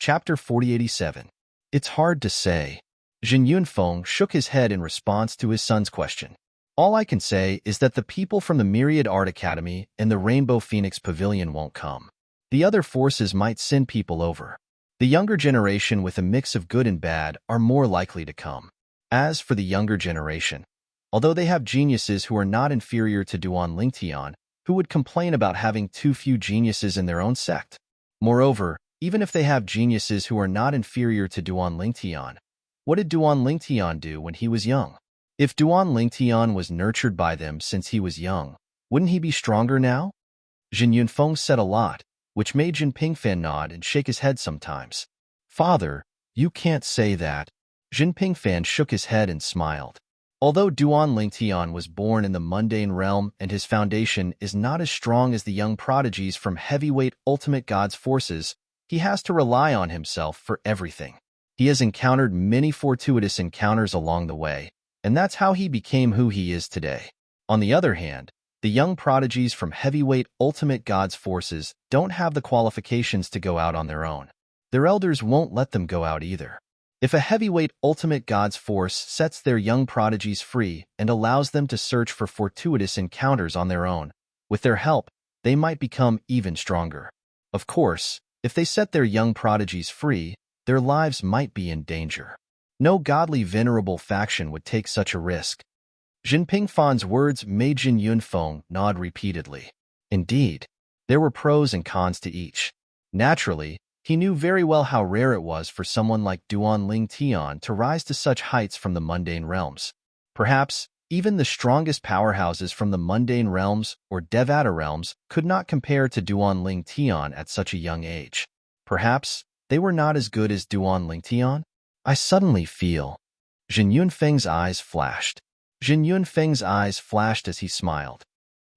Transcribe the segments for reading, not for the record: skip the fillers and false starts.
Chapter 4087. It's hard to say. Jin Yunfeng shook his head in response to his son's question. All I can say is that the people from the Myriad Art Academy and the Rainbow Phoenix Pavilion won't come. The other forces might send people over. The younger generation with a mix of good and bad are more likely to come. As for the younger generation, although they have geniuses who are not inferior to Duan Lingtian, who would complain about having too few geniuses in their own sect? Moreover, even if they have geniuses who are not inferior to Duan Lingtian, what did Duan Lingtian do when he was young? If Duan Lingtian was nurtured by them since he was young, wouldn't he be stronger now? Jin Yunfeng said a lot, which made Jin Pingfan nod and shake his head sometimes. Father, you can't say that. Jin Pingfan shook his head and smiled. Although Duan Lingtian was born in the mundane realm and his foundation is not as strong as the young prodigies from heavyweight ultimate god's forces, he has to rely on himself for everything. He has encountered many fortuitous encounters along the way, and that's how he became who he is today. On the other hand, the young prodigies from heavyweight ultimate god's forces don't have the qualifications to go out on their own. Their elders won't let them go out either. If a heavyweight ultimate god's force sets their young prodigies free and allows them to search for fortuitous encounters on their own, with their help, they might become even stronger. Of course, if they set their young prodigies free, their lives might be in danger. No godly venerable faction would take such a risk. Jin Pingfan's words made Jin Yunfeng nod repeatedly. Indeed, there were pros and cons to each. Naturally, he knew very well how rare it was for someone like Duan Lingtian to rise to such heights from the mundane realms. Perhaps, even the strongest powerhouses from the mundane realms or Devata realms could not compare to Duan Lingtian at such a young age. Perhaps, they were not as good as Duan Lingtian? I suddenly feel. Jin Yunfeng's eyes flashed. Jin Yunfeng's eyes flashed as he smiled.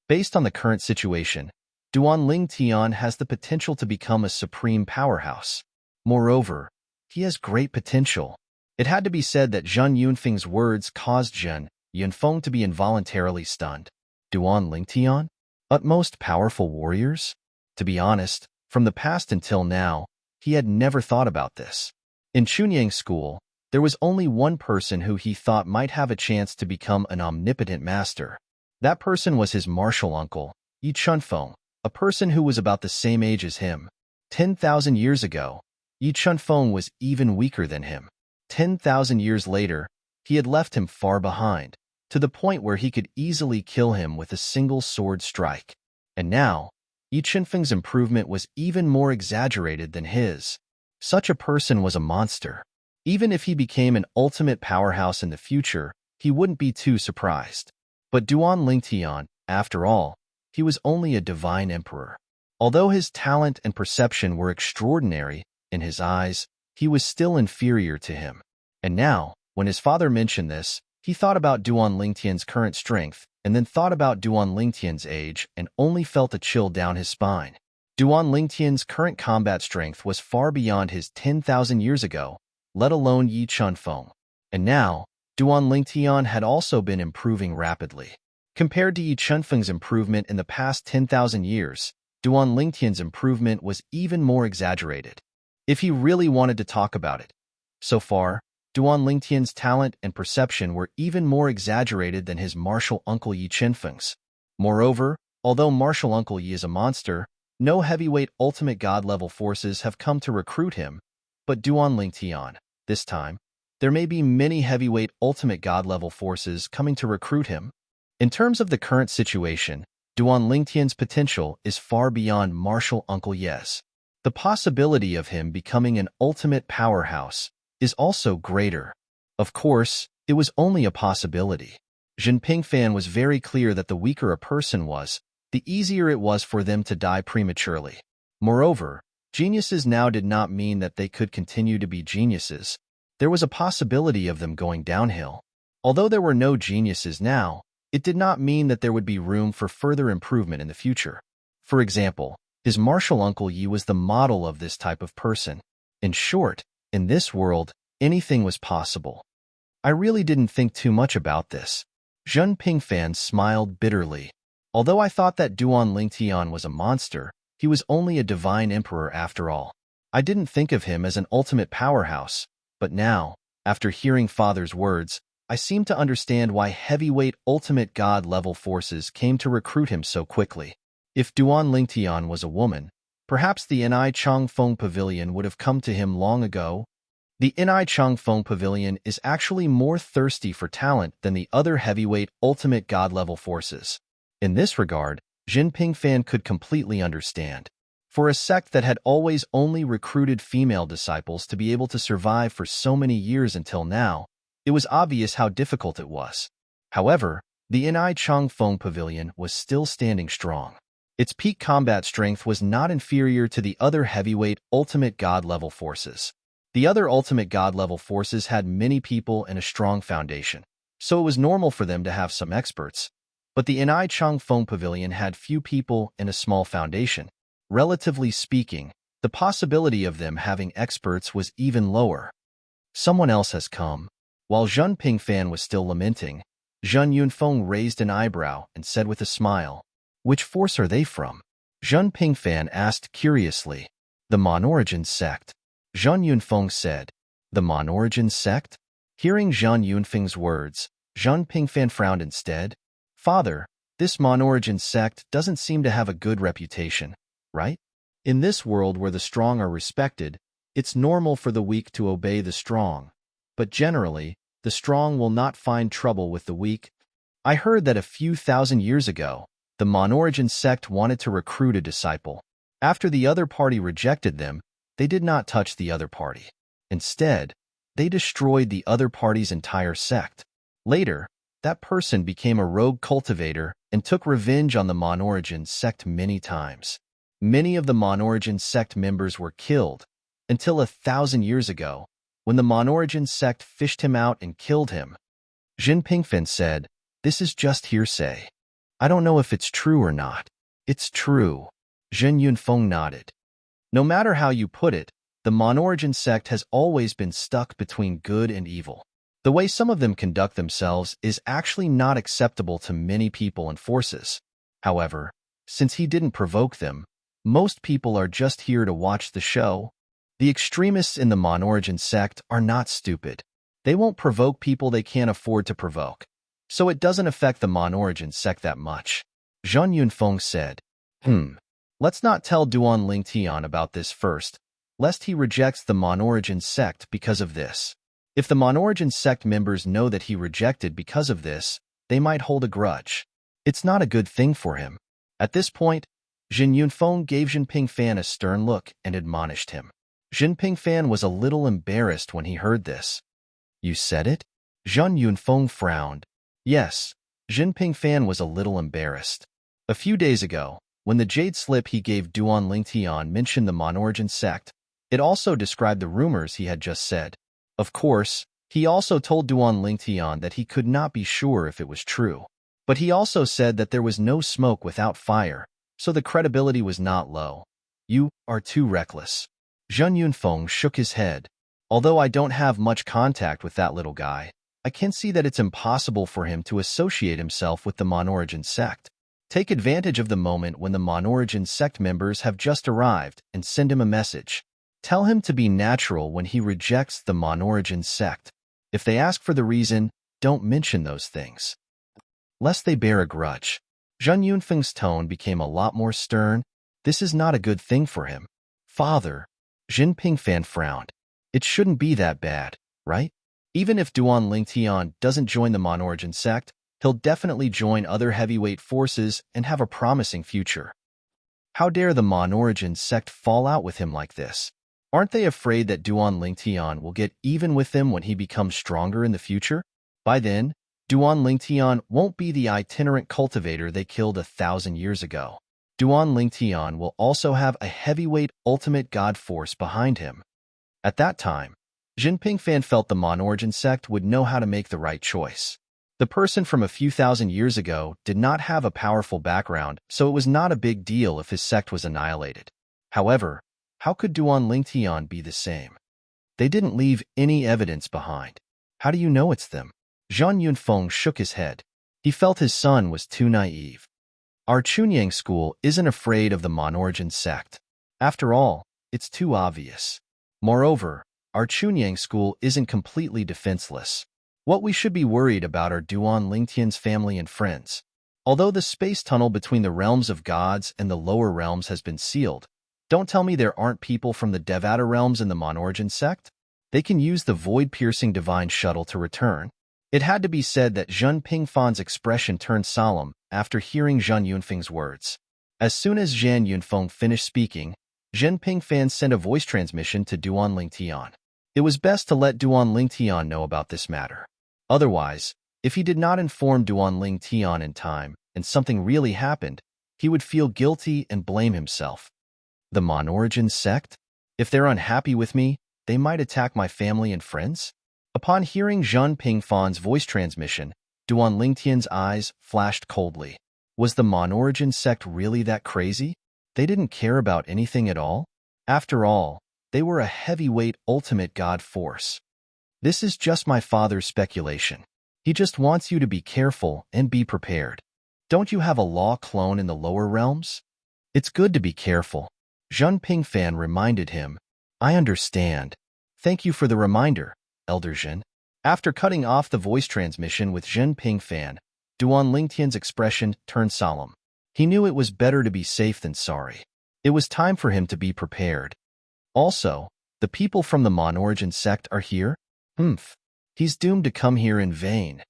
Based on the current situation, Duan Lingtian has the potential to become a supreme powerhouse. Moreover, he has great potential. It had to be said that Jin Yunfeng's words caused Jin Yunfeng to be involuntarily stunned. Duan Lingtian? Utmost powerful warriors? To be honest, from the past until now, he had never thought about this. In Chunyang School, there was only one person who he thought might have a chance to become an omnipotent master. That person was his martial uncle, Yi Chunfeng, a person who was about the same age as him. 10,000 years ago, Yi Chunfeng was even weaker than him. 10,000 years later, he had left him far behind, to the point where he could easily kill him with a single sword strike. And now, Yi Chunfeng's improvement was even more exaggerated than his. Such a person was a monster. Even if he became an ultimate powerhouse in the future, he wouldn't be too surprised. But Duan Lingtian, after all, he was only a divine emperor. Although his talent and perception were extraordinary, in his eyes, he was still inferior to him. And now, when his father mentioned this, he thought about Duan Lingtian's current strength, and then thought about Duan Lingtian's age and only felt a chill down his spine. Duan Lingtian's current combat strength was far beyond his 10,000 years ago, let alone Yi Chunfeng. And now, Duan Lingtian had also been improving rapidly. Compared to Yi Chunfeng's improvement in the past 10,000 years, Duan Lingtian's improvement was even more exaggerated. If he really wanted to talk about it. So far, Duan Lingtian's talent and perception were even more exaggerated than his martial uncle Yi Chunfeng's. Moreover, although martial uncle Yi is a monster, no heavyweight ultimate god-level forces have come to recruit him, but Duan Lingtian, this time, there may be many heavyweight ultimate god-level forces coming to recruit him. In terms of the current situation, Duan Lingtian's potential is far beyond martial uncle Yi's. The possibility of him becoming an ultimate powerhouse is also greater. Of course, it was only a possibility. Jin Pingfan was very clear that the weaker a person was, the easier it was for them to die prematurely. Moreover, geniuses now did not mean that they could continue to be geniuses. There was a possibility of them going downhill. Although there were no geniuses now, it did not mean that there would be room for further improvement in the future. For example, his martial uncle Yi was the model of this type of person. In short, in this world, anything was possible. I really didn't think too much about this. Jin Pingfan smiled bitterly. Although I thought that Duan Lingtian was a monster, he was only a divine emperor after all. I didn't think of him as an ultimate powerhouse, but now, after hearing Father's words, I seem to understand why heavyweight ultimate god-level forces came to recruit him so quickly. If Duan Lingtian was a woman, perhaps the Inai Changfeng Pavilion would have come to him long ago. The Inai Changfeng Pavilion is actually more thirsty for talent than the other heavyweight ultimate god-level forces. In this regard, Jinping Fan could completely understand. For a sect that had always only recruited female disciples to be able to survive for so many years until now, it was obvious how difficult it was. However, the Inai Changfeng Pavilion was still standing strong. Its peak combat strength was not inferior to the other heavyweight ultimate god-level forces. The other ultimate god-level forces had many people and a strong foundation, so it was normal for them to have some experts. But the Inai Changfeng Pavilion had few people and a small foundation. Relatively speaking, the possibility of them having experts was even lower. Someone else has come. While Zhun Pingfan was still lamenting, Zhun Yunfeng raised an eyebrow and said with a smile, "Which force are they from?" Zhun Pingfan asked curiously. "The Mon-Origin sect." Zhun Yunfeng said. "The Mon-Origin sect?" Hearing Zhun Yunfeng's words, Zhun Pingfan frowned instead. "Father, this Mon-Origin sect doesn't seem to have a good reputation, right? In this world where the strong are respected, it's normal for the weak to obey the strong. But generally, the strong will not find trouble with the weak. I heard that a few thousand years ago, the Mon-Origin sect wanted to recruit a disciple. After the other party rejected them, they did not touch the other party. Instead, they destroyed the other party's entire sect. Later, that person became a rogue cultivator and took revenge on the Mon-Origin sect many times. Many of the Mon-Origin sect members were killed, until 1,000 years ago, when the Mon-Origin sect fished him out and killed him." Jin Pingfen said, "This is just hearsay. I don't know if it's true or not." "It's true." Zhen Yunfeng nodded. "No matter how you put it, the Mon-Origin sect has always been stuck between good and evil. The way some of them conduct themselves is actually not acceptable to many people and forces. However, since he didn't provoke them, most people are just here to watch the show. The extremists in the Mon-Origin sect are not stupid. They won't provoke people they can't afford to provoke, so it doesn't affect the Mon-Origin sect that much." Zhun Yunfeng said. Let's not tell Duan Lingtian about this first, lest he rejects the Mon-Origin sect because of this. If the Mon-Origin sect members know that he rejected because of this, they might hold a grudge. It's not a good thing for him." At this point, Jin Yunfeng gave Jinping Fan a stern look and admonished him. Jinping Fan was a little embarrassed when he heard this. "You said it?" Zhun Yunfeng frowned. Yes, Jinping Fan was a little embarrassed. A few days ago, when the jade slip he gave Duan Lingtian mentioned the Mon-Origin sect, it also described the rumors he had just said. Of course, he also told Duan Lingtian that he could not be sure if it was true. But he also said that there was no smoke without fire, so the credibility was not low. "You are too reckless." Zhun Yunfeng shook his head. "Although I don't have much contact with that little guy, I can see that it's impossible for him to associate himself with the Mon-Origin sect. Take advantage of the moment when the Mon-Origin sect members have just arrived and send him a message. Tell him to be natural when he rejects the Mon-Origin sect. If they ask for the reason, don't mention those things, lest they bear a grudge." Zhun Yunfeng's tone became a lot more stern. "This is not a good thing for him." "Father," Jinping Fan frowned. "It shouldn't be that bad, right? Even if Duan Lingtian doesn't join the Mon-Origin sect, he'll definitely join other heavyweight forces and have a promising future. How dare the Mon-Origin sect fall out with him like this? Aren't they afraid that Duan Lingtian will get even with them when he becomes stronger in the future? By then, Duan Lingtian won't be the itinerant cultivator they killed 1,000 years ago. Duan Lingtian will also have a heavyweight ultimate god force behind him. At that time, Jinping Fan felt the Mon-Origin sect would know how to make the right choice. The person from a few thousand years ago did not have a powerful background, so it was not a big deal if his sect was annihilated. However, how could Duan Lingtian be the same? They didn't leave any evidence behind. How do you know it's them? Zhang Yunfeng shook his head. He felt his son was too naive. Our Chunyang school isn't afraid of the Mon-Origin sect. After all, It's too obvious. Moreover, our Chunyang school isn't completely defenseless. What we should be worried about are Duan Lingtian's family and friends. Although the space tunnel between the realms of gods and the lower realms has been sealed, don't tell me there aren't people from the Devata realms in the Monorigin sect? They can use the void-piercing divine shuttle to return. It had to be said that Zhen Pingfan's expression turned solemn after hearing Zhen Yunfeng's words. As soon as Zhan Yunfeng finished speaking, Zhen Pingfan sent a voice transmission to Duan Lingtian. It was best to let Duan Lingtian know about this matter. Otherwise, if he did not inform Duan Lingtian in time and something really happened, he would feel guilty and blame himself. The Monorigin sect? If they're unhappy with me, they might attack my family and friends? Upon hearing Zhen Pingfan's voice transmission, Duan Lingtian's eyes flashed coldly. Was the Monorigin sect really that crazy? They didn't care about anything at all? After all, they were a heavyweight ultimate god force. This is just my father's speculation. He just wants you to be careful and be prepared. Don't you have a law clone in the lower realms? It's good to be careful. Zhen Pingfan reminded him. I understand. Thank you for the reminder, Elder Zhen. After cutting off the voice transmission with Zhen Pingfan, Duan Lingtian's expression turned solemn. He knew it was better to be safe than sorry. It was time for him to be prepared. Also, the people from the Monorigin sect are here? He's doomed to come here in vain.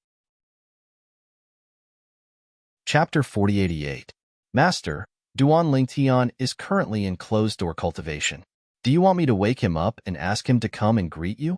Chapter 4088. Master, Duan Lingtian is currently in closed-door cultivation. Do you want me to wake him up and ask him to come and greet you?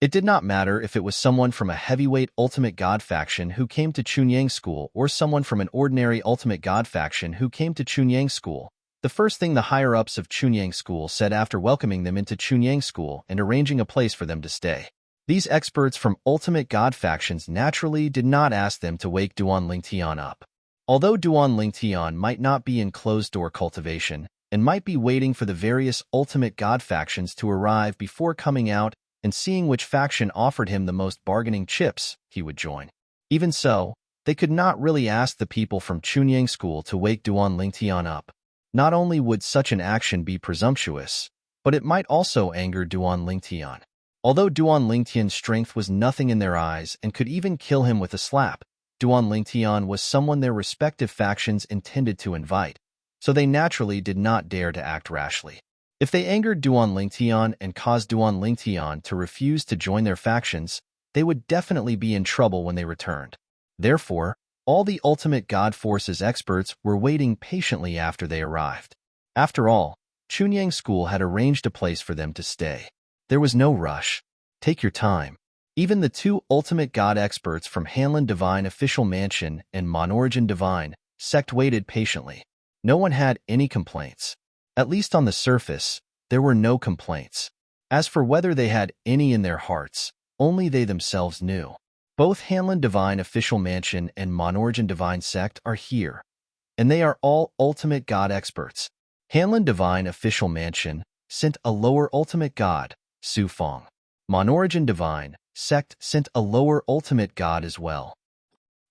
It did not matter if it was someone from a heavyweight ultimate god faction who came to Chunyang School or someone from an ordinary ultimate god faction who came to Chunyang School. The first thing the higher-ups of Chunyang School said after welcoming them into Chunyang School and arranging a place for them to stay. These experts from ultimate god factions naturally did not ask them to wake Duan Lingtian up. Although Duan Lingtian might not be in closed-door cultivation and might be waiting for the various ultimate god factions to arrive before coming out and seeing which faction offered him the most bargaining chips, he would join. Even so, they could not really ask the people from Chunyang School to wake Duan Lingtian up. Not only would such an action be presumptuous, but it might also anger Duan Lingtian. Although Duan Lingtian's strength was nothing in their eyes and could even kill him with a slap, Duan Lingtian was someone their respective factions intended to invite, so they naturally did not dare to act rashly. If they angered Duan Lingtian and caused Duan Lingtian to refuse to join their factions, they would definitely be in trouble when they returned. Therefore, all the Ultimate God Forces experts were waiting patiently after they arrived. After all, Chunyang School had arranged a place for them to stay. There was no rush. Take your time. Even the two Ultimate God experts from Hanlin Divine Official Mansion and Monorigin Divine Sect waited patiently. No one had any complaints. At least on the surface, there were no complaints. As for whether they had any in their hearts, only they themselves knew. Both Hanlin Divine Official Mansion and Monorigin Divine Sect are here, and they are all Ultimate God experts. Hanlin Divine Official Mansion sent a lower Ultimate God, Su Feng. Monorigin Divine Sect sent a lower Ultimate God as well.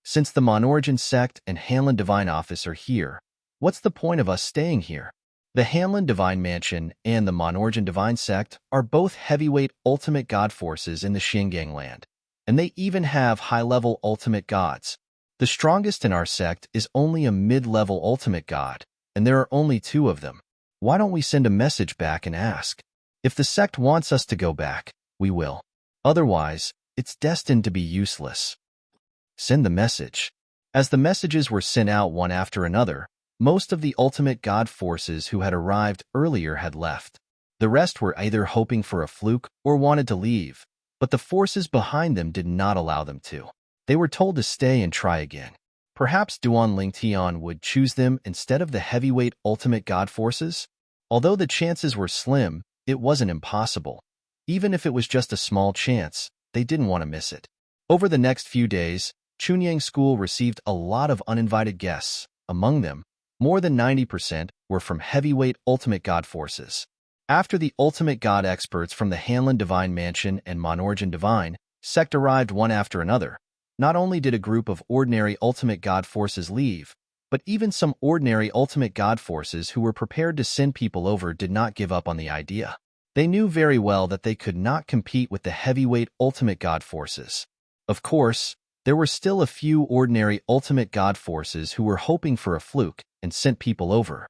Since the Monorigin Sect and Hanlin Divine Office are here, what's the point of us staying here? The Hanlin Divine Mansion and the Monorigin Divine Sect are both heavyweight Ultimate God forces in the Xingang land, and they even have high-level Ultimate Gods. The strongest in our sect is only a mid-level Ultimate God, and there are only 2 of them. Why don't we send a message back and ask? If the sect wants us to go back, we will. Otherwise, it's destined to be useless. Send the message. As the messages were sent out one after another, most of the Ultimate God forces who had arrived earlier had left. The rest were either hoping for a fluke or wanted to leave, but the forces behind them did not allow them to. They were told to stay and try again. Perhaps Duan Lingtian would choose them instead of the heavyweight Ultimate God forces? Although the chances were slim, it wasn't impossible. Even if it was just a small chance, they didn't want to miss it. Over the next few days, Chunyang School received a lot of uninvited guests. Among them, more than 90% were from heavyweight Ultimate God forces. After the Ultimate God experts from the Hanlin Divine Mansion and Monorigin Divine Sect arrived one after another, not only did a group of ordinary Ultimate God forces leave, But even some ordinary ultimate god forces who were prepared to send people over did not give up on the idea. They knew very well that they could not compete with the heavyweight ultimate god forces. Of course, there were still a few ordinary ultimate god forces who were hoping for a fluke and sent people over.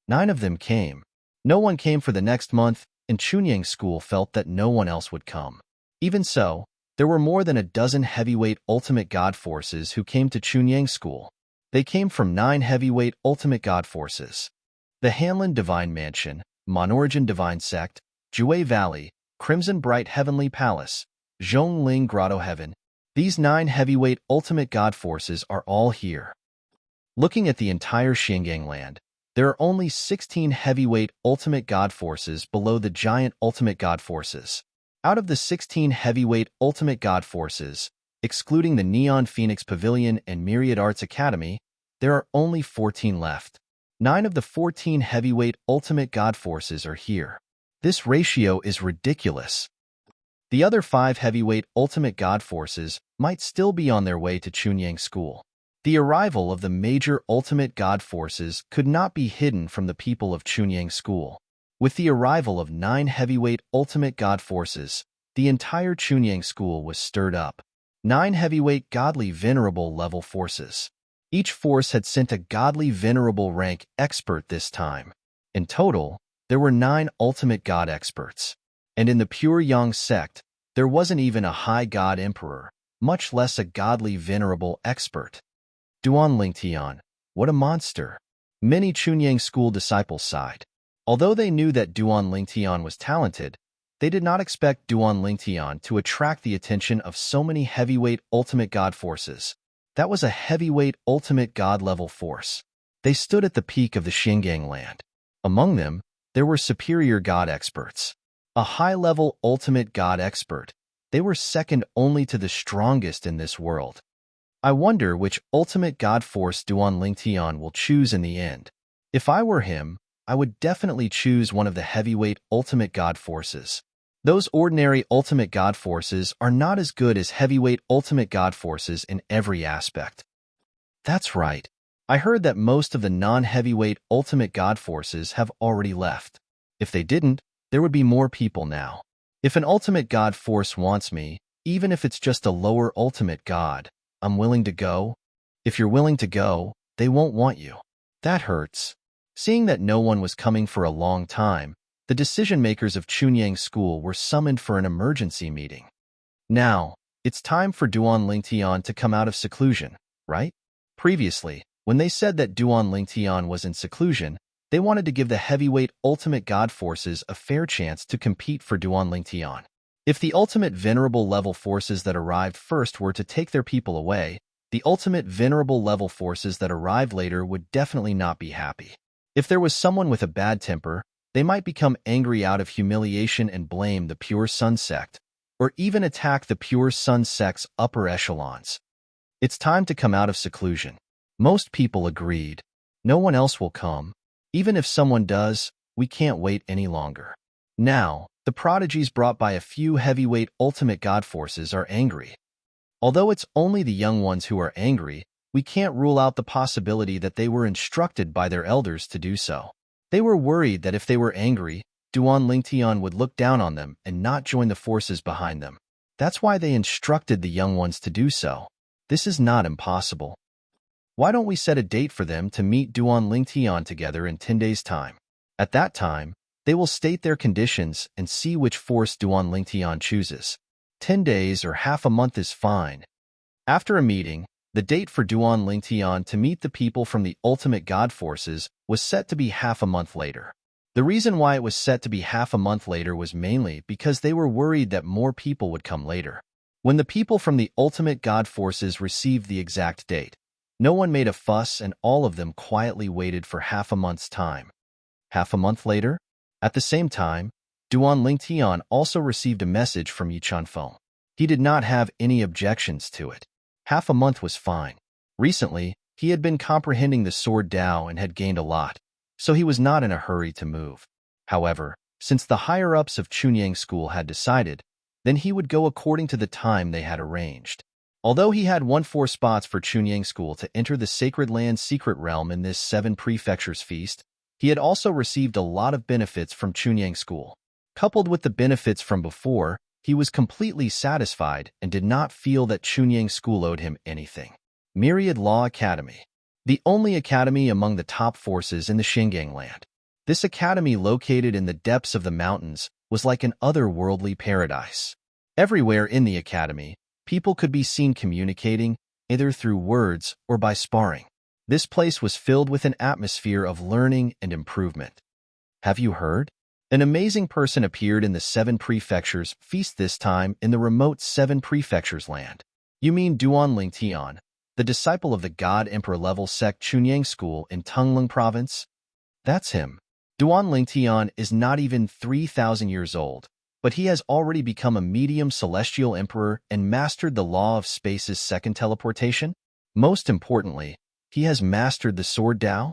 9 of them came. No one came for the next month, and Chunyang School felt that no one else would come. Even so, there were more than a dozen heavyweight ultimate god forces who came to Chunyang School. They came from 9 heavyweight ultimate god forces. The Hanlin Divine Mansion, Monorigin Divine Sect, Jue Valley, Crimson Bright Heavenly Palace, Zhongling Grotto Heaven. These 9 heavyweight ultimate god forces are all here. Looking at the entire Xinjiang land, there are only 16 heavyweight ultimate god forces below the giant ultimate god forces. Out of the 16 heavyweight ultimate god forces, excluding the Neon Phoenix Pavilion and Myriad Arts Academy, there are only 14 left. 9 of the 14 heavyweight ultimate god forces are here. This ratio is ridiculous. The other 5 heavyweight ultimate god forces might still be on their way to Chunyang School. The arrival of the major ultimate god forces could not be hidden from the people of Chunyang School. With the arrival of 9 heavyweight ultimate god forces, the entire Chunyang School was stirred up. 9 heavyweight godly venerable level forces. Each force had sent a godly venerable rank expert this time. In total, there were 9 ultimate god experts. And in the pure Yang sect, there wasn't even a high god emperor, much less a godly venerable expert. Duan Lingtian, what a monster! Many Chunyang School disciples sighed. Although they knew that Duan Lingtian was talented, they did not expect Duan Lingtian to attract the attention of so many heavyweight ultimate god forces. That was a heavyweight ultimate god level force. They stood at the peak of the Xinjiang land. Among them, there were superior god experts. A high-level ultimate god expert. They were second only to the strongest in this world. I wonder which ultimate god force Duan Lingtian will choose in the end. If I were him, I would definitely choose one of the heavyweight ultimate god forces. Those ordinary ultimate god forces are not as good as heavyweight ultimate god forces in every aspect. That's right. I heard that most of the non-heavyweight ultimate god forces have already left. If they didn't, there would be more people now. If an ultimate god force wants me, even if it's just a lower ultimate god, I'm willing to go. If you're willing to go, they won't want you. That hurts. Seeing that no one was coming for a long time, the decision-makers of Chunyang School were summoned for an emergency meeting. Now, it's time for Duan Lingtian to come out of seclusion, right? Previously, when they said that Duan Lingtian was in seclusion, they wanted to give the heavyweight ultimate god forces a fair chance to compete for Duan Lingtian. If the ultimate venerable level forces that arrived first were to take their people away, the ultimate venerable level forces that arrived later would definitely not be happy. If there was someone with a bad temper, they might become angry out of humiliation and blame the Pure Sun sect, or even attack the Pure Sun sect's upper echelons. It's time to come out of seclusion. Most people agreed. No one else will come. Even if someone does, we can't wait any longer. Now, the prodigies brought by a few heavyweight ultimate god forces are angry. Although it's only the young ones who are angry, we can't rule out the possibility that they were instructed by their elders to do so. They were worried that if they were angry, Duan Lingtian would look down on them and not join the forces behind them. That's why they instructed the young ones to do so. This is not impossible. Why don't we set a date for them to meet Duan Lingtian together in 10 days' time? At that time, they will state their conditions and see which force Duan Lingtian chooses. 10 days or half a month is fine. After a meeting, the date for Duan Lingtian to meet the people from the ultimate god forces was set to be half a month later. The reason why it was set to be half a month later was mainly because they were worried that more people would come later. When the people from the ultimate god forces received the exact date, no one made a fuss and all of them quietly waited for half a month's time. Half a month later? At the same time, Duan Lingtian also received a message from Yi Chanfeng. He did not have any objections to it. Half a month was fine. Recently, he had been comprehending the sword Dao and had gained a lot, so he was not in a hurry to move. However, since the higher-ups of Chunyang School had decided, then he would go according to the time they had arranged. Although he had won 4 spots for Chunyang School to enter the Sacred Land Secret Realm in this 7 Prefectures feast, he had also received a lot of benefits from Chunyang School. Coupled with the benefits from before, he was completely satisfied and did not feel that Chunyang School owed him anything. Myriad Law Academy. The only academy among the top forces in the Xinjiang land. This academy, located in the depths of the mountains, was like an otherworldly paradise. Everywhere in the academy, people could be seen communicating, either through words or by sparring. This place was filled with an atmosphere of learning and improvement. Have you heard? An amazing person appeared in the 7 Prefectures feast, this time in the remote 7 Prefectures land. You mean Duan Lingtian, the disciple of the God Emperor level sect Chunyang School in Tunglung Province? That's him. Duan Lingtian is not even 3,000 years old, but he has already become a medium celestial emperor and mastered the law of space's second teleportation. Most importantly, he has mastered the sword Dao.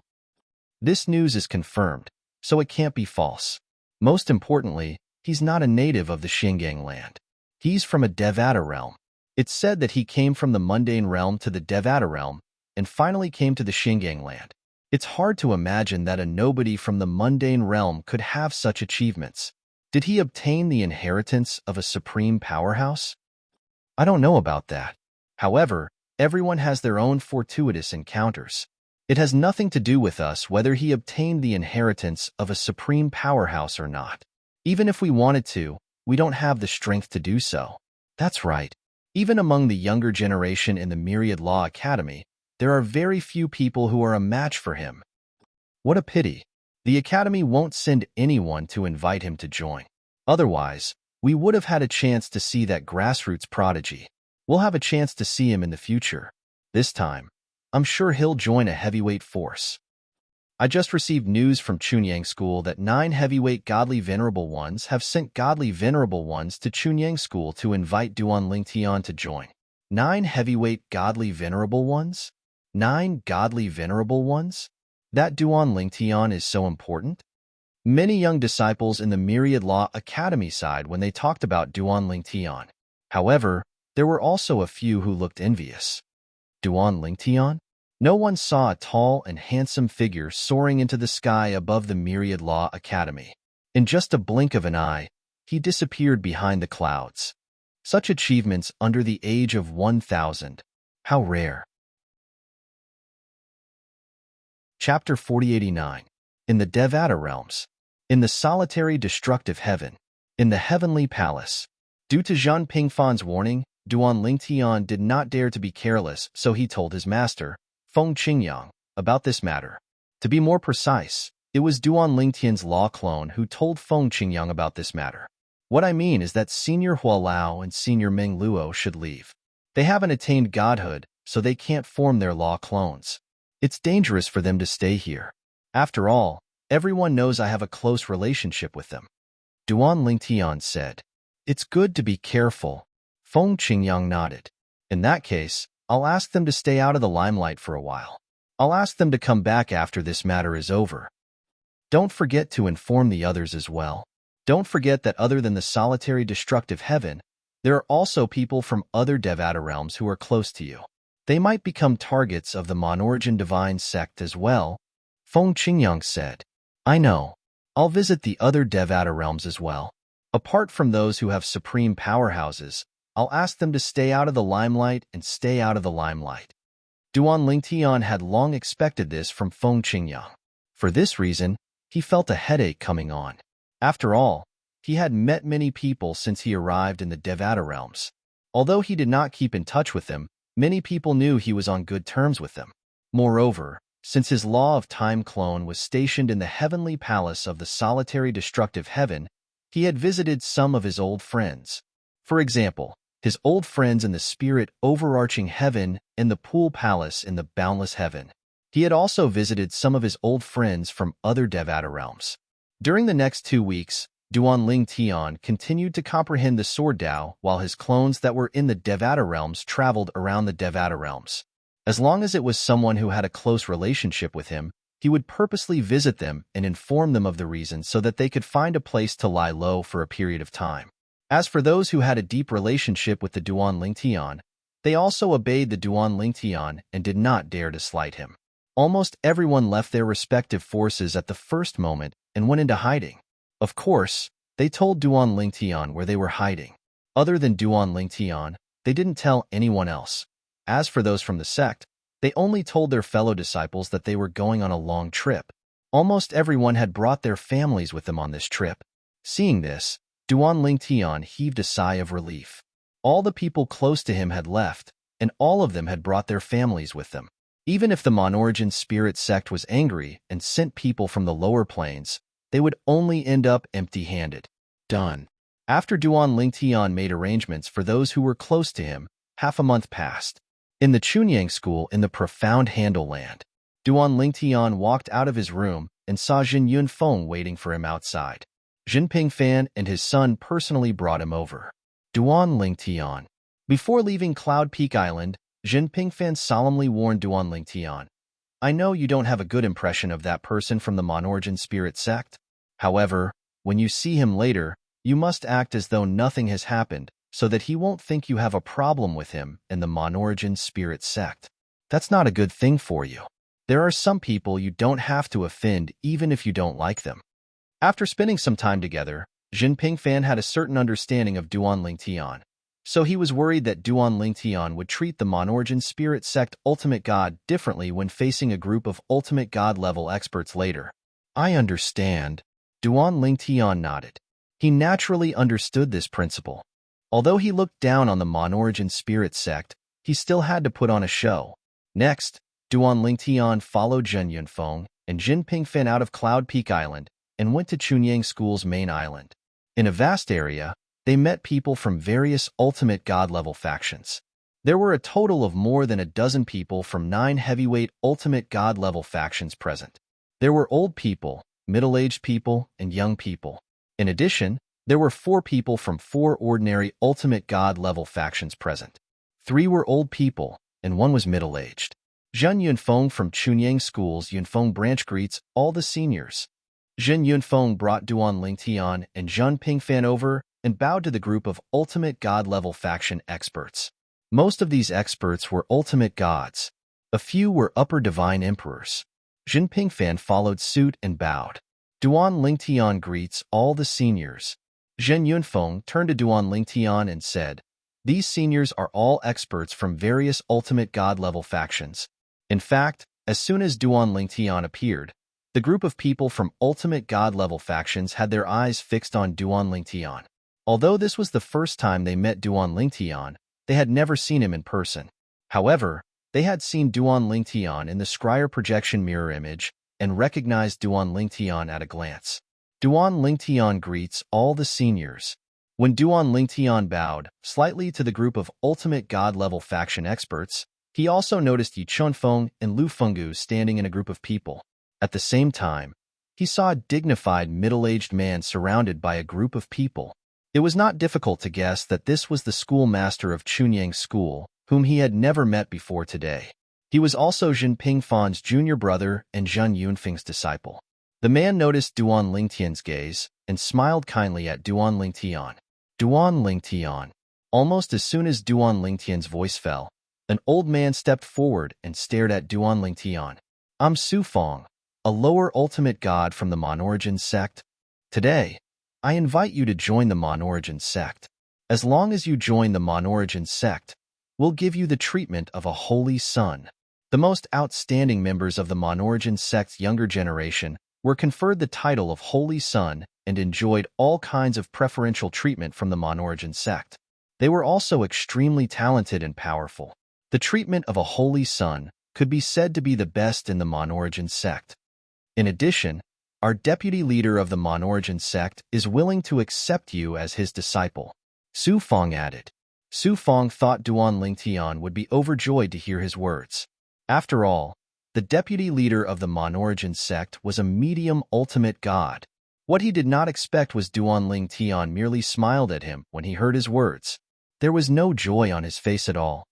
This news is confirmed, so it can't be false. Most importantly, he's not a native of the Xinjiang land. He's from a Devata realm. It's said that he came from the mundane realm to the Devata realm and finally came to the Xinjiang land. It's hard to imagine that a nobody from the mundane realm could have such achievements. Did he obtain the inheritance of a supreme powerhouse? I don't know about that. However, everyone has their own fortuitous encounters. It has nothing to do with us whether he obtained the inheritance of a supreme powerhouse or not. Even if we wanted to, we don't have the strength to do so. That's right. Even among the younger generation in the Myriad Law Academy, there are very few people who are a match for him. What a pity. The Academy won't send anyone to invite him to join. Otherwise, we would have had a chance to see that grassroots prodigy. We'll have a chance to see him in the future. This time, I'm sure he'll join a heavyweight force. I just received news from Chunyang School that 9 heavyweight godly venerable ones have sent godly venerable ones to Chunyang School to invite Duan Lingtian to join. 9 heavyweight godly venerable ones? 9 godly venerable ones? That Duan Lingtian is so important? Many young disciples in the Myriad Law Academy sighed when they talked about Duan Lingtian. However, there were also a few who looked envious. Duan Lingtian? No one saw a tall and handsome figure soaring into the sky above the Myriad Law Academy. In just a blink of an eye, he disappeared behind the clouds. Such achievements under the age of 1,000. How rare. Chapter 4089. In the Devata realms. In the solitary destructive heaven. In the heavenly palace. Due to Zhang Pingfan's warning, Duan Lingtian did not dare to be careless, so he told his master, Feng Qingyang, about this matter. To be more precise, it was Duan Lingtian's law clone who told Feng Qingyang about this matter. What I mean is that Senior Hualao and Senior Meng Luo should leave. They haven't attained godhood, so they can't form their law clones. It's dangerous for them to stay here. After all, everyone knows I have a close relationship with them. Duan Lingtian said. It's good to be careful. Feng Qingyang nodded. In that case, I'll ask them to stay out of the limelight for a while. I'll ask them to come back after this matter is over. Don't forget to inform the others as well. Don't forget that other than the solitary destructive heaven, there are also people from other Devata realms who are close to you. They might become targets of the Monorigin divine sect as well, Feng Qingyang said. I know. I'll visit the other Devata realms as well. Apart from those who have supreme powerhouses, I'll ask them to stay out of the limelight and stay out of the limelight. Duan Lingtian had long expected this from Feng Qingyang. For this reason, he felt a headache coming on. After all, he had met many people since he arrived in the Devata realms. Although he did not keep in touch with them, many people knew he was on good terms with them. Moreover, since his Law of Time clone was stationed in the heavenly palace of the solitary destructive heaven, he had visited some of his old friends. For example, his old friends in the spirit overarching heaven and the pool palace in the boundless heaven. He had also visited some of his old friends from other Devata realms. During the next 2 weeks, Duan Lingtian continued to comprehend the Sword Dao while his clones that were in the Devata realms traveled around the Devata realms. As long as it was someone who had a close relationship with him, he would purposely visit them and inform them of the reason so that they could find a place to lie low for a period of time. As for those who had a deep relationship with the Duan Lingtian, They also obeyed the Duan Lingtian and did not dare to slight him. Almost everyone left their respective forces at the first moment and went into hiding. Of course, they told Duan Lingtian where they were hiding. Other than Duan Lingtian, they didn't tell anyone else. As for those from the sect, they only told their fellow disciples that they were going on a long trip. Almost everyone had brought their families with them on this trip. Seeing this, Duan Lingtian heaved a sigh of relief. All the people close to him had left, and all of them had brought their families with them. Even if the Monorigin spirit sect was angry and sent people from the lower planes, they would only end up empty-handed. Done. After Duan Lingtian made arrangements for those who were close to him, half a month passed. In the Chunyang school in the profound Handle land, Duan Lingtian walked out of his room and saw Jin Yunfeng waiting for him outside. Jin Pingfan and his son personally brought him over. Duan Lingtian. Before leaving Cloud Peak Island, Jin Pingfan solemnly warned Duan Lingtian, "I know you don't have a good impression of that person from the Monorigin spirit sect. However, when you see him later, you must act as though nothing has happened so that he won't think you have a problem with him and the Monorigin spirit sect. That's not a good thing for you. There are some people you don't have to offend even if you don't like them." After spending some time together, Jin Pingfan had a certain understanding of Duan Lingtian, so he was worried that Duan Lingtian would treat the Monorigin spirit sect Ultimate God differently when facing a group of Ultimate God level experts later. "I understand." Duan Lingtian nodded. He naturally understood this principle. Although he looked down on the Monorigin spirit sect, he still had to put on a show. Next, Duan Lingtian followed Jin Yunfeng and Jin Pingfan out of Cloud Peak Island and went to Chunyang School's main island. In a vast area, they met people from various Ultimate God-level factions. There were a total of more than a dozen people from 9 heavyweight Ultimate God-level factions present. There were old people, middle-aged people, and young people. In addition, there were 4 people from 4 ordinary Ultimate God-level factions present. 3 were old people, and 1 was middle-aged. Jin Yunfeng from Chunyang School's Yunfeng branch greets all the seniors. Jin Yunfeng brought Duan Lingtian and Jin Pingfan over and bowed to the group of Ultimate God-level faction experts. Most of these experts were Ultimate Gods. A few were Upper Divine Emperors. Jin Pingfan followed suit and bowed. Duan Lingtian greets all the seniors. Jin Yunfeng turned to Duan Lingtian and said, "These seniors are all experts from various Ultimate God-level factions." In fact, as soon as Duan Lingtian appeared, the group of people from Ultimate God-level factions had their eyes fixed on Duan Lingtian. Although this was the first time they met Duan Lingtian, they had never seen him in person. However, they had seen Duan Lingtian in the Scryer projection mirror image and recognized Duan Lingtian at a glance. Duan Lingtian greets all the seniors. When Duan Lingtian bowed slightly to the group of Ultimate God-level faction experts, he also noticed Yi Chunfeng and Lu Fenggu standing in a group of people. At the same time, he saw a dignified middle-aged man surrounded by a group of people. It was not difficult to guess that this was the schoolmaster of Chunyang School, whom he had never met before today. He was also Jin Pingfan's junior brother and Jin Yunfeng's disciple. The man noticed Duan Lingtian's gaze and smiled kindly at Duan Lingtian. Duan Lingtian. Almost as soon as Duan Lingtian's voice fell, an old man stepped forward and stared at Duan Lingtian. "I'm Su Feng, a lower Ultimate God from the Monorigin sect. Today, I invite you to join the Monorigin sect. As long as you join the Monorigin sect, we'll give you the treatment of a holy son." The most outstanding members of the Monorigin sect's younger generation were conferred the title of Holy Son and enjoyed all kinds of preferential treatment from the Monorigin sect. They were also extremely talented and powerful. The treatment of a Holy Son could be said to be the best in the Monorigin sect. In addition, our deputy leader of the Monorigin sect is willing to accept you as his disciple. Su Feng added. Su Feng thought Duan Lingtian would be overjoyed to hear his words. After all, the deputy leader of the Monorigin sect was a medium Ultimate God. What he did not expect was Duan Lingtian merely smiled at him when he heard his words. There was no joy on his face at all.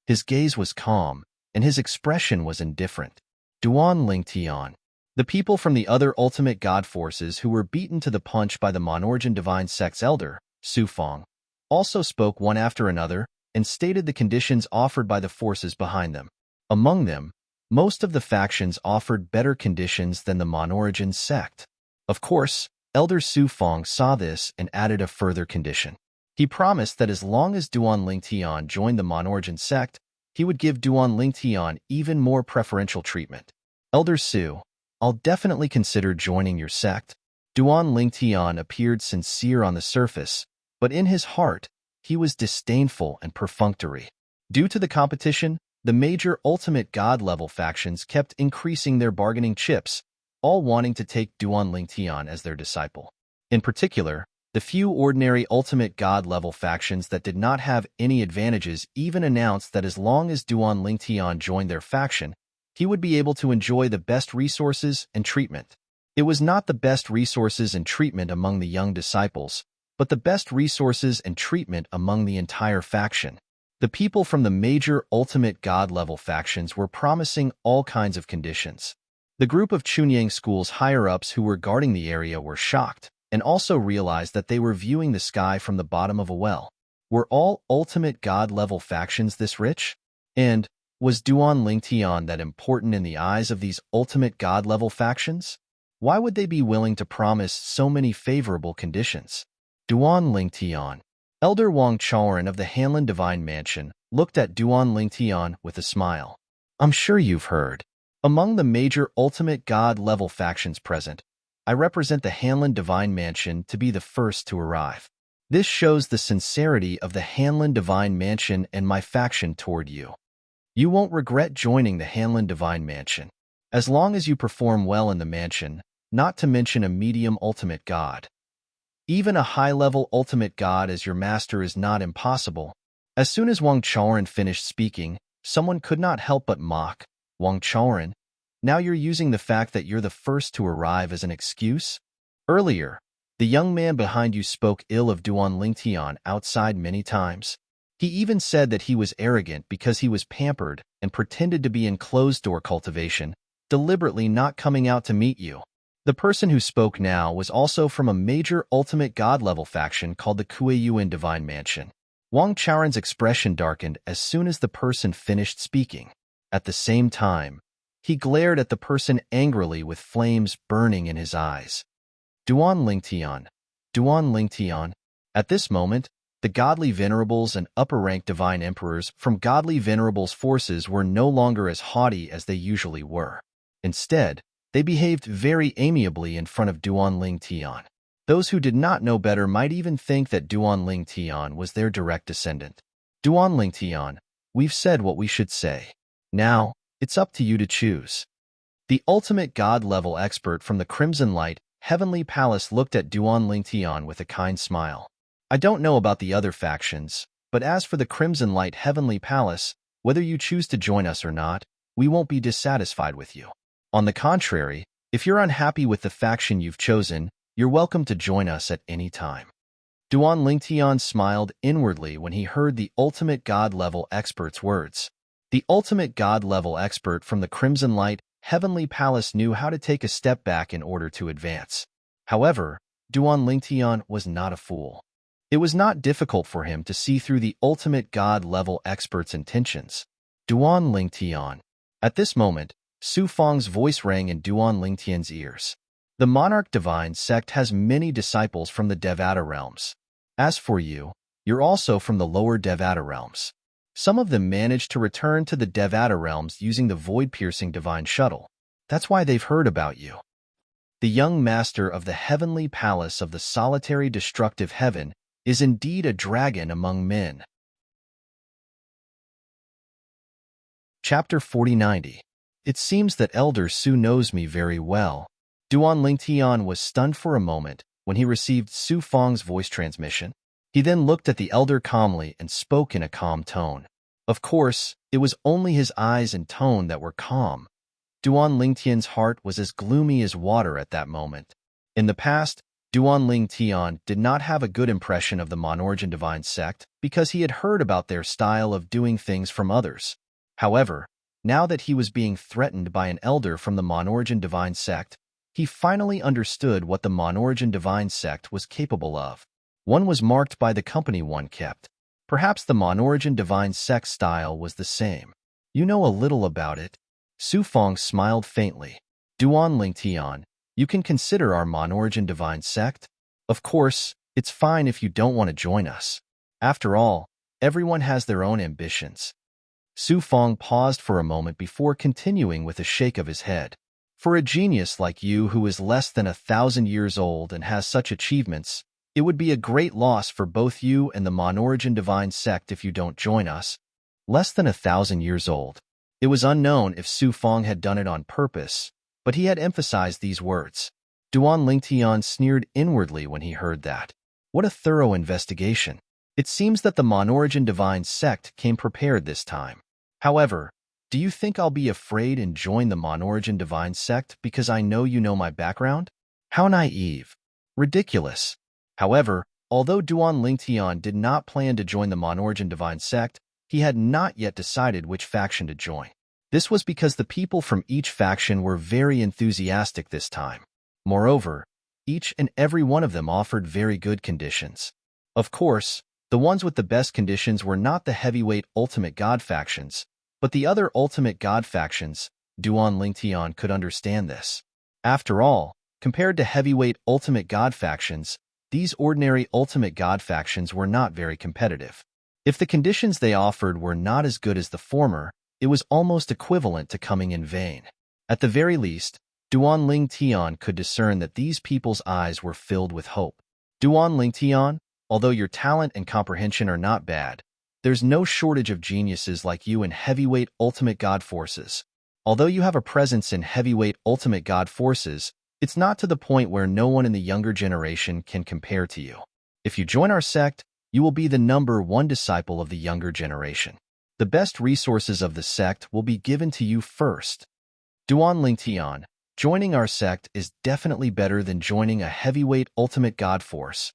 His gaze was calm, and his expression was indifferent. Duan Lingtian. The people from the other Ultimate God forces who were beaten to the punch by the Monorigin Divine Sect's elder, Su Feng, also spoke one after another and stated the conditions offered by the forces behind them. Among them, most of the factions offered better conditions than the Monorigin sect. Of course, Elder Su Fong saw this and added a further condition. He promised that as long as Duan Lingtian joined the Monorigin sect, he would give Duan Lingtian even more preferential treatment. Elder Su, I'll definitely consider joining your sect. Duan Lingtian appeared sincere on the surface, but in his heart, he was disdainful and perfunctory. Due to the competition, the major ultimate god-level factions kept increasing their bargaining chips, all wanting to take Duan Lingtian as their disciple. In particular, the few ordinary ultimate god-level factions that did not have any advantages even announced that as long as Duan Lingtian joined their faction, he would be able to enjoy the best resources and treatment. It was not the best resources and treatment among the young disciples, but the best resources and treatment among the entire faction. The people from the major ultimate god-level factions were promising all kinds of conditions. The group of Chunyang School's higher-ups who were guarding the area were shocked, and also realized that they were viewing the sky from the bottom of a well. Were all ultimate god-level factions this rich? And was Duan Lingtian that important in the eyes of these ultimate god-level factions? Why would they be willing to promise so many favorable conditions? Duan Lingtian. Elder Wang Chaoran of the Hanlin Divine Mansion looked at Duan Lingtian with a smile. I'm sure you've heard. Among the major ultimate god-level factions present, I represent the Hanlin Divine Mansion to be the first to arrive. This shows the sincerity of the Hanlin Divine Mansion and my faction toward you. You won't regret joining the Hanlin Divine Mansion. As long as you perform well in the mansion, not to mention a medium ultimate god. Even a high-level ultimate god as your master is not impossible. As soon as Wang Chaoran finished speaking, someone could not help but mock. Wang Chaoran, now you're using the fact that you're the first to arrive as an excuse? Earlier, the young man behind you spoke ill of Duan Lingtian outside many times. He even said that he was arrogant because he was pampered and pretended to be in closed-door cultivation, deliberately not coming out to meet you. The person who spoke now was also from a major ultimate god-level faction called the Kuei-Yuan Divine Mansion. Wang Chaoran's expression darkened as soon as the person finished speaking. At the same time, he glared at the person angrily with flames burning in his eyes. Duan Lingtian. Duan Lingtian. At this moment, the godly venerables and upper-rank divine emperors from godly venerables forces were no longer as haughty as they usually were. Instead, they behaved very amiably in front of Duan Lingtian. Those who did not know better might even think that Duan Lingtian was their direct descendant. Duan Lingtian, we've said what we should say. Now, it's up to you to choose. The ultimate god-level expert from the Crimson Light Heavenly Palace looked at Duan Lingtian with a kind smile. I don't know about the other factions, but as for the Crimson Light Heavenly Palace, whether you choose to join us or not, we won't be dissatisfied with you. On the contrary, if you're unhappy with the faction you've chosen, you're welcome to join us at any time. Duan Lingtian smiled inwardly when he heard the ultimate god-level expert's words. The ultimate god-level expert from the Crimson Light Heavenly Palace knew how to take a step back in order to advance. However, Duan Lingtian was not a fool. It was not difficult for him to see through the ultimate god-level expert's intentions. Duan Lingtian. At this moment, Su Fong's voice rang in Duan Lingtian's ears. The Monarch Divine sect has many disciples from the Devata realms. As for you, you're also from the lower Devata realms. Some of them managed to return to the Devata realms using the void-piercing divine shuttle. That's why they've heard about you. The young master of the heavenly palace of the solitary destructive heaven is indeed a dragon among men. Chapter 4090. It seems that Elder Su knows me very well. Duan Lingtian was stunned for a moment when he received Su Fong's voice transmission. He then looked at the elder calmly and spoke in a calm tone. Of course, it was only his eyes and tone that were calm. Duan Lingtian's heart was as gloomy as water at that moment. In the past, Duan Lingtian did not have a good impression of the Monorigin Divine sect because he had heard about their style of doing things from others. However, now that he was being threatened by an elder from the Monorigin Divine sect, he finally understood what the Monorigin Divine sect was capable of. One was marked by the company one kept. Perhaps the Monorigin divine sect style was the same. You know a little about it. Su Feng smiled faintly. Duan Lingtian, you can consider our Monorigin divine sect? Of course, it's fine if you don't want to join us. After all, everyone has their own ambitions. Su Feng paused for a moment before continuing with a shake of his head. For a genius like you who is less than 1,000 years old and has such achievements, it would be a great loss for both you and the Monorigin divine sect if you don't join us. Less than 1,000 years old. It was unknown if Su Feng had done it on purpose, but he had emphasized these words. Duan Lingtian sneered inwardly when he heard that. What a thorough investigation. It seems that the Monorigin divine sect came prepared this time. However, do you think I'll be afraid and join the Monorigin divine sect because I know you know my background? How naive. Ridiculous. However, although Duan Lingtian did not plan to join the Monorigin divine sect, he had not yet decided which faction to join. This was because the people from each faction were very enthusiastic this time. Moreover, each and every one of them offered very good conditions. Of course, the ones with the best conditions were not the heavyweight ultimate god factions, but the other ultimate god factions. Duan Lingtian could understand this. After all, compared to heavyweight ultimate god factions, these ordinary ultimate god factions were not very competitive. If the conditions they offered were not as good as the former, it was almost equivalent to coming in vain. At the very least, Duan Lingtian could discern that these people's eyes were filled with hope. Duan Lingtian, although your talent and comprehension are not bad, there's no shortage of geniuses like you in heavyweight ultimate god forces. Although you have a presence in heavyweight ultimate god forces, it's not to the point where no one in the younger generation can compare to you. If you join our sect, you will be the #1 disciple of the younger generation. The best resources of the sect will be given to you first. Duan Lingtian, joining our sect is definitely better than joining a heavyweight ultimate god force.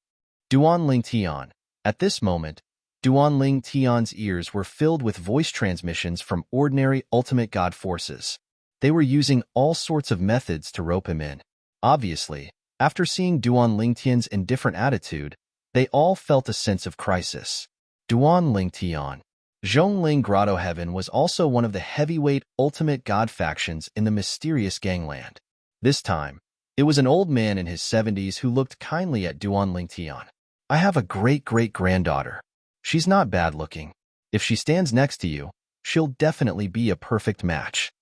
Duan Lingtian. At this moment, Duan Lingtian's ears were filled with voice transmissions from ordinary ultimate god forces. They were using all sorts of methods to rope him in. Obviously, after seeing Duan Lingtian's indifferent attitude, they all felt a sense of crisis. Duan Lingtian. Zhongling Grotto Heaven was also one of the heavyweight ultimate god factions in the mysterious gangland. This time, it was an old man in his 70s who looked kindly at Duan Lingtian. I have a great-great-granddaughter. She's not bad-looking. If she stands next to you, she'll definitely be a perfect match.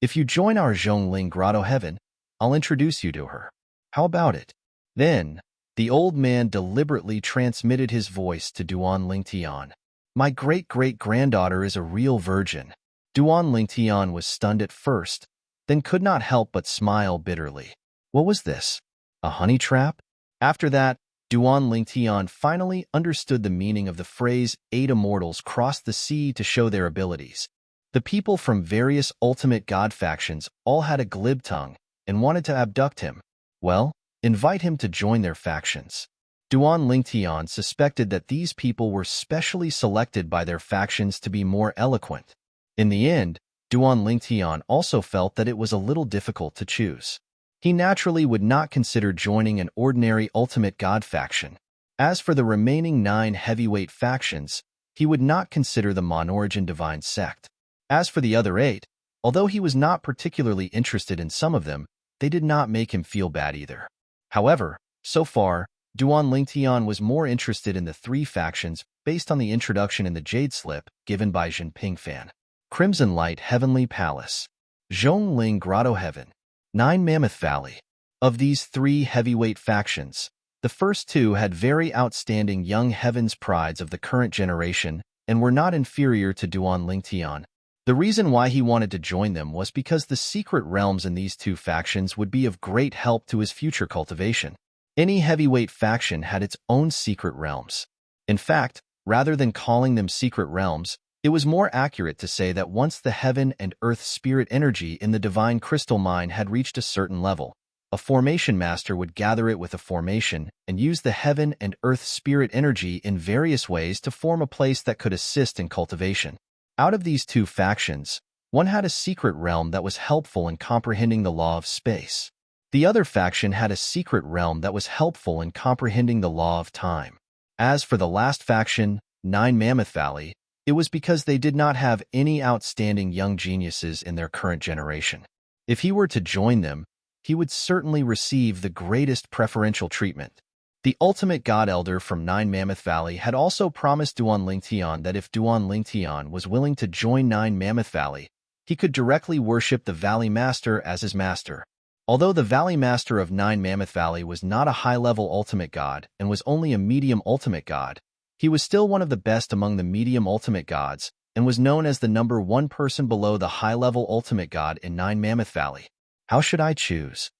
If you join our Zhongling Grotto Heaven, I'll introduce you to her. How about it? Then, the old man deliberately transmitted his voice to Duan Lingtian. My great-great-granddaughter is a real virgin. Duan Lingtian was stunned at first, then could not help but smile bitterly. What was this? A honey trap? After that, Duan Lingtian finally understood the meaning of the phrase 8 immortals crossed the sea to show their abilities. The people from various ultimate god factions all had a glib tongue and wanted to abduct him. Well, invite him to join their factions. Duan Lingtian suspected that these people were specially selected by their factions to be more eloquent. In the end, Duan Lingtian also felt that it was a little difficult to choose. He naturally would not consider joining an ordinary ultimate god faction. As for the remaining 9 heavyweight factions, he would not consider the Monorigin divine sect. As for the other 8, although he was not particularly interested in some of them, they did not make him feel bad either. However, so far, Duan Lingtian was more interested in the 3 factions based on the introduction in the Jade Slip given by Jinping Fan. Crimson Light Heavenly Palace, Zhongling Grotto Heaven, 9 Mammoth Valley. Of these 3 heavyweight factions, the first 2 had very outstanding young heavens prides of the current generation and were not inferior to Duan Lingtian. The reason why he wanted to join them was because the secret realms in these 2 factions would be of great help to his future cultivation. Any heavyweight faction had its own secret realms. In fact, rather than calling them secret realms, it was more accurate to say that once the heaven and earth spirit energy in the divine crystal mine had reached a certain level, a formation master would gather it with a formation and use the heaven and earth spirit energy in various ways to form a place that could assist in cultivation. Out of these 2 factions, one had a secret realm that was helpful in comprehending the law of space. The other faction had a secret realm that was helpful in comprehending the law of time. As for the last faction, Nine Mammoth Valley, it was because they did not have any outstanding young geniuses in their current generation. If he were to join them, he would certainly receive the greatest preferential treatment. The ultimate god elder from Nine Mammoth Valley had also promised Duan Lingtian that if Duan Lingtian was willing to join Nine Mammoth Valley, he could directly worship the Valley Master as his master. Although the Valley Master of Nine Mammoth Valley was not a high-level ultimate god and was only a medium ultimate god, he was still one of the best among the medium ultimate gods and was known as the number one person below the high-level ultimate god in Nine Mammoth Valley. How should I choose?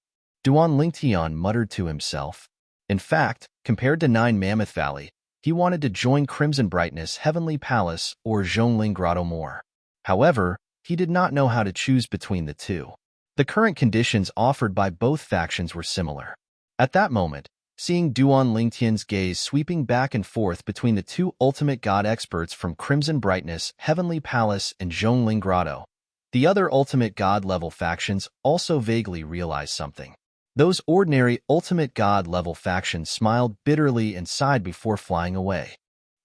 Duan Lingtian muttered to himself. In fact, compared to Nine Mammoth Valley, he wanted to join Crimson Brightness Heavenly Palace or Zhongling Grotto more. However, he did not know how to choose between the two. The current conditions offered by both factions were similar. At that moment, seeing Duan Lingtian's gaze sweeping back and forth between the two ultimate god experts from Crimson Brightness, Heavenly Palace, and Zhongling Grotto, the other ultimate god-level factions also vaguely realized something. Those ordinary ultimate god-level factions smiled bitterly and sighed before flying away.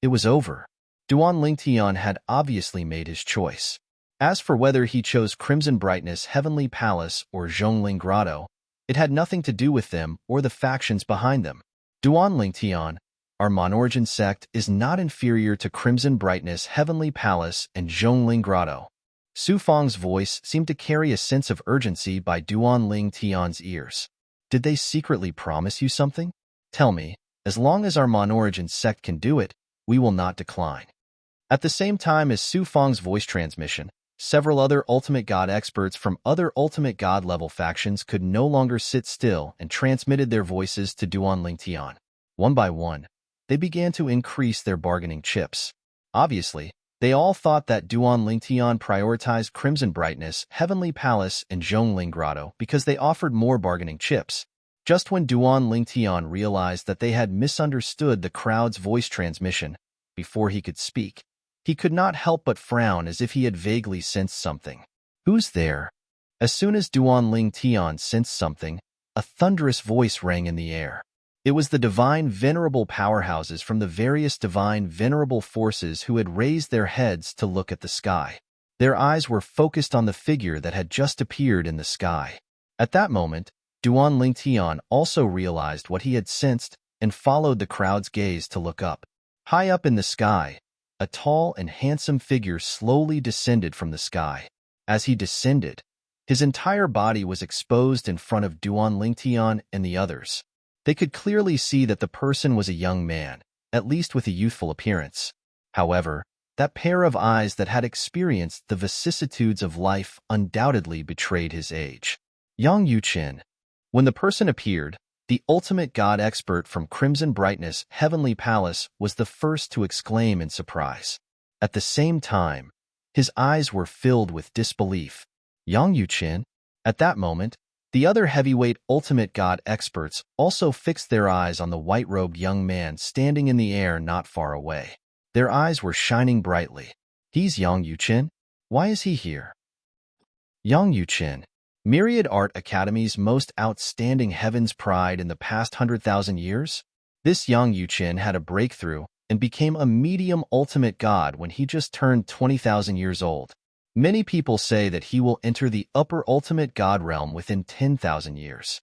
It was over. Duan Lingtian had obviously made his choice. As for whether he chose Crimson Brightness Heavenly Palace or Zhongling Grotto, it had nothing to do with them or the factions behind them. Duan Lingtian, our Monorigin sect, is not inferior to Crimson Brightness Heavenly Palace and Zhongling Grotto. Su Feng's voice seemed to carry a sense of urgency by Duan Lingtian's ears. Did they secretly promise you something? Tell me, as long as our Monorigin sect can do it, we will not decline. At the same time as Su Feng's voice transmission, several other ultimate god experts from other ultimate god level factions could no longer sit still and transmitted their voices to Duan Lingtian. One by one, they began to increase their bargaining chips. Obviously, they all thought that Duan Lingtian prioritized Crimson Brightness, Heavenly Palace, and Zhongling Grotto because they offered more bargaining chips. Just when Duan Lingtian realized that they had misunderstood the crowd's voice transmission, before he could speak, he could not help but frown as if he had vaguely sensed something. Who's there? As soon as Duan Lingtian sensed something, a thunderous voice rang in the air. It was the divine venerable powerhouses from the various divine venerable forces who had raised their heads to look at the sky. Their eyes were focused on the figure that had just appeared in the sky. At that moment, Duan Lingtian also realized what he had sensed and followed the crowd's gaze to look up. High up in the sky, a tall and handsome figure slowly descended from the sky. As he descended, his entire body was exposed in front of Duan Lingtian and the others. They could clearly see that the person was a young man, at least with a youthful appearance. However, that pair of eyes that had experienced the vicissitudes of life undoubtedly betrayed his age. Yang Yuqin. When the person appeared, the ultimate god expert from Crimson Brightness Heavenly Palace was the first to exclaim in surprise. At the same time, his eyes were filled with disbelief. Yang Yuqin? At that moment, the other heavyweight ultimate god experts also fixed their eyes on the white-robed young man standing in the air not far away. Their eyes were shining brightly. He's Yang Yuqin? Why is he here? Yang Yuqin, Myriad Art Academy's most outstanding heaven's pride in the past 100,000 years? This Yang Yuqin had a breakthrough and became a medium ultimate god when he just turned 20,000 years old. Many people say that he will enter the upper ultimate god realm within 10,000 years.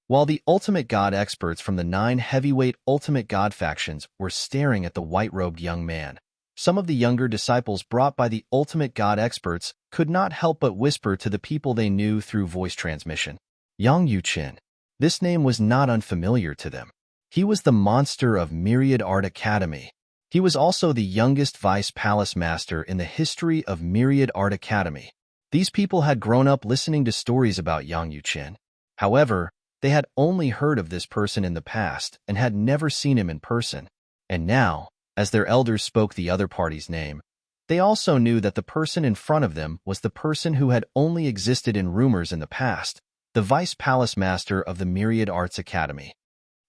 While the ultimate god experts from the 9 heavyweight ultimate god factions were staring at the white-robed young man, some of the younger disciples brought by the ultimate god experts could not help but whisper to the people they knew through voice transmission. Yang Yuqin. This name was not unfamiliar to them. He was the monster of Myriad Art Academy. He was also the youngest vice palace master in the history of Myriad Art Academy. These people had grown up listening to stories about Yang Yuqin. However, they had only heard of this person in the past and had never seen him in person. And now, as their elders spoke the other party's name, they also knew that the person in front of them was the person who had only existed in rumors in the past, the vice palace master of the Myriad Arts Academy.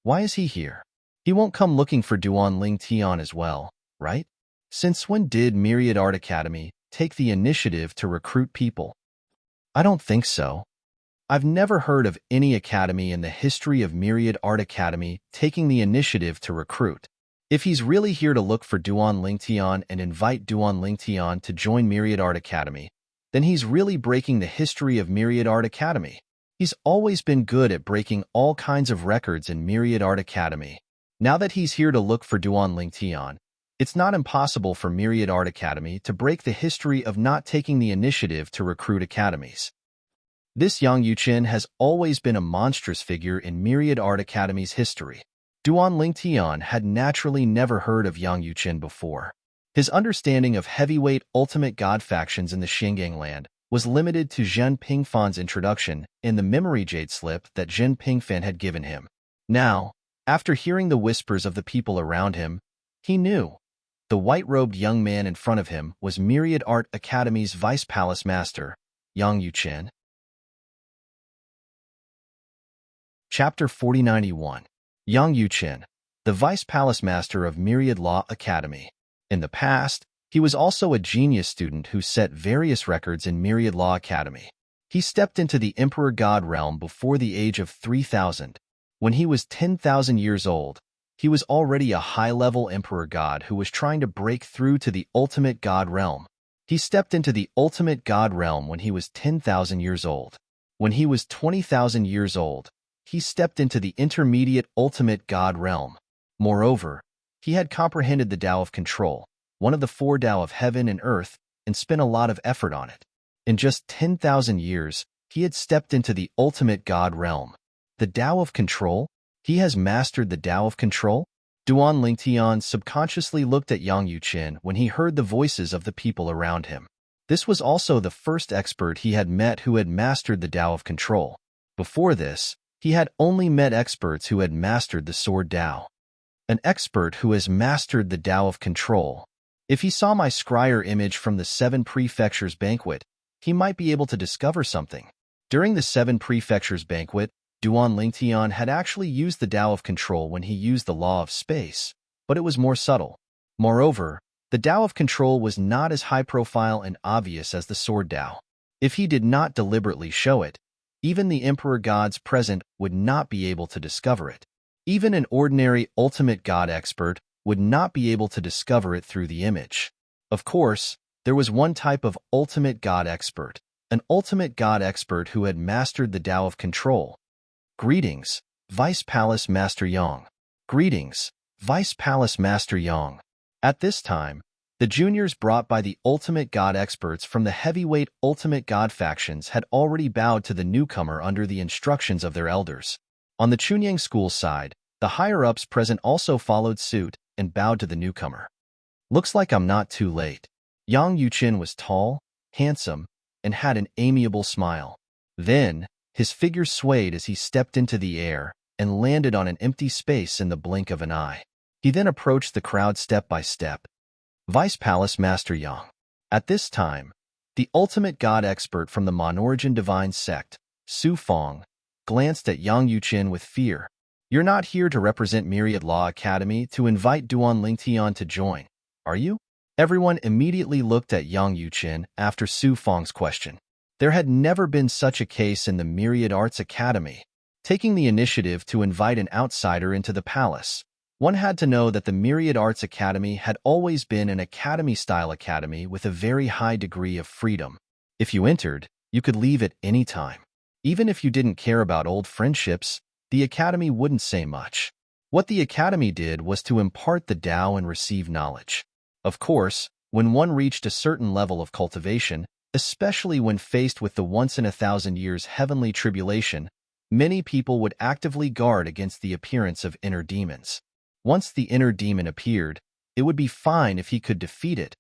Why is he here? He won't come looking for Duan Lingtian as well, right? Since when did Myriad Art Academy take the initiative to recruit people? I don't think so. I've never heard of any academy in the history of Myriad Art Academy taking the initiative to recruit. If he's really here to look for Duan Lingtian and invite Duan Lingtian to join Myriad Art Academy, then he's really breaking the history of Myriad Art Academy. He's always been good at breaking all kinds of records in Myriad Art Academy. Now that he's here to look for Duan Lingtian, it's not impossible for Myriad Art Academy to break the history of not taking the initiative to recruit academies. This Yang Yuqin has always been a monstrous figure in Myriad Art Academy's history. Duan Lingtian had naturally never heard of Yang Yuqin before. His understanding of heavyweight ultimate god factions in the Xinjiang land was limited to Zhen Pingfan's introduction in the memory jade slip that Zhen Pingfan had given him. Now, after hearing the whispers of the people around him, he knew. The white-robed young man in front of him was Myriad Art Academy's Vice Palace Master, Yang Yuqin. Chapter 4091. Yang Yuqin, the Vice Palace Master of Myriad Law Academy. In the past, he was also a genius student who set various records in Myriad Law Academy. He stepped into the Emperor God realm before the age of 3,000. When he was 10,000 years old, he was already a high-level Emperor God who was trying to break through to the Ultimate God realm. He stepped into the Ultimate God realm when he was 10,000 years old. When he was 20,000 years old, he stepped into the Intermediate Ultimate God realm. Moreover, he had comprehended the Tao of Control, one of the four Tao of heaven and earth, and spent a lot of effort on it. In just 10,000 years, he had stepped into the Ultimate God realm. The Tao of Control? He has mastered the Tao of Control? Duan Lingtian subconsciously looked at Yang Yuqin when he heard the voices of the people around him. This was also the first expert he had met who had mastered the Tao of Control. Before this, he had only met experts who had mastered the Sword Tao. An expert who has mastered the Tao of Control. If he saw my scryer image from the Seven Prefectures banquet, he might be able to discover something. During the Seven Prefectures banquet, Duan Lingtian had actually used the Tao of Control when he used the Law of Space, but it was more subtle. Moreover, the Tao of Control was not as high-profile and obvious as the Sword Tao. If he did not deliberately show it, even the Emperor Gods present would not be able to discover it. Even an ordinary Ultimate God expert would not be able to discover it through the image. Of course, there was one type of Ultimate God expert, an Ultimate God expert who had mastered the Tao of Control. Greetings, Vice Palace Master Yang. Greetings, Vice Palace Master Yang. At this time, the juniors brought by the Ultimate God experts from the heavyweight Ultimate God factions had already bowed to the newcomer under the instructions of their elders. On the Chunyang school side, the higher-ups present also followed suit and bowed to the newcomer. Looks like I'm not too late. Yang Yuqin was tall, handsome, and had an amiable smile. Then, his figure swayed as he stepped into the air and landed on an empty space in the blink of an eye. He then approached the crowd step by step. Vice Palace Master Yang. At this time, the Ultimate God expert from the Monorigin Divine Sect, Su Fong, glanced at Yang Yuqin with fear. You're not here to represent Myriad Law Academy to invite Duan Lingtian to join, are you? Everyone immediately looked at Yang Yuqin after Su Fong's question. There had never been such a case in the Myriad Arts Academy. Taking the initiative to invite an outsider into the palace, one had to know that the Myriad Arts Academy had always been an academy-style academy with a very high degree of freedom. If you entered, you could leave at any time. Even if you didn't care about old friendships, the academy wouldn't say much. What the academy did was to impart the Tao and receive knowledge. Of course, when one reached a certain level of cultivation, especially when faced with the once-in-a-thousand-years heavenly tribulation, many people would actively guard against the appearance of inner demons. Once the inner demon appeared, it would be fine if he could defeat it,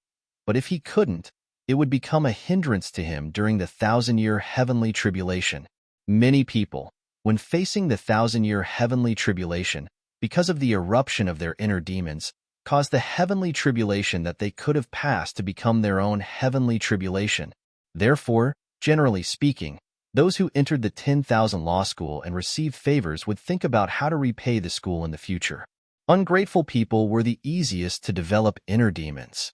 but if he couldn't, it would become a hindrance to him during the thousand-year heavenly tribulation. Many people, when facing the thousand-year heavenly tribulation, because of the eruption of their inner demons, caused the heavenly tribulation that they could have passed to become their own heavenly tribulation. Therefore, generally speaking, those who entered the 10,000 law school and received favors would think about how to repay the school in the future. Ungrateful people were the easiest to develop inner demons.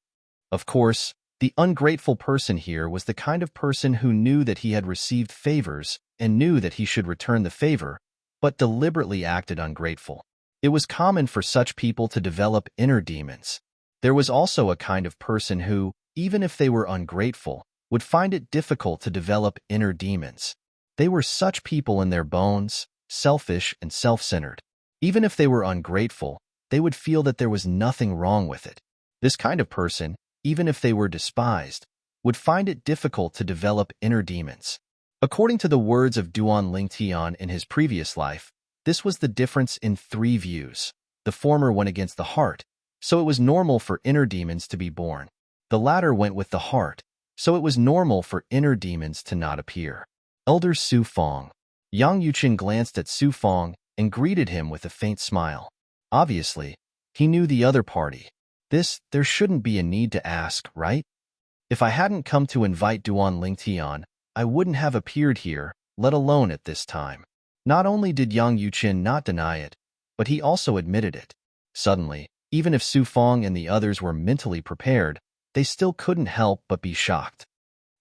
Of course, the ungrateful person here was the kind of person who knew that he had received favors and knew that he should return the favor, but deliberately acted ungrateful. It was common for such people to develop inner demons. There was also a kind of person who, even if they were ungrateful, would find it difficult to develop inner demons. They were such people in their bones, selfish and self-centered. Even if they were ungrateful, they would feel that there was nothing wrong with it. This kind of person, even if they were despised, would find it difficult to develop inner demons. According to the words of Duan Lingtian in his previous life, this was the difference in 3 views. The former went against the heart, so it was normal for inner demons to be born. The latter went with the heart, so it was normal for inner demons to not appear. Elder Su Fong. Yang Yuqin glanced at Su Fong and greeted him with a faint smile. Obviously, he knew the other party. There shouldn't be a need to ask, right? If I hadn't come to invite Duan Lingtian, I wouldn't have appeared here, let alone at this time. Not only did Yang Yuqin not deny it, but he also admitted it. Suddenly, even if Su Fong and the others were mentally prepared, they still couldn't help but be shocked.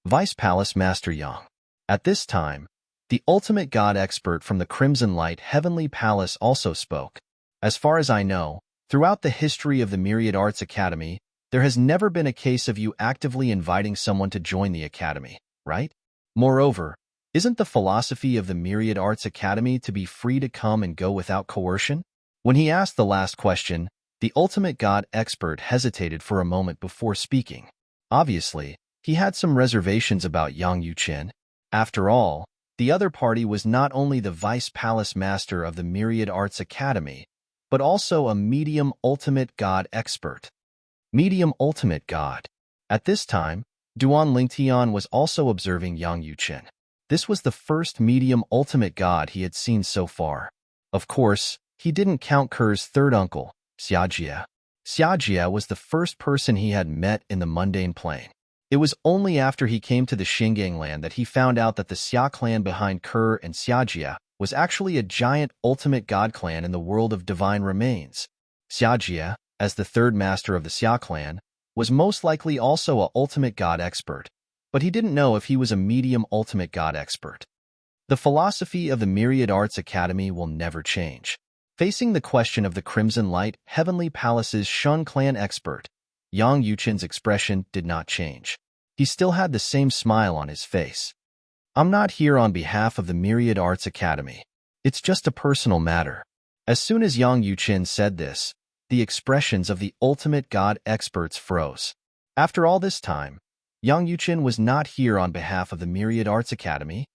Vice Palace Master Yang. At this time, the ultimate god expert from the Crimson Light Heavenly Palace also spoke. As far as I know, throughout the history of the Myriad Arts Academy, there has never been a case of you actively inviting someone to join the academy, right? Moreover, isn't the philosophy of the Myriad Arts Academy to be free to come and go without coercion? When he asked the last question, the ultimate god expert hesitated for a moment before speaking. Obviously, he had some reservations about Yang Yuqin. After all, the other party was not only the Vice Palace Master of the Myriad Arts Academy, but also a medium ultimate god expert. Medium ultimate god. At this time, Duan Lingtian was also observing Yang Yuqin. This was the first medium ultimate god he had seen so far. Of course, he didn't count Ker's third uncle, Xiajia. Xiajia was the first person he had met in the mundane plane. It was only after he came to the Xingang land that he found out that the Xia clan behind Ker and Xiajia was actually a giant ultimate god clan in the world of divine remains. Xiajia, as the third master of the Xia clan, was most likely also a ultimate god expert, but he didn't know if he was a medium ultimate god expert. The philosophy of the Myriad Arts Academy will never change. Facing the question of the Crimson Light Heavenly Palace's Shun clan expert, Yang Yuqin's expression did not change. He still had the same smile on his face. I'm not here on behalf of the Myriad Arts Academy. It's just a personal matter. As soon as Yang Yuqin said this, the expressions of the ultimate god experts froze. After all this time, Yang Yuqin was not here on behalf of the Myriad Arts Academy.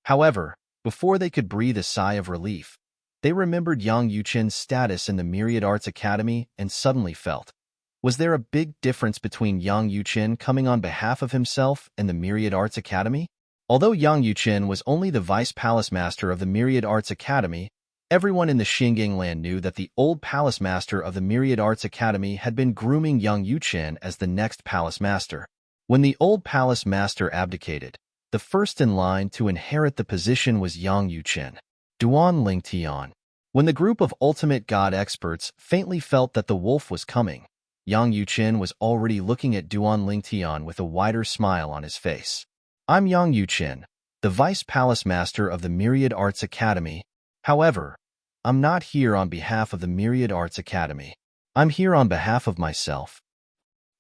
However, before they could breathe a sigh of relief, they remembered Yang Yuqin's status in the Myriad Arts Academy and suddenly felt, was there a big difference between Yang Yuqin coming on behalf of himself and the Myriad Arts Academy? Although Yang Yuqin was only the Vice Palace Master of the Myriad Arts Academy, everyone in the Xingang land knew that the old Palace Master of the Myriad Arts Academy had been grooming Yang Yuqin as the next Palace Master. When the old Palace Master abdicated, the first in line to inherit the position was Yang Yuqin. Duan Lingtian. When the group of ultimate god experts faintly felt that the wolf was coming, Yang Yuqin was already looking at Duan Lingtian with a wider smile on his face. I'm Yang Yuqin, the Vice Palace Master of the Myriad Arts Academy. However, I'm not here on behalf of the Myriad Arts Academy. I'm here on behalf of myself.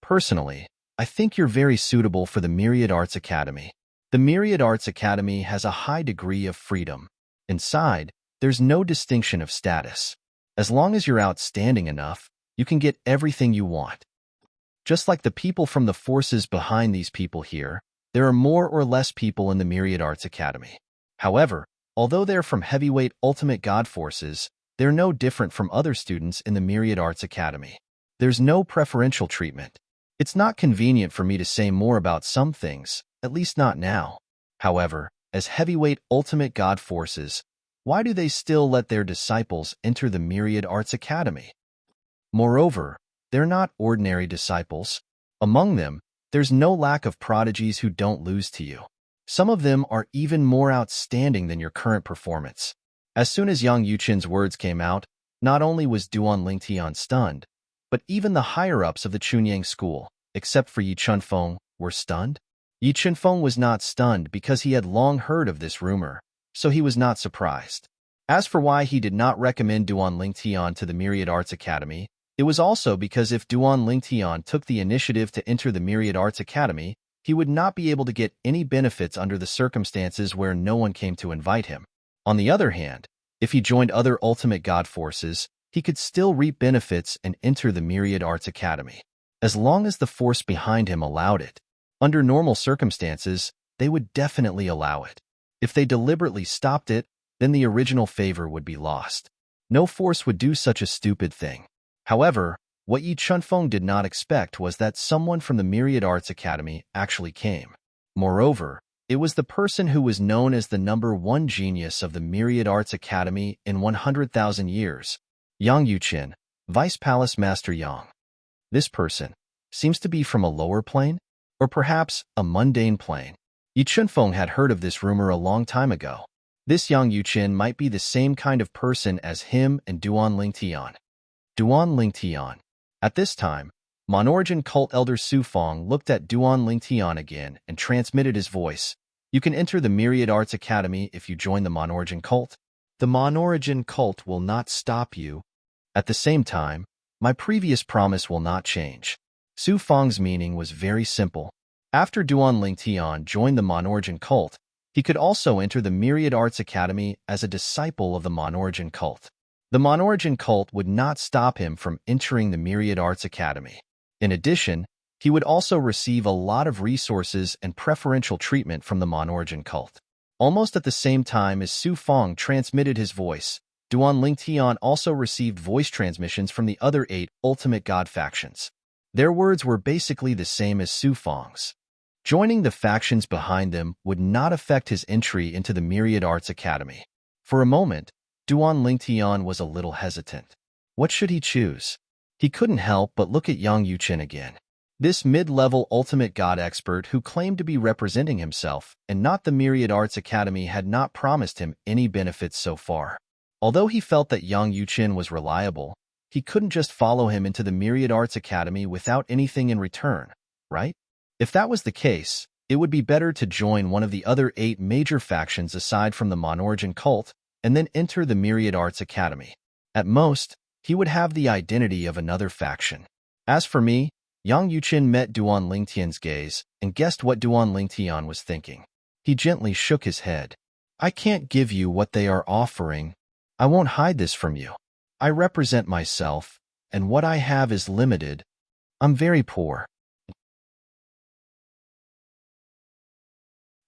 Personally, I think you're very suitable for the Myriad Arts Academy. The Myriad Arts Academy has a high degree of freedom. Inside, there's no distinction of status. As long as you're outstanding enough, you can get everything you want. Just like the people from the forces behind these people here, there are more or less people in the Myriad Arts Academy. However, although they're from heavyweight ultimate god forces, they're no different from other students in the Myriad Arts Academy. There's no preferential treatment. It's not convenient for me to say more about some things, at least not now. However, as heavyweight ultimate god forces, why do they still let their disciples enter the Myriad Arts Academy? Moreover, they're not ordinary disciples. Among them, there's no lack of prodigies who don't lose to you. Some of them are even more outstanding than your current performance. As soon as Yang Yuqin's words came out, not only was Duan Lingtian stunned, but even the higher-ups of the Chunyang school, except for Yi Chunfeng, were stunned. Yi Chunfeng was not stunned because he had long heard of this rumor, so he was not surprised. As for why he did not recommend Duan Lingtian to the Myriad Arts Academy, it was also because if Duan Lingtian took the initiative to enter the Myriad Arts Academy, he would not be able to get any benefits under the circumstances where no one came to invite him. On the other hand, if he joined other ultimate god forces, he could still reap benefits and enter the Myriad Arts Academy, as long as the force behind him allowed it. Under normal circumstances, they would definitely allow it. If they deliberately stopped it, then the original favor would be lost. No force would do such a stupid thing. However, what Yi Chunfeng did not expect was that someone from the Myriad Arts Academy actually came. Moreover, it was the person who was known as the #1 genius of the Myriad Arts Academy in 100,000 years, Yang Yuqin, Vice Palace Master Yang. This person seems to be from a lower plane, or perhaps a mundane plane. Yi Chunfeng had heard of this rumor a long time ago. This Yang Yuqin might be the same kind of person as him and Duan Lingtian. Duan Lingtian. At this time, Monorigin cult elder Su Fong looked at Duan Lingtian again and transmitted his voice. You can enter the Myriad Arts Academy if you join the Monorigin cult. The Monorigin cult will not stop you. At the same time, my previous promise will not change. Su Fong's meaning was very simple. After Duan Lingtian joined the Monorigin cult, he could also enter the Myriad Arts Academy as a disciple of the Monorigin cult. The Monorigin cult would not stop him from entering the Myriad Arts Academy. In addition, he would also receive a lot of resources and preferential treatment from the Monorigin cult. Almost at the same time as Su Fong transmitted his voice, Duan Lingtian also received voice transmissions from the other 8 ultimate god factions. Their words were basically the same as Su Fong's. Joining the factions behind them would not affect his entry into the Myriad Arts Academy. For a moment, Duan Lingtian was a little hesitant. What should he choose? He couldn't help but look at Yang Yuqin again. This mid-level ultimate god expert who claimed to be representing himself and not the Myriad Arts Academy had not promised him any benefits so far. Although he felt that Yang Yuqin was reliable, he couldn't just follow him into the Myriad Arts Academy without anything in return, right? If that was the case, it would be better to join one of the other 8 major factions aside from the Monorigin cult and then enter the Myriad Arts Academy. At most, he would have the identity of another faction. As for me, Yang Yuqin met Duan Lingtian's gaze and guessed what Duan Lingtian was thinking. He gently shook his head. I can't give you what they are offering. I won't hide this from you. I represent myself, and what I have is limited. I'm very poor.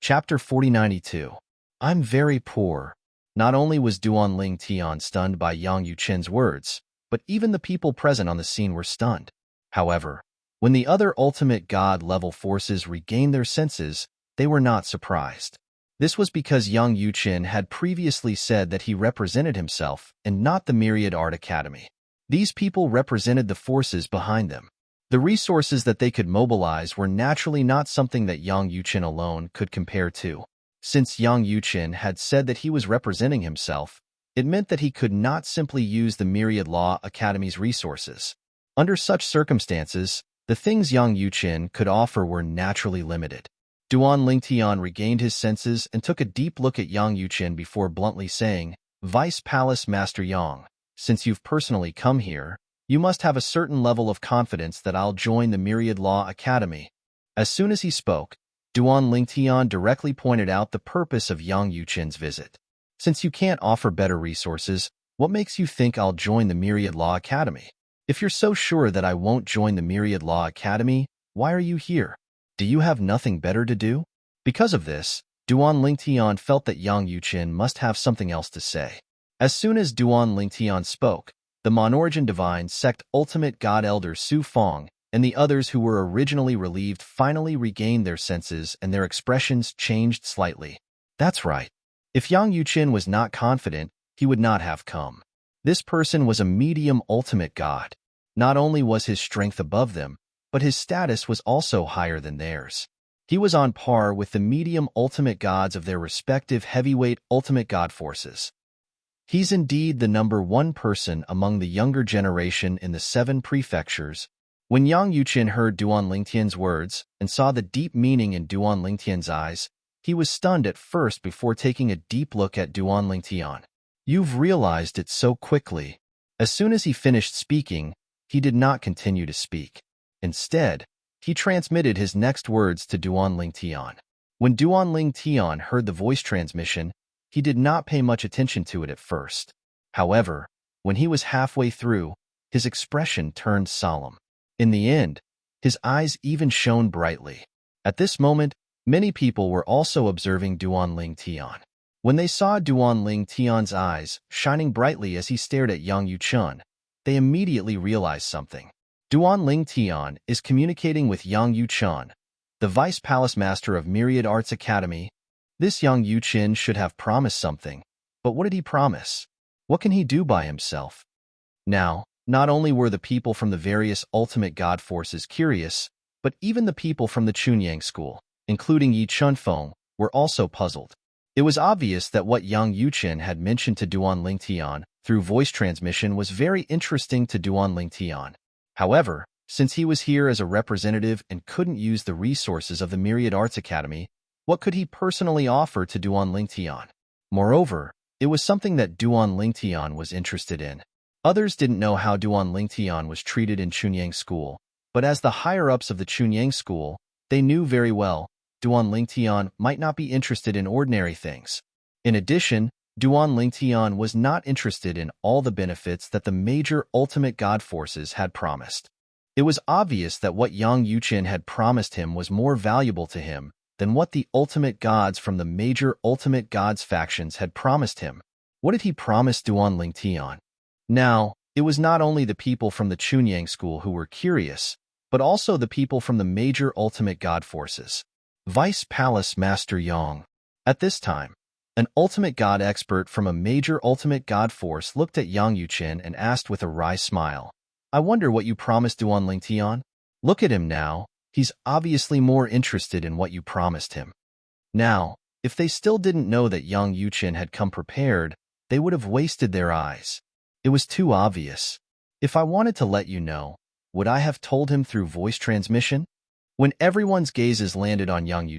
Chapter 4092. I'm very poor. Not only was Duan Lingtian stunned by Yang Yuqin's words, but even the people present on the scene were stunned. However, when the other ultimate god-level forces regained their senses, they were not surprised. This was because Yang Yuqin had previously said that he represented himself and not the Myriad Art Academy. These people represented the forces behind them. The resources that they could mobilize were naturally not something that Yang Yuqin alone could compare to. Since Yang Yuqin had said that he was representing himself, it meant that he could not simply use the Myriad Law Academy's resources. Under such circumstances, the things Yang Yuqin could offer were naturally limited. Duan Lingtian regained his senses and took a deep look at Yang Yuqin before bluntly saying, Vice Palace Master Yang, since you've personally come here, you must have a certain level of confidence that I'll join the Myriad Law Academy. As soon as he spoke, Duan Lingtian directly pointed out the purpose of Yang Yuqin's visit. Since you can't offer better resources, what makes you think I'll join the Myriad Law Academy? If you're so sure that I won't join the Myriad Law Academy, why are you here? Do you have nothing better to do? Because of this, Duan Lingtian felt that Yang Yuqin must have something else to say. As soon as Duan Lingtian spoke, the Monorigin Divine Sect Ultimate God Elder Su Fong and the others who were originally relieved finally regained their senses and their expressions changed slightly. That's right. If Yang Yuqin was not confident, he would not have come. This person was a medium ultimate god. Not only was his strength above them, but his status was also higher than theirs. He was on par with the medium ultimate gods of their respective heavyweight ultimate god forces. He's indeed the #1 person among the younger generation in the 7 prefectures. When Yang Yuqin heard Duan Lingtian's words and saw the deep meaning in Duan Lingtian's eyes, he was stunned at first before taking a deep look at Duan Lingtian. You've realized it so quickly. As soon as he finished speaking, he did not continue to speak. Instead, he transmitted his next words to Duanling Tian. When Duanling Tian heard the voice transmission, he did not pay much attention to it at first. However, when he was halfway through, his expression turned solemn. In the end, his eyes even shone brightly. At this moment, many people were also observing Duanling Tian. When they saw Duanling Tian's eyes shining brightly as he stared at Yang Yuchun, they immediately realized something. Duanling Tian is communicating with Yang Yuchun, the Vice Palace Master of Myriad Arts Academy. This Yang Yuchun should have promised something, but what did he promise? What can he do by himself? Now, not only were the people from the various ultimate god forces curious, but even the people from the Chunyang school, including Yi Chunfeng, were also puzzled. It was obvious that what Yang Yuchun had mentioned to Duanling Tian through voice transmission was very interesting to Duanling Tian. However, since he was here as a representative and couldn't use the resources of the Myriad Arts Academy, what could he personally offer to Duanling Tian? Moreover, it was something that Duanling Tian was interested in. Others didn't know how Duanling Tian was treated in Chunyang School, but as the higher-ups of the Chunyang School, they knew very well Duanling Tian might not be interested in ordinary things. In addition, Duanling Tian was not interested in all the benefits that the major ultimate god forces had promised. It was obvious that what Yang Yuchun had promised him was more valuable to him than what the ultimate gods from the major ultimate gods factions had promised him. What did he promise Duanling Tian? Now, it was not only the people from the Chunyang school who were curious, but also the people from the major ultimate god forces. Vice Palace Master Yang. At this time, an ultimate god expert from a major ultimate god force looked at Yang Yuchun and asked with a wry smile, "I wonder what you promised Duanling Tian? Look at him now. He's obviously more interested in what you promised him." Now, if they still didn't know that Yang Yuchun had come prepared, they would have wasted their eyes. It was too obvious. If I wanted to let you know, would I have told him through voice transmission? When everyone's gazes landed on Yang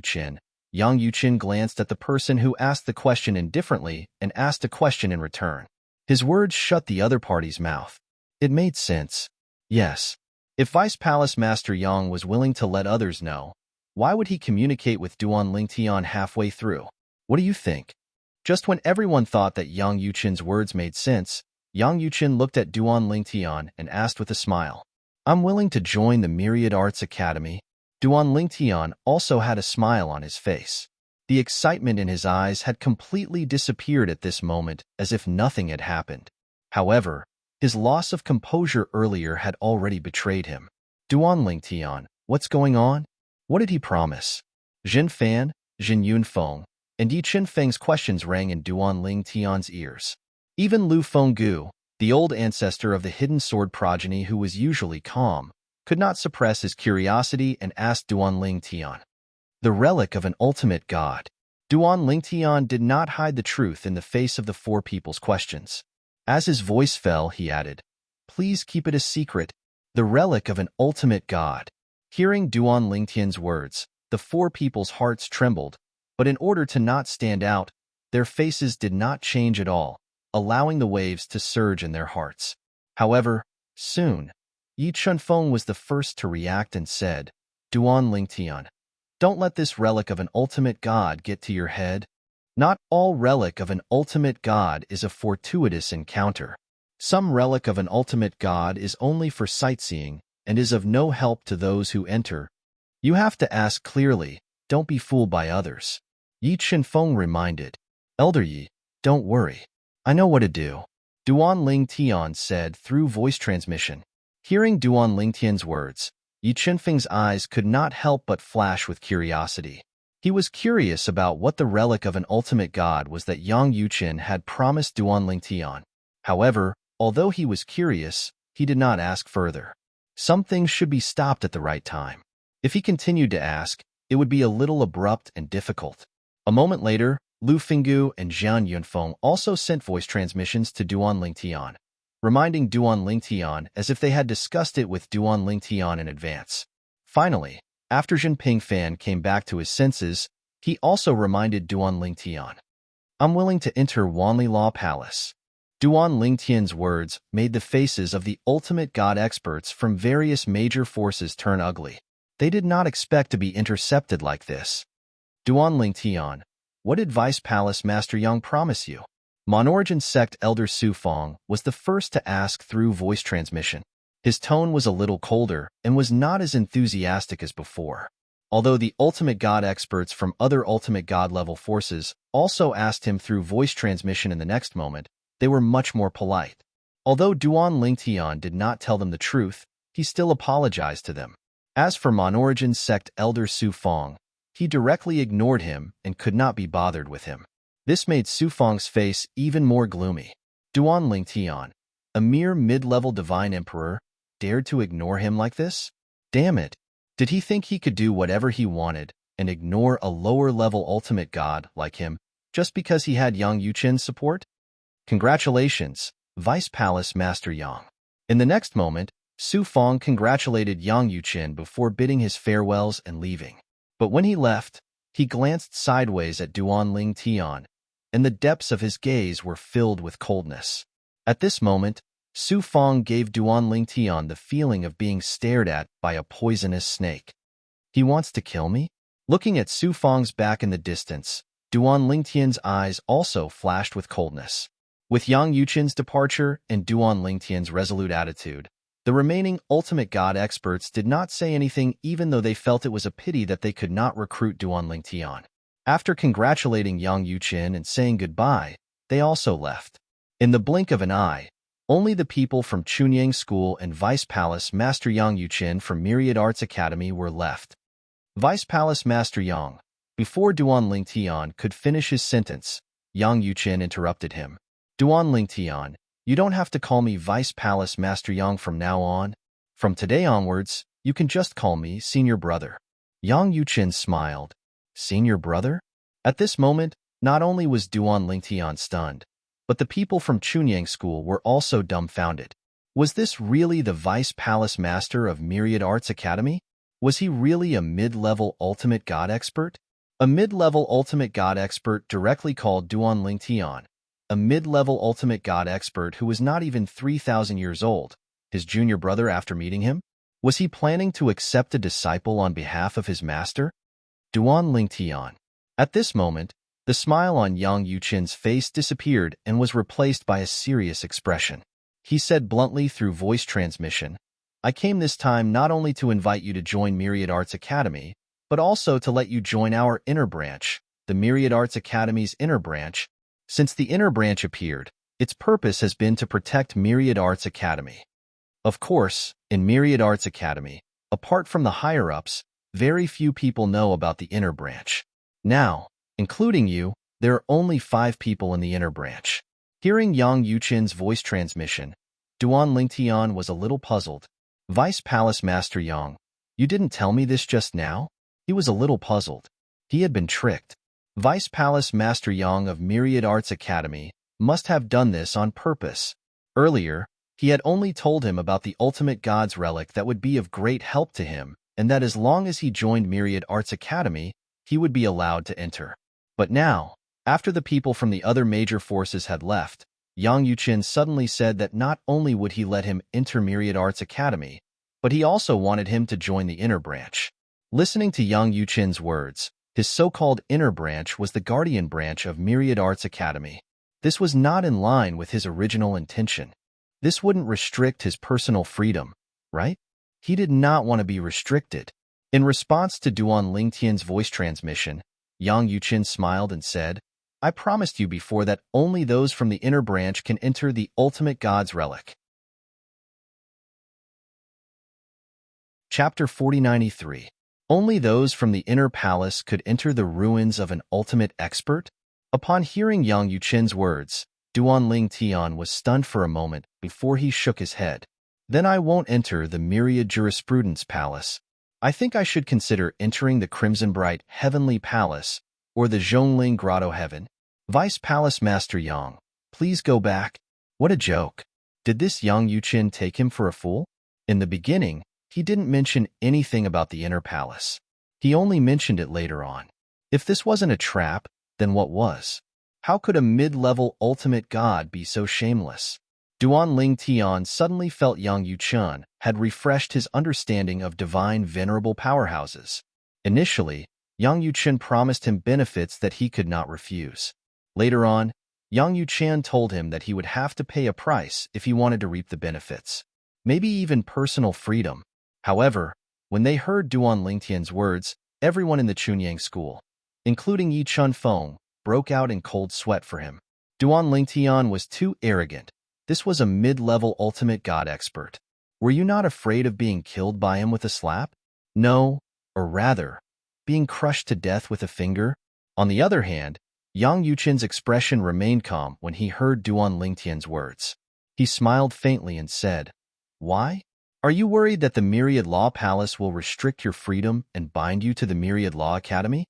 Yuchun glanced at the person who asked the question indifferently and asked a question in return. His words shut the other party's mouth. It made sense. Yes. If Vice Palace Master Yang was willing to let others know, why would he communicate with Duanling Tian halfway through? What do you think? Just when everyone thought that Yang Yuchun's words made sense, Yang Yuchun looked at Duanling Tian and asked with a smile, "I'm willing to join the Myriad Arts Academy." Duanling Tian also had a smile on his face. The excitement in his eyes had completely disappeared at this moment, as if nothing had happened. However, his loss of composure earlier had already betrayed him. Duanling Tian, what's going on? What did he promise? Jin Fan, Jin Yunfeng, and Yi Qinfeng's questions rang in Duanling Tian's ears. Even Lu Fenggu, the old ancestor of the hidden sword progeny who was usually calm, could not suppress his curiosity and asked Duanling Tian. The relic of an ultimate god. Duanling Tian did not hide the truth in the face of the four people's questions. As his voice fell, he added, "Please keep it a secret. The relic of an ultimate god." Hearing Duanling Tian's words, the four people's hearts trembled, but in order to not stand out, their faces did not change at all, allowing the waves to surge in their hearts. However, soon, Yi Chunfeng was the first to react and said, "Duanling Tian, don't let this relic of an ultimate god get to your head. Not all relic of an ultimate god is a fortuitous encounter. Some relic of an ultimate god is only for sightseeing and is of no help to those who enter. You have to ask clearly, don't be fooled by others." Yi Chunfeng reminded, "Elder Yi, don't worry. I know what to do." Duanling Tian said through voice transmission. Hearing Duanling Tian's words, Yi Qinfeng's eyes could not help but flash with curiosity. He was curious about what the relic of an ultimate god was that Yang Yuchun had promised Duanling Tian. However, although he was curious, he did not ask further. Some things should be stopped at the right time. If he continued to ask, it would be a little abrupt and difficult. A moment later, Lu Fenggu and Jian Yunfeng also sent voice transmissions to Duanling Tian, reminding Duanling Tian as if they had discussed it with Duanling Tian in advance. Finally, after Jin Pingfan came back to his senses, he also reminded Duanling Tian, I'm willing to enter Wanli Palace. Duan Lingtian's words made the faces of the ultimate god experts from various major forces turn ugly. They did not expect to be intercepted like this. Duan Lingtian, what did Vice Palace Master Yang promise you? Monorigin sect Elder Su Fong was the first to ask through voice transmission. His tone was a little colder and was not as enthusiastic as before. Although the ultimate god experts from other ultimate god level forces also asked him through voice transmission in the next moment, they were much more polite. Although Duan Lingtian did not tell them the truth, he still apologized to them. As for Monorigin sect Elder Su Fong, he directly ignored him and could not be bothered with him. This made Su Fong's face even more gloomy. Duan Lingtian, a mere mid-level divine emperor, dared to ignore him like this? Damn it! Did he think he could do whatever he wanted and ignore a lower-level ultimate god like him just because he had Yang Yuqin's support? Congratulations, Vice Palace Master Yang. In the next moment, Su Fong congratulated Yang Yuqin before bidding his farewells and leaving. But when he left, he glanced sideways at Duan Lingtian, and the depths of his gaze were filled with coldness. At this moment, Su Fong gave Duan Lingtian the feeling of being stared at by a poisonous snake. He wants to kill me? Looking at Su Fong's back in the distance, Duan Lingtian's eyes also flashed with coldness. With Yang Yuqin's departure and Duan Lingtian's resolute attitude, the remaining ultimate god experts did not say anything even though they felt it was a pity that they could not recruit Duan Lingtian. After congratulating Yang Yuqin and saying goodbye, they also left. In the blink of an eye, only the people from Chunyang School and Vice Palace Master Yang Yuqin from Myriad Arts Academy were left. Vice Palace Master Yang. Before Duan Lingtian could finish his sentence, Yang Yuqin interrupted him. Duan Lingtian, you don't have to call me Vice Palace Master Yang from now on. From today onwards, you can just call me Senior Brother. Yang Yuqin smiled. Senior Brother? At this moment, not only was Duan Lingtian stunned, but the people from Chunyang School were also dumbfounded. Was this really the Vice Palace Master of Myriad Arts Academy? Was he really a mid-level ultimate god expert? A mid-level ultimate god expert directly called Duan Lingtian, a mid-level ultimate god expert who was not even 3,000 years old, his junior brother after meeting him? Was he planning to accept a disciple on behalf of his master? Duan Lingtian. At this moment, the smile on Yang Yuqin's face disappeared and was replaced by a serious expression. He said bluntly through voice transmission, I came this time not only to invite you to join Myriad Arts Academy, but also to let you join our inner branch, the Myriad Arts Academy's inner branch. Since the inner branch appeared, its purpose has been to protect Myriad Arts Academy. Of course, in Myriad Arts Academy, apart from the higher-ups, very few people know about the inner branch. Now, including you, there are only 5 people in the inner branch. Hearing Yang Yuqin's voice transmission, Duan Lingtian was a little puzzled. Vice Palace Master Yang, you didn't tell me this just now? He was a little puzzled. He had been tricked. Vice Palace Master Yang of Myriad Arts Academy must have done this on purpose. Earlier, he had only told him about the ultimate god's relic that would be of great help to him, and that as long as he joined Myriad Arts Academy, he would be allowed to enter. But now, after the people from the other major forces had left, Yang Yuqin suddenly said that not only would he let him enter Myriad Arts Academy, but he also wanted him to join the inner branch. Listening to Yang Yuqin's words, his so-called inner branch was the guardian branch of Myriad Arts Academy. This was not in line with his original intention. This wouldn't restrict his personal freedom, right? He did not want to be restricted. In response to Duan Lingtian's voice transmission, Yang Yuqin smiled and said, I promised you before that only those from the inner branch can enter the ultimate god's relic. Chapter 4093. Only those from the inner palace could enter the ruins of an ultimate expert? Upon hearing Yang Yuqin's words, Duan Lingtian was stunned for a moment before he shook his head. Then I won't enter the Myriad Jurisprudence Palace. I think I should consider entering the Crimson Bright Heavenly Palace or the Zhongling Grotto Heaven. Vice Palace Master Yang, please go back. What a joke. Did this Yang Yuqin take him for a fool? In the beginning, he didn't mention anything about the inner palace. He only mentioned it later on. If this wasn't a trap, then what was? How could a mid-level ultimate god be so shameless? Duan Ling Tian suddenly felt Yang Yuchun had refreshed his understanding of divine venerable powerhouses. Initially, Yang Yuchun promised him benefits that he could not refuse. Later on, Yang Yuchun told him that he would have to pay a price if he wanted to reap the benefits, maybe even personal freedom. However, when they heard Duan Lingtian's words, everyone in the Chunyang school, including Yi Chunfeng, broke out in cold sweat for him. Duan Lingtian was too arrogant. This was a mid-level ultimate god expert. Were you not afraid of being killed by him with a slap? No, or rather, being crushed to death with a finger? On the other hand, Yang Yuchen's expression remained calm when he heard Duan Lingtian's words. He smiled faintly and said, "Why? Are you worried that the Myriad Law Palace will restrict your freedom and bind you to the Myriad Law Academy?"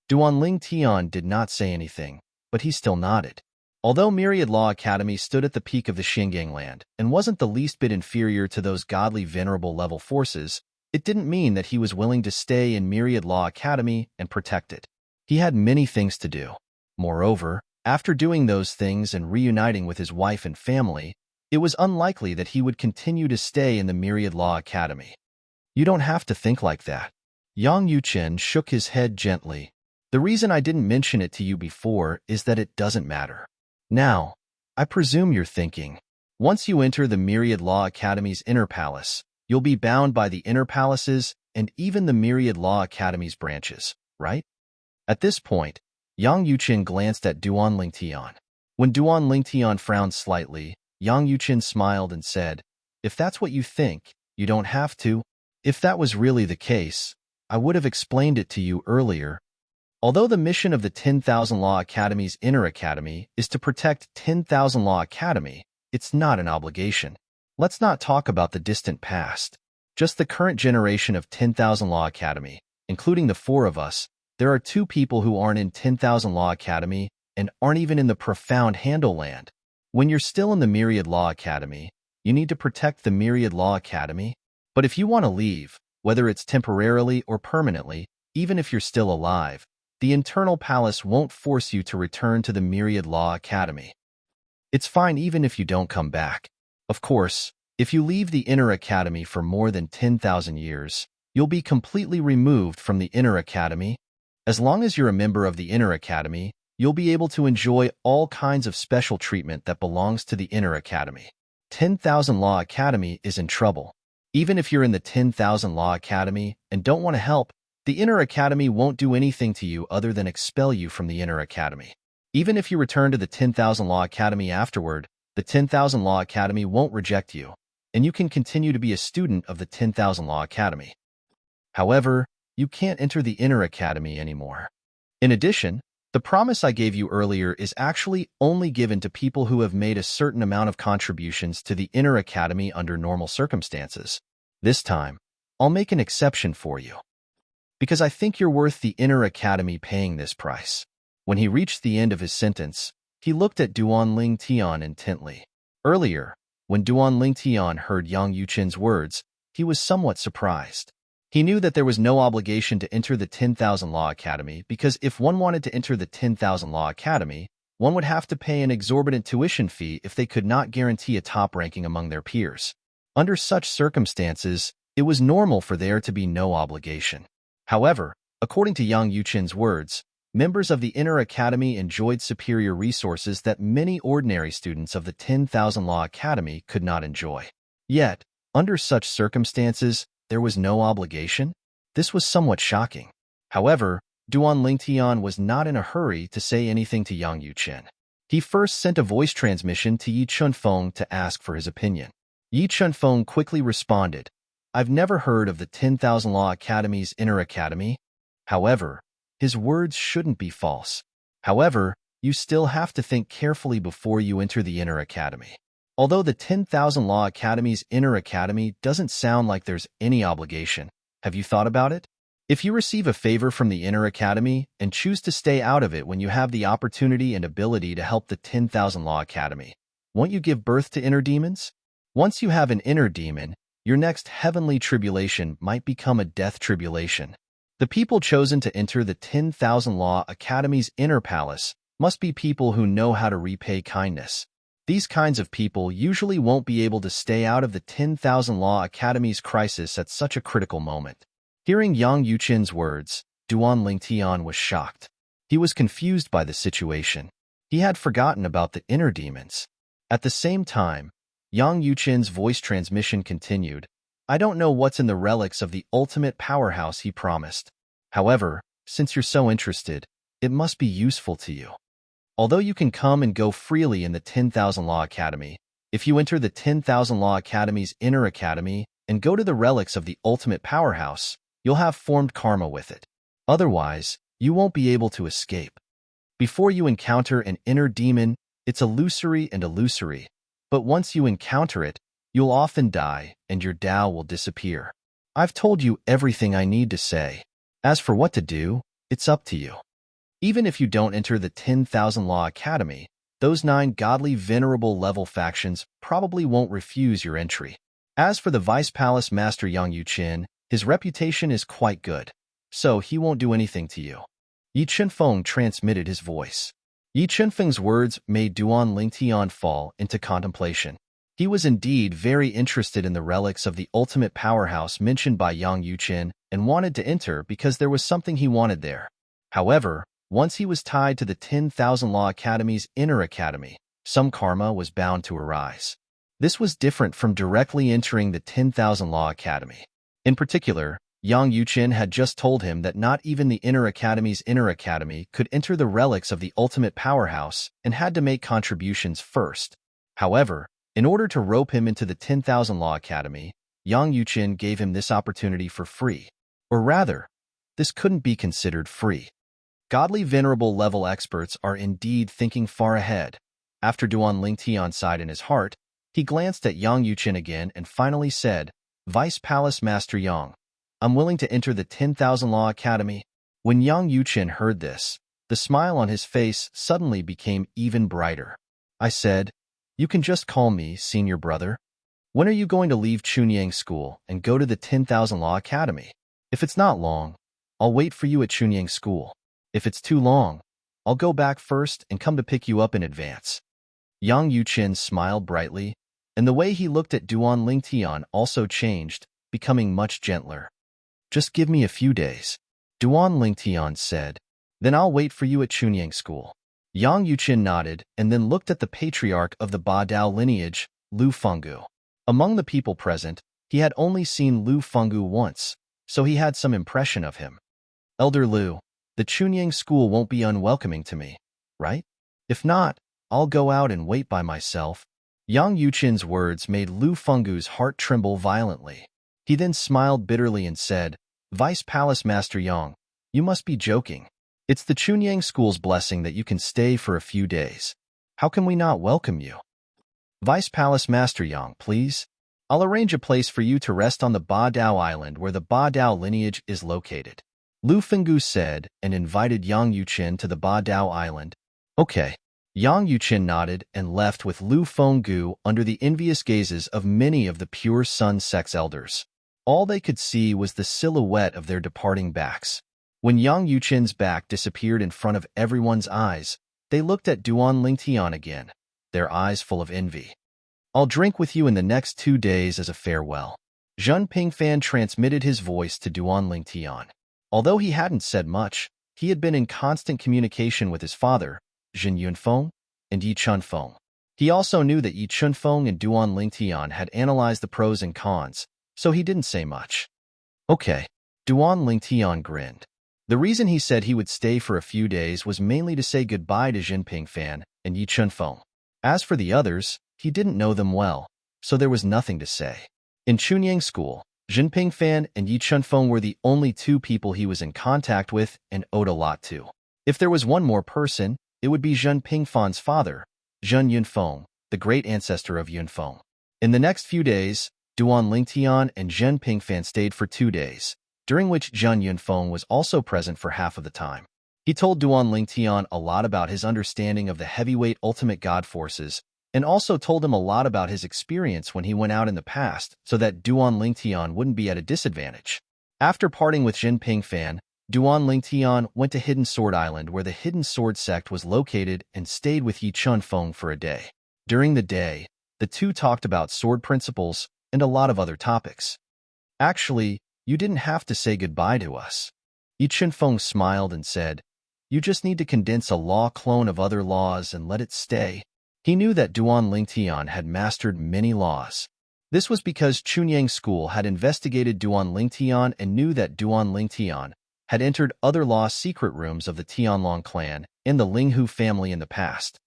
Duan Lingtian did not say anything, but he still nodded. Although Myriad Law Academy stood at the peak of the Xinjiang land and wasn't the least bit inferior to those godly venerable level forces, it didn't mean that he was willing to stay in Myriad Law Academy and protect it. He had many things to do. Moreover, after doing those things and reuniting with his wife and family, it was unlikely that he would continue to stay in the Myriad Law Academy. You don't have to think like that. Yang Yuchen shook his head gently. The reason I didn't mention it to you before is that it doesn't matter. Now, I presume you're thinking, once you enter the Myriad Law Academy's inner palace, you'll be bound by the inner palaces and even the Myriad Law Academy's branches, right? At this point, Yang Yuchen glanced at Duan Lingtian. When Duan Lingtian frowned slightly, Yang Yuchen smiled and said, "If that's what you think, you don't have to. If that was really the case, I would have explained it to you earlier." Although the mission of the 10,000 Law Academy's Inner Academy is to protect 10,000 Law Academy, it's not an obligation. Let's not talk about the distant past. Just the current generation of 10,000 Law Academy, including the four of us. There are two people who aren't in 10,000 Law Academy and aren't even in the profound Handle Land. When you're still in the Myriad Law Academy, you need to protect the Myriad Law Academy. But if you want to leave, whether it's temporarily or permanently, even if you're still alive, the internal palace won't force you to return to the Myriad Law Academy. It's fine even if you don't come back. Of course, if you leave the Inner Academy for more than 10,000 years, you'll be completely removed from the Inner Academy. As long as you're a member of the Inner Academy, you'll be able to enjoy all kinds of special treatment that belongs to the Inner Academy. 10,000 Law Academy is in trouble. Even if you're in the 10,000 Law Academy and don't want to help, the Inner Academy won't do anything to you other than expel you from the Inner Academy. Even if you return to the 10,000 Law Academy afterward, the 10,000 Law Academy won't reject you, and you can continue to be a student of the 10,000 Law Academy. However, you can't enter the Inner Academy anymore. In addition, the promise I gave you earlier is actually only given to people who have made a certain amount of contributions to the Inner Academy under normal circumstances. This time, I'll make an exception for you, because I think you're worth the Inner Academy paying this price. When he reached the end of his sentence, he looked at Duan Lingtian intently. Earlier, when Duan Lingtian heard Yang Yuchen's words, he was somewhat surprised. He knew that there was no obligation to enter the 10,000 Law Academy because if one wanted to enter the 10,000 Law Academy, one would have to pay an exorbitant tuition fee if they could not guarantee a top ranking among their peers. Under such circumstances, it was normal for there to be no obligation. However, according to Yang Yuchen's words, members of the Inner Academy enjoyed superior resources that many ordinary students of the 10,000 Law Academy could not enjoy. Yet, under such circumstances, there was no obligation? This was somewhat shocking. However, Duan Lingtian was not in a hurry to say anything to Yang Yuchen. He first sent a voice transmission to Yi Chunfeng to ask for his opinion. Yi Chunfeng quickly responded, "I've never heard of the 10,000 Law Academy's Inner Academy. However, his words shouldn't be false. However, you still have to think carefully before you enter the Inner Academy. Although the 10,000 Law Academy's Inner Academy doesn't sound like there's any obligation, have you thought about it? If you receive a favor from the Inner Academy and choose to stay out of it when you have the opportunity and ability to help the 10,000 Law Academy, won't you give birth to inner demons? Once you have an inner demon, your next heavenly tribulation might become a death tribulation. The people chosen to enter the 10,000 Law Academy's inner palace must be people who know how to repay kindness. These kinds of people usually won't be able to stay out of the 10,000 Law Academy's crisis at such a critical moment. Hearing Yang Yuqin's words, Duan Lingtian was shocked. He was confused by the situation. He had forgotten about the inner demons. At the same time, Yang Yuqin's voice transmission continued. I don't know what's in the relics of the ultimate powerhouse he promised. However, since you're so interested, it must be useful to you. Although you can come and go freely in the 10,000 Law Academy, if you enter the 10,000 Law Academy's inner academy and go to the relics of the ultimate powerhouse, you'll have formed karma with it. Otherwise, you won't be able to escape. Before you encounter an inner demon, it's illusory and illusory, but once you encounter it, you'll often die and your Tao will disappear. I've told you everything I need to say. As for what to do, it's up to you. Even if you don't enter the 10,000 Law Academy, those 9 godly venerable level factions probably won't refuse your entry. As for the Vice Palace Master Yang Yuqin, his reputation is quite good, so he won't do anything to you. Yi Chunfeng transmitted his voice. Yi Chunfeng's words made Duan Lingtian fall into contemplation. He was indeed very interested in the relics of the ultimate powerhouse mentioned by Yang Yuqin and wanted to enter because there was something he wanted there. However, once he was tied to the 10,000 Law Academy's inner academy, some karma was bound to arise. This was different from directly entering the 10,000 Law Academy. In particular, Yang Yuqin had just told him that not even the inner academy's inner academy could enter the relics of the ultimate powerhouse and had to make contributions first. However, in order to rope him into the 10,000 Law Academy, Yang Yuqin gave him this opportunity for free. Or rather, this couldn't be considered free. Godly venerable level experts are indeed thinking far ahead. After Duan Lingtian sighed in his heart, he glanced at Yang Yuqin again and finally said, Vice Palace Master Yang, I'm willing to enter the 10,000 Law Academy. When Yang Yuqin heard this, the smile on his face suddenly became even brighter. I said, you can just call me senior brother. When are you going to leave Chunyang School and go to the 10,000 Law Academy? If it's not long, I'll wait for you at Chunyang School. If it's too long, I'll go back first and come to pick you up in advance. Yang Yuqin smiled brightly, and the way he looked at Duan Lingtian also changed, becoming much gentler. Just give me a few days, Duan Lingtian said. Then I'll wait for you at Chunyang School. Yang Yuqin nodded and then looked at the patriarch of the Ba Dao lineage, Lu Fenggu. Among the people present, he had only seen Lu Fenggu once, so he had some impression of him. Elder Lu, the Chunyang School won't be unwelcoming to me, right? If not, I'll go out and wait by myself. Yang Yuqin's words made Lu Fenggu's heart tremble violently. He then smiled bitterly and said, Vice Palace Master Yang, you must be joking. It's the Chunyang School's blessing that you can stay for a few days. How can we not welcome you? Vice Palace Master Yang, please. I'll arrange a place for you to rest on the Ba Dao Island where the Ba Dao lineage is located. Lu Fenggu said and invited Yang Yuqin to the Ba Dao Island. Okay. Yang Yuqin nodded and left with Lu Fenggu under the envious gazes of many of the Pure Sun Sect's elders. All they could see was the silhouette of their departing backs. When Yang Yuqin's back disappeared in front of everyone's eyes, they looked at Duan Lingtian again, their eyes full of envy. I'll drink with you in the next 2 days as a farewell. Zhen Pingfan transmitted his voice to Duan Lingtian. Although he hadn't said much, he had been in constant communication with his father, Zhen Yunfeng, and Yi Chunfeng. He also knew that Yi Chunfeng and Duan Lingtian had analyzed the pros and cons, so he didn't say much. Okay. Duan Lingtian grinned. The reason he said he would stay for a few days was mainly to say goodbye to Zhen Pingfan and Yi Chunfeng. As for the others, he didn't know them well, so there was nothing to say. In Chunyang School, Zhen Pingfan and Yi Chunfeng were the only 2 people he was in contact with and owed a lot to. If there was one more person, it would be Zhen Pingfan's father, Zhen Yunfeng, the great ancestor of Yunfeng. In the next few days, Duan Lingtian and Zhen Pingfan stayed for 2 days, during which Zhen Yunfeng was also present for half of the time. He told Duan Lingtian a lot about his understanding of the heavyweight ultimate god forces, and also told him a lot about his experience when he went out in the past so that Duan Lingtian wouldn't be at a disadvantage. After parting with Zhen Pingfan, Duan Lingtian went to Hidden Sword Island where the Hidden Sword sect was located and stayed with Yi Chunfeng for a day. During the day, the two talked about sword principles and a lot of other topics. Actually, you didn't have to say goodbye to us. Yi Chunfeng smiled and said, you just need to condense a law clone of other laws and let it stay. He knew that Duan Lingtian had mastered many laws. This was because Chunyang School had investigated Duan Lingtian and knew that Duan Lingtian had entered other law secret rooms of the Tianlong clan and the Linghu family in the past.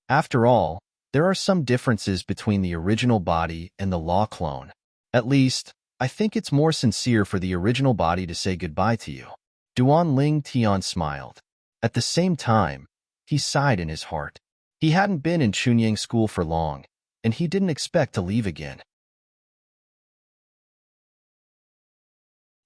After all, there are some differences between the original body and the law clone. At least, I think it's more sincere for the original body to say goodbye to you. Duan Lingtian smiled. At the same time, he sighed in his heart. He hadn't been in Chunyang School for long, and he didn't expect to leave again.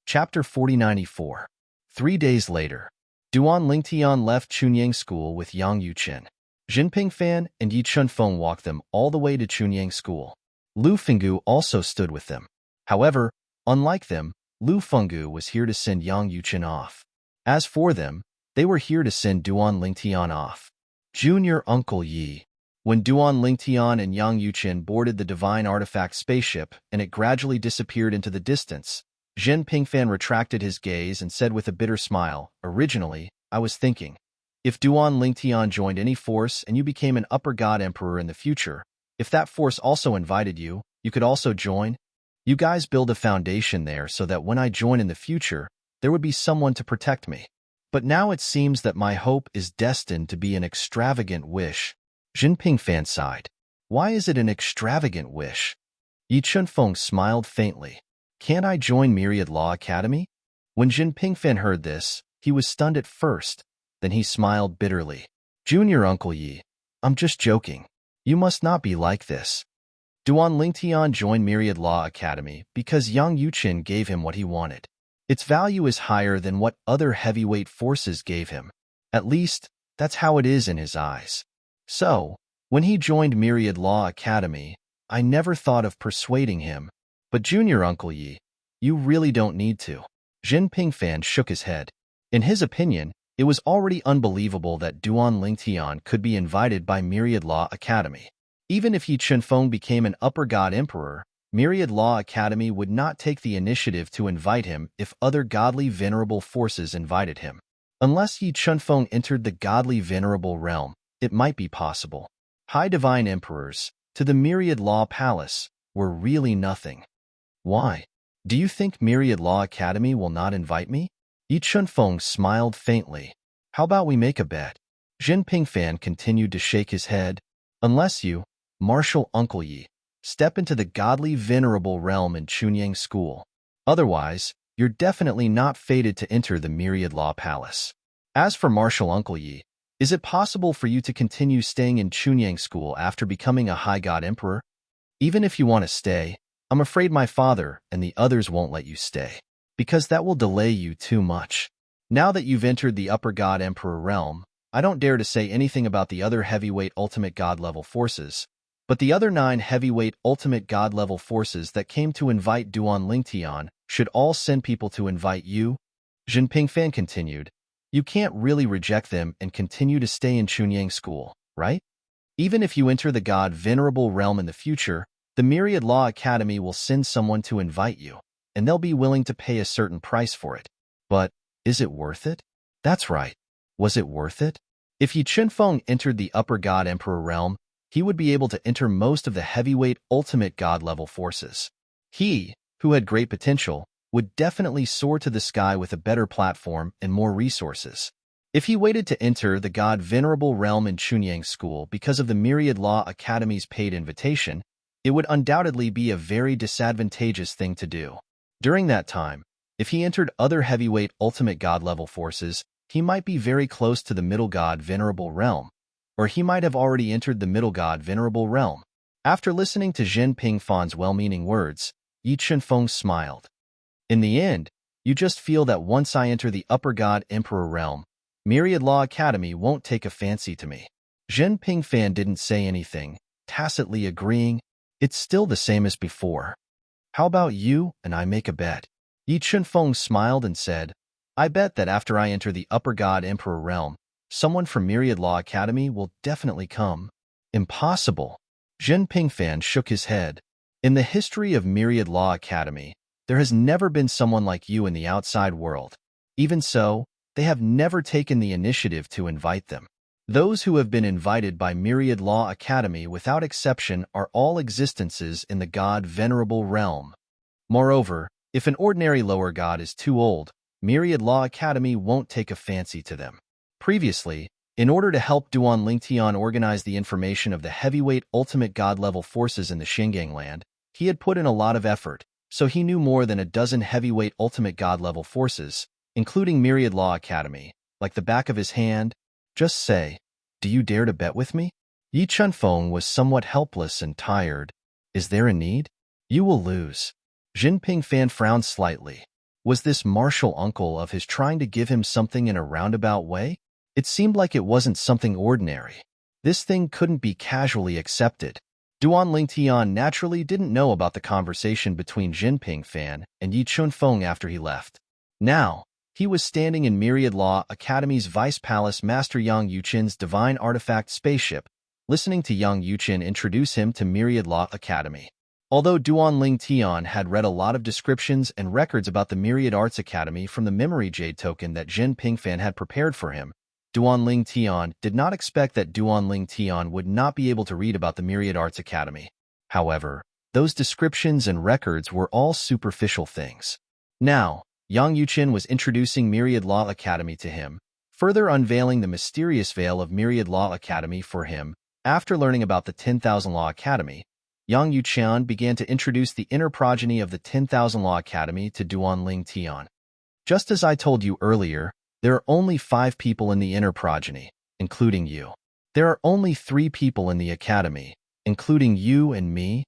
Chapter 4094. 3 days later, Duan Lingtian left Chunyang School with Yang Yuqin. Jinping Fan and Yi Chunfeng walked them all the way to Chunyang School. Lu Fenggu also stood with them. However, unlike them, Lu Fenggu was here to send Yang Yuqin off. As for them, they were here to send Duan Lingtian off. Junior Uncle Yi. When Duan Lingtian and Yang Yuqin boarded the divine artifact spaceship and it gradually disappeared into the distance, Zhen Pingfan retracted his gaze and said with a bitter smile, originally, I was thinking, if Duan Lingtian joined any force and you became an upper god emperor in the future, if that force also invited you, you could also join. You guys build a foundation there so that when I join in the future, there would be someone to protect me. But now it seems that my hope is destined to be an extravagant wish. Zhen Pingfan sighed. Why is it an extravagant wish? Yi Chunfeng smiled faintly. Can't I join Myriad Law Academy? When Zhen Pingfan heard this, he was stunned at first. Then he smiled bitterly. Junior Uncle Yi, I'm just joking. You must not be like this. Duan Lingtian joined Myriad Law Academy because Yang Yuqin gave him what he wanted. Its value is higher than what other heavyweight forces gave him. At least, that's how it is in his eyes. So, when he joined Myriad Law Academy, I never thought of persuading him. But Junior Uncle Yi, you really don't need to. Zhen Pingfan shook his head. In his opinion, it was already unbelievable that Duan Lingtian could be invited by Myriad Law Academy. Even if Yi Chunfeng became an upper god emperor, Myriad Law Academy would not take the initiative to invite him if other godly venerable forces invited him. Unless Yi Chunfeng entered the godly venerable realm, it might be possible. High divine emperors, to the Myriad Law Palace, were really nothing. Why? Do you think Myriad Law Academy will not invite me? Yi Chunfeng smiled faintly. How about we make a bet? Zhen Pingfan continued to shake his head. Unless you, Martial Uncle Yi, step into the godly venerable realm in Chunyang School. Otherwise, you're definitely not fated to enter the Myriad Law Palace. As for Martial Uncle Yi, is it possible for you to continue staying in Chunyang School after becoming a high god emperor? Even if you want to stay, I'm afraid my father and the others won't let you stay, because that will delay you too much. Now that you've entered the upper god emperor realm, I don't dare to say anything about the other heavyweight ultimate god level forces, but the other 9 heavyweight ultimate god level forces that came to invite Duan Lingtian should all send people to invite you. Zhen Pingfan continued, you can't really reject them and continue to stay in Chunyang School, right? Even if you enter the god venerable realm in the future, the Myriad Law Academy will send someone to invite you, and they'll be willing to pay a certain price for it. But, is it worth it? That's right. Was it worth it? If Yi Chunfeng entered the upper god emperor realm, he would be able to enter most of the heavyweight ultimate god level forces. He, who had great potential, would definitely soar to the sky with a better platform and more resources. If he waited to enter the god venerable realm in Chunyang School because of the Myriad Law Academy's paid invitation, it would undoubtedly be a very disadvantageous thing to do. During that time, if he entered other heavyweight ultimate god level forces, he might be very close to the middle god venerable realm, or he might have already entered the middle god venerable realm. After listening to Zhen Pingfan's well-meaning words, Yi Chunfeng smiled. In the end, you just feel that once I enter the upper god emperor realm, Myriad Law Academy won't take a fancy to me. Zhen Pingfan didn't say anything, tacitly agreeing, it's still the same as before. How about you and I make a bet? Yi Chunfeng smiled and said, I bet that after I enter the Upper God Emperor realm, someone from Myriad Law Academy will definitely come. Impossible. Jin Pingfan shook his head. In the history of Myriad Law Academy, there has never been someone like you in the outside world. Even so, they have never taken the initiative to invite them. Those who have been invited by Myriad Law Academy without exception are all existences in the God-venerable realm. Moreover, if an ordinary lower god is too old, Myriad Law Academy won't take a fancy to them. Previously, in order to help Duan Lingtian organize the information of the heavyweight ultimate god-level forces in the Xingang land, he had put in a lot of effort, so he knew more than a dozen heavyweight ultimate god-level forces, including Myriad Law Academy, like the back of his hand. Just say, do you dare to bet with me? Yi Chunfeng was somewhat helpless and tired. Is there a need? You will lose. Jinping Fan frowned slightly. Was this martial uncle of his trying to give him something in a roundabout way? It seemed like it wasn't something ordinary. This thing couldn't be casually accepted. Duan Lingtian naturally didn't know about the conversation between Jinping Fan and Yi Chunfeng after he left. Now, he was standing in Myriad Law Academy's Vice Palace Master Yang Yuqin's Divine Artifact spaceship, listening to Yang Yuqin introduce him to Myriad Law Academy. Although Duan Lingtian had read a lot of descriptions and records about the Myriad Arts Academy from the memory jade token that Jin Pingfan had prepared for him, Duan Lingtian did not expect that Duan Lingtian would not be able to read about the Myriad Arts Academy. However, those descriptions and records were all superficial things. Now, Yang Yuqin was introducing Myriad Law Academy to him, further unveiling the mysterious veil of Myriad Law Academy for him. After learning about the 10,000 Law Academy, Yang Yuqian began to introduce the inner progeny of the 10,000 Law Academy to Duan Lingtian. Just as I told you earlier, there are only 5 people in the inner progeny, including you. There are only 3 people in the academy, including you and me.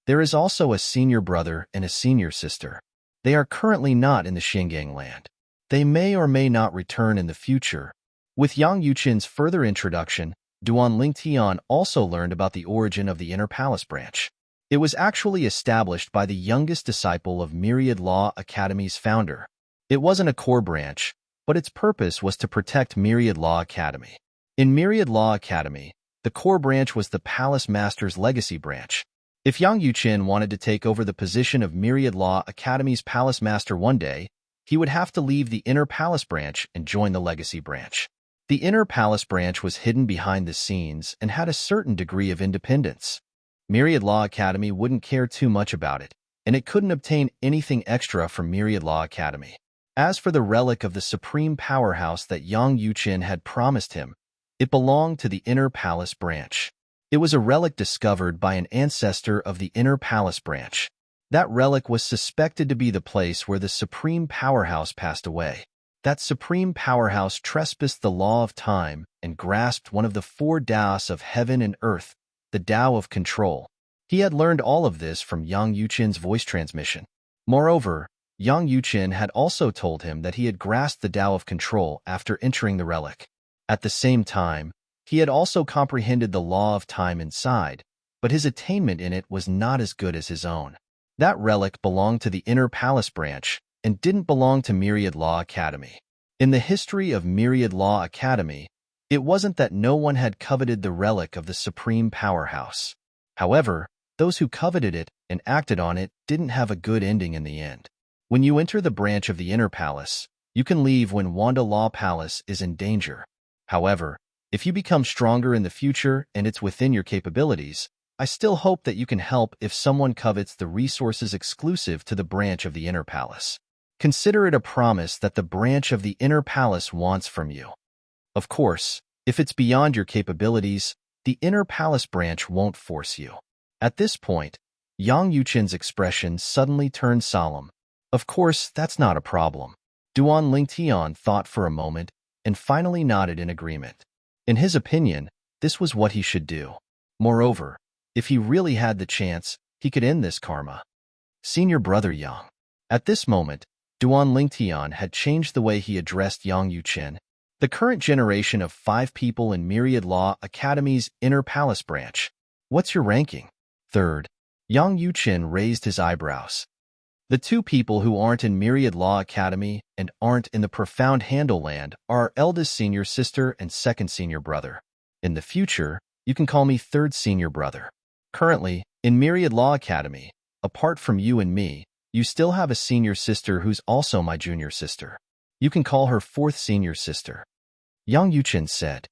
There is also a senior brother and a senior sister. They are currently not in the Xingang land. They may or may not return in the future. With Yang Yuqin's further introduction, Duan Lingtian also learned about the origin of the Inner Palace branch. It was actually established by the youngest disciple of Myriad Law Academy's founder. It wasn't a core branch, but its purpose was to protect Myriad Law Academy. In Myriad Law Academy, the core branch was the Palace Master's legacy branch. If Yang Yuqin wanted to take over the position of Myriad Law Academy's Palace Master one day, he would have to leave the Inner Palace branch and join the legacy branch. The Inner Palace branch was hidden behind the scenes and had a certain degree of independence. Myriad Law Academy wouldn't care too much about it, and it couldn't obtain anything extra from Myriad Law Academy. As for the relic of the supreme powerhouse that Yang Yuqin had promised him, it belonged to the Inner Palace branch. It was a relic discovered by an ancestor of the Inner Palace branch. That relic was suspected to be the place where the supreme powerhouse passed away. That supreme powerhouse trespassed the law of time and grasped one of the 4 Taos of heaven and earth, the Tao of control. He had learned all of this from Yang Yuqin's voice transmission. Moreover, Yang Yuqin had also told him that he had grasped the Tao of control after entering the relic. At the same time, he had also comprehended the law of time inside, but his attainment in it was not as good as his own. That relic belonged to the Inner Palace branch and didn't belong to Myriad Law Academy. In the history of Myriad Law Academy, it wasn't that no one had coveted the relic of the supreme powerhouse. However, those who coveted it and acted on it didn't have a good ending in the end. When you enter the branch of the Inner Palace, you can leave when Wanda Law Palace is in danger. However, if you become stronger in the future and it's within your capabilities, I still hope that you can help if someone covets the resources exclusive to the branch of the Inner Palace. Consider it a promise that the branch of the Inner Palace wants from you. Of course, if it's beyond your capabilities, the Inner Palace branch won't force you. At this point, Yang Yuqin's expression suddenly turned solemn. Of course, that's not a problem. Duan Lingtian thought for a moment and finally nodded in agreement. In his opinion, this was what he should do. Moreover, if he really had the chance, he could end this karma. Senior brother Yang. At this moment, Duan Lingtian had changed the way he addressed Yang Yuqin. The current generation of 5 people in Myriad Law Academy's Inner Palace branch. What's your ranking? 3rd. Yang Yuqin raised his eyebrows. The two people who aren't in Myriad Law Academy and aren't in the profound Handle Land are our eldest senior sister and second senior brother. In the future, you can call me third senior brother. Currently, in Myriad Law Academy, apart from you and me, you still have a senior sister who's also my junior sister. You can call her fourth senior sister. Yang Yuqin said.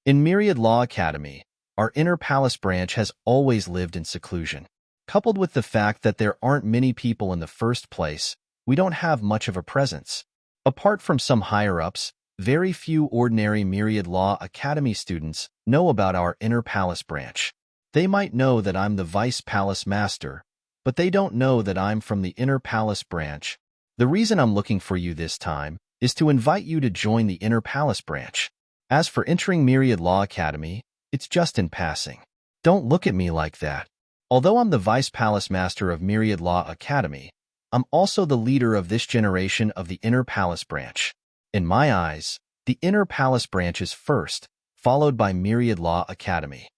In Myriad Law Academy, our inner palace branch has always lived in seclusion. Coupled with the fact that there aren't many people in the first place, we don't have much of a presence. Apart from some higher-ups, very few ordinary Myriad Law Academy students know about our inner palace branch. They might know that I'm the vice palace master, but they don't know that I'm from the inner palace branch. The reason I'm looking for you this time is to invite you to join the inner palace branch. As for entering Myriad Law Academy, it's just in passing. Don't look at me like that. Although I'm the Vice Palace Master of Myriad Law Academy, I'm also the leader of this generation of the Inner Palace Branch. In my eyes, the Inner Palace Branch is first, followed by Myriad Law Academy.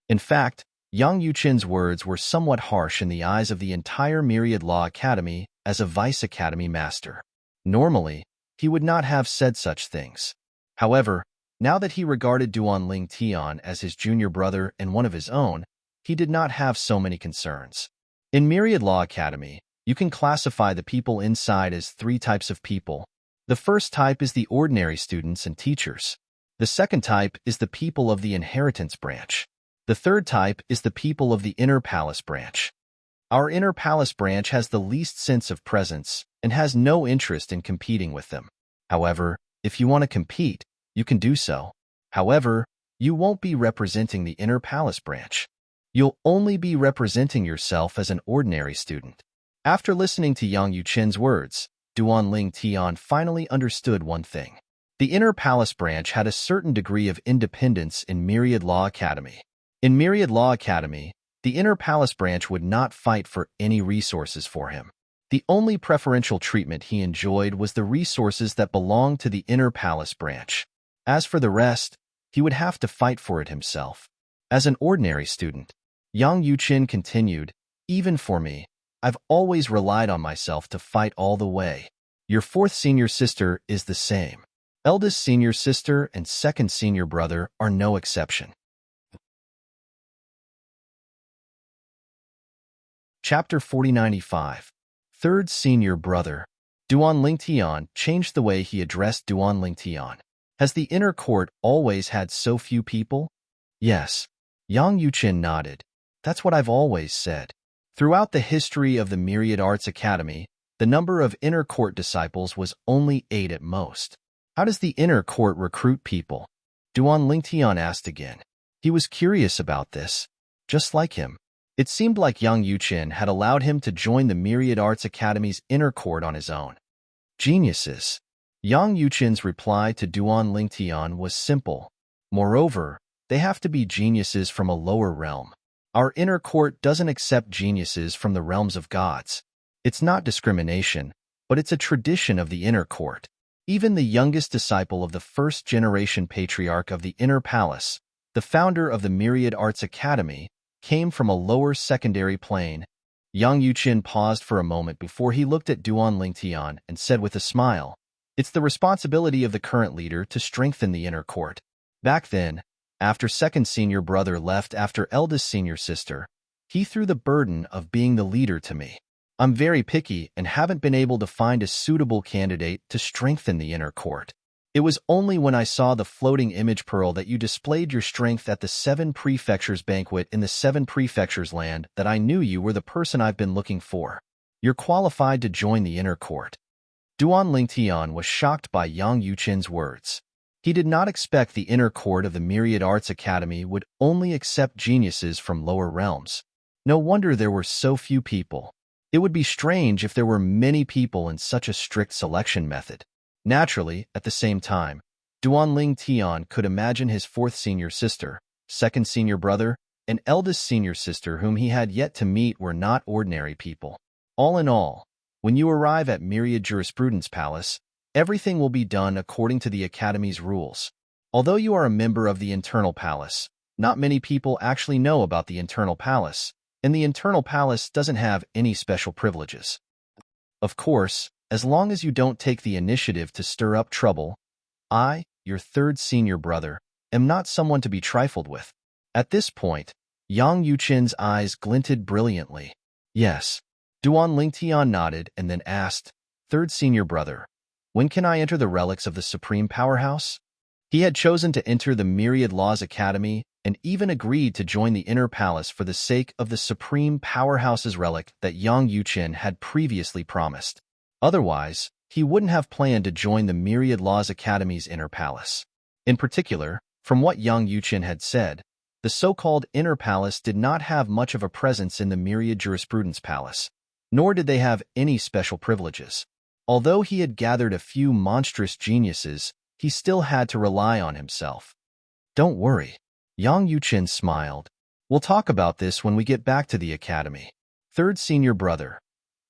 In fact, Yang Yuqin's words were somewhat harsh in the eyes of the entire Myriad Law Academy as a Vice Academy Master. Normally, he would not have said such things. However, now that he regarded Duanling Tian as his junior brother and one of his own, he did not have so many concerns. In Myriad Law Academy, you can classify the people inside as three types of people. The first type is the ordinary students and teachers. The second type is the people of the inheritance branch. The third type is the people of the inner palace branch. Our inner palace branch has the least sense of presence and has no interest in competing with them. However, if you want to compete, you can do so. However, you won't be representing the inner palace branch. You'll only be representing yourself as an ordinary student. After listening to Yang Yuqin's words, Duanling Tian finally understood one thing. The inner palace branch had a certain degree of independence in Myriad Law Academy. In Myriad Law Academy, the inner palace branch would not fight for any resources for him. The only preferential treatment he enjoyed was the resources that belonged to the inner palace branch. As for the rest, he would have to fight for it himself. As an ordinary student, Yang Yuqin continued, even for me, I've always relied on myself to fight all the way. Your fourth senior sister is the same. Eldest senior sister and second senior brother are no exception. Chapter 4095. Third Senior Brother. Duanling Tian changed the way he addressed Duanling Tian. Has the inner court always had so few people? Yes. Yang Yuqin nodded. That's what I've always said. Throughout the history of the Myriad Arts Academy, the number of inner court disciples was only 8 at most. How does the inner court recruit people? Duanling Tian asked again. He was curious about this. Just like him. It seemed like Yang Yuqin had allowed him to join the Myriad Arts Academy's inner court on his own. Geniuses. Yang Yuqin's reply to Duanling Tian was simple. Moreover, they have to be geniuses from a lower realm. Our inner court doesn't accept geniuses from the realms of gods. It's not discrimination, but it's a tradition of the inner court. Even the youngest disciple of the first-generation patriarch of the inner palace, the founder of the Myriad Arts Academy, came from a lower secondary plane. Yang Yuqin paused for a moment before he looked at Duanling Tian and said with a smile, it's the responsibility of the current leader to strengthen the inner court. Back then, after second senior brother left after eldest senior sister, he threw the burden of being the leader to me. I'm very picky and haven't been able to find a suitable candidate to strengthen the inner court. It was only when I saw the floating image pearl that you displayed your strength at the 7 Prefectures banquet in the 7 Prefectures land that I knew you were the person I've been looking for. You're qualified to join the inner court. Duanling Tian was shocked by Yang Yuqin's words. He did not expect the inner court of the Myriad Arts Academy would only accept geniuses from lower realms. No wonder there were so few people. It would be strange if there were many people in such a strict selection method. Naturally, at the same time, Duanling Tian could imagine his fourth senior sister, second senior brother, and eldest senior sister whom he had yet to meet were not ordinary people. All in all, when you arrive at Myriad Jurisprudence Palace, everything will be done according to the Academy's rules. Although you are a member of the Internal Palace, not many people actually know about the Internal Palace, and the Internal Palace doesn't have any special privileges. Of course, as long as you don't take the initiative to stir up trouble, I, your third senior brother, am not someone to be trifled with. At this point, Yang Yuchin's eyes glinted brilliantly. Yes. Duan Lingtian nodded and then asked, Third senior brother, when can I enter the relics of the Supreme Powerhouse? He had chosen to enter the Myriad Laws Academy and even agreed to join the Inner Palace for the sake of the Supreme Powerhouse's relic that Yang Yuchin had previously promised. Otherwise, he wouldn't have planned to join the Myriad Laws Academy's Inner Palace. In particular, from what Yang Yuchin had said, the so-called Inner Palace did not have much of a presence in the Myriad Jurisprudence Palace, nor did they have any special privileges. Although he had gathered a few monstrous geniuses, he still had to rely on himself. Don't worry. Yang Yuchin smiled. We'll talk about this when we get back to the academy. Third senior brother.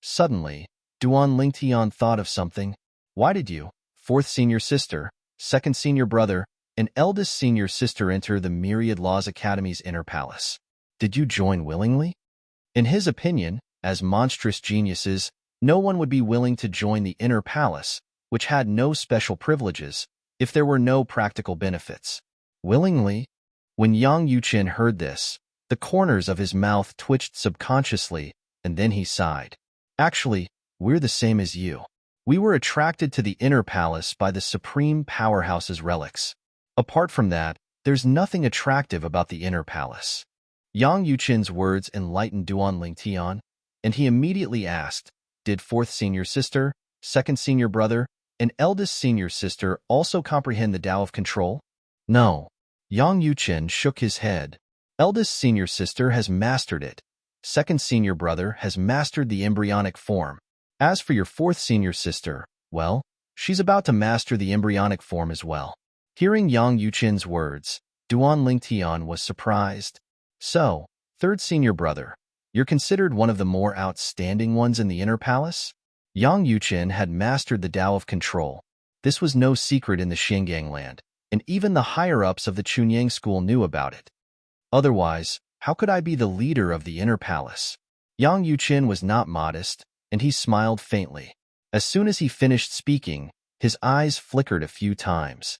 Suddenly, Duan Lingtian thought of something. Why did you, fourth senior sister, second senior brother, and eldest senior sister enter the Myriad Laws Academy's Inner Palace? Did you join willingly? In his opinion, as monstrous geniuses, no one would be willing to join the Inner Palace, which had no special privileges, if there were no practical benefits. Willingly? When Yang Yuchin heard this, the corners of his mouth twitched subconsciously, and then he sighed. Actually, we're the same as you. We were attracted to the Inner Palace by the Supreme Powerhouse's relics. Apart from that, there's nothing attractive about the Inner Palace. Yang Yuchin's words enlightened Duan Lingtian, and he immediately asked, Did fourth senior sister, second senior brother, and eldest senior sister also comprehend the Tao of Control? No. Yang Yuchin shook his head. Eldest senior sister has mastered it. Second senior brother has mastered the embryonic form. As for your fourth senior sister, well, she's about to master the embryonic form as well. Hearing Yang Yuchin's words, Duan Lingtian was surprised. So, third senior brother, you're considered one of the more outstanding ones in the Inner Palace? Yang Yuchin had mastered the Tao of Control. This was no secret in the Xinjiang land, and even the higher-ups of the Chunyang school knew about it. Otherwise, how could I be the leader of the Inner Palace? Yang Yuchin was not modest, and he smiled faintly. As soon as he finished speaking, his eyes flickered a few times.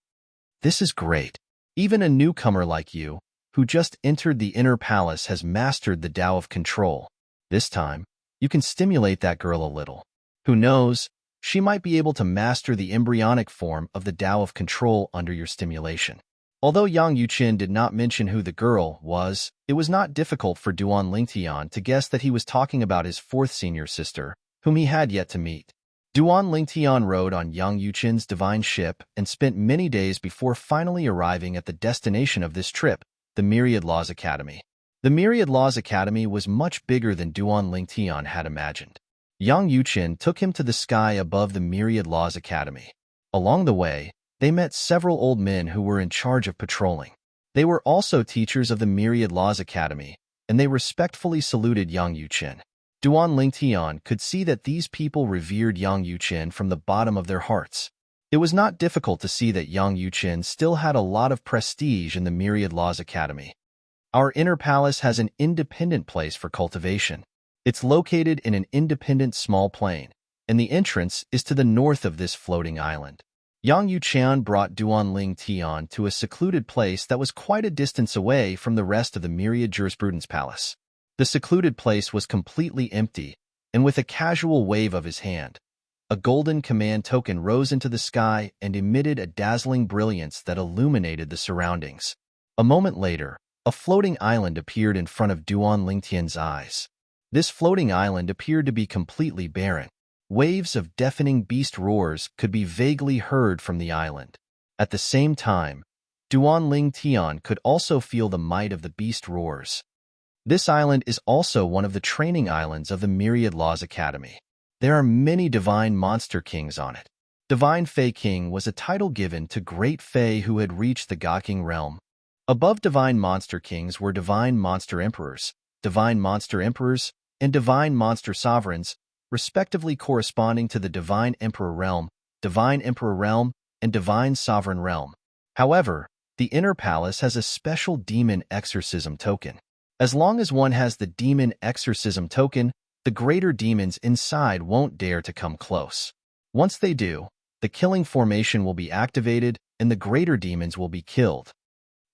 This is great. Even a newcomer like you, who just entered the Inner Palace, has mastered the Tao of Control. This time, you can stimulate that girl a little. Who knows, she might be able to master the embryonic form of the Tao of Control under your stimulation. Although Yang Yuchin did not mention who the girl was, it was not difficult for Duan Lingtian to guess that he was talking about his fourth senior sister, whom he had yet to meet. Duan Lingtian rode on Yang Yuchin's divine ship and spent many days before finally arriving at the destination of this trip, the Myriad Laws Academy. The Myriad Laws Academy was much bigger than Duan Lingtian had imagined. Yang Yuchin took him to the sky above the Myriad Laws Academy. Along the way, they met several old men who were in charge of patrolling. They were also teachers of the Myriad Laws Academy, and they respectfully saluted Yang Yuchin. Duan Lingtian could see that these people revered Yang Yuchin from the bottom of their hearts. It was not difficult to see that Yang Yuchin still had a lot of prestige in the Myriad Laws Academy. Our Inner Palace has an independent place for cultivation. It's located in an independent small plain, and the entrance is to the north of this floating island. Yang Yuchin brought Duan Lingtian to a secluded place that was quite a distance away from the rest of the Myriad Jurisprudence Palace. The secluded place was completely empty, and with a casual wave of his hand, a golden command token rose into the sky and emitted a dazzling brilliance that illuminated the surroundings. A moment later, a floating island appeared in front of Duan Lingtian's eyes. This floating island appeared to be completely barren. Waves of deafening beast roars could be vaguely heard from the island. At the same time, Duan Lingtian could also feel the might of the beast roars. This island is also one of the training islands of the Myriad Laws Academy. There are many divine monster kings on it. Divine Fey King was a title given to great Fey who had reached the Gawking realm. Above divine monster kings were divine monster emperors, and divine monster sovereigns, respectively corresponding to the divine emperor realm, and divine sovereign realm. However, the Inner Palace has a special demon exorcism token. As long as one has the demon exorcism token, The greater demons inside won't dare to come close. Once they do, the killing formation will be activated and the greater demons will be killed.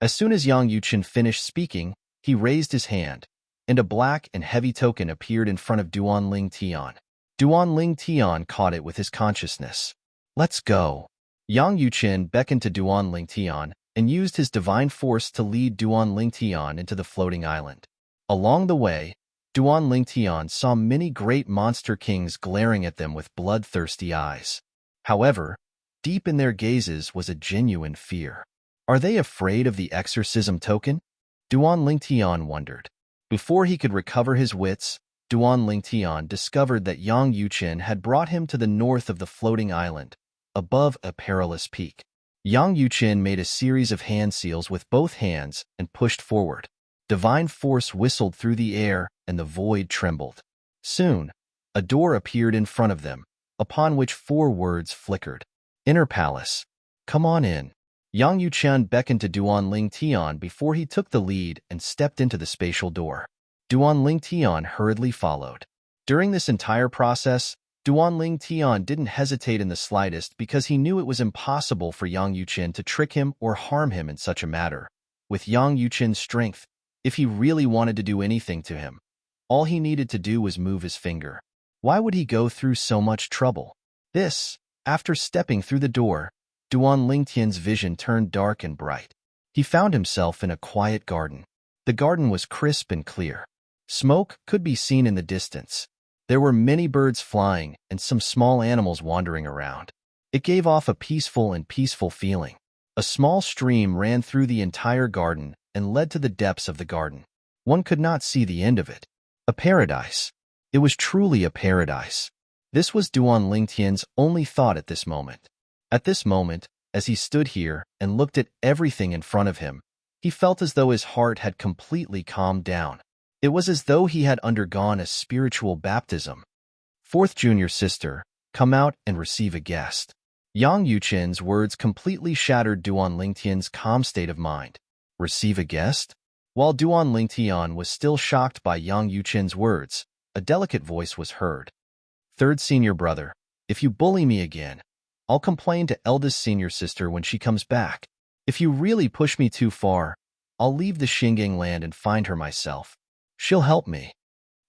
As soon as Yang Yuchen finished speaking, he raised his hand, and a black and heavy token appeared in front of Duan Ling Tian. Duan Ling Tian caught it with his consciousness. Let's go. Yang Yuchen beckoned to Duan Ling Tian and used his divine force to lead Duan Ling Tian into the floating island. Along the way, Duan Ling Tian saw many great monster kings glaring at them with bloodthirsty eyes. However, deep in their gazes was a genuine fear. Are they afraid of the exorcism token? Duan Ling Tian wondered. Before he could recover his wits, Duan Ling Tian discovered that Yang Yuchen had brought him to the north of the floating island, above a perilous peak. Yang Yuchen made a series of hand seals with both hands and pushed forward. Divine force whistled through the air, and the void trembled. Soon, a door appeared in front of them, upon which 4 words flickered. Inner Palace. Come on in. Yang Yuchen beckoned to Duan Ling Tian before he took the lead and stepped into the spatial door. Duan Ling Tian hurriedly followed. During this entire process, Duan Ling Tian didn't hesitate in the slightest because he knew it was impossible for Yang Yuchen to trick him or harm him in such a matter. With Yang Yuchen's strength, if he really wanted to do anything to him, all he needed to do was move his finger. Why would he go through so much trouble? After stepping through the door, Duan Ling Tian's vision turned dark and bright. He found himself in a quiet garden. The garden was crisp and clear. Smoke could be seen in the distance. There were many birds flying and some small animals wandering around. It gave off a peaceful feeling. A small stream ran through the entire garden and led to the depths of the garden. One could not see the end of it. A paradise. It was truly a paradise. This was Duan Ling Tian's only thought at this moment. At this moment, as he stood here and looked at everything in front of him, he felt as though his heart had completely calmed down. It was as though he had undergone a spiritual baptism. 4th junior sister, come out and receive a guest. Yang Yuchen's words completely shattered Duan Ling Tian's calm state of mind. Receive a guest? While Duan Ling Tian was still shocked by Yang Yuchen's words, a delicate voice was heard. 3rd senior brother, if you bully me again, I'll complain to eldest senior sister when she comes back. If you really push me too far, I'll leave the Xingang land and find her myself. She'll help me.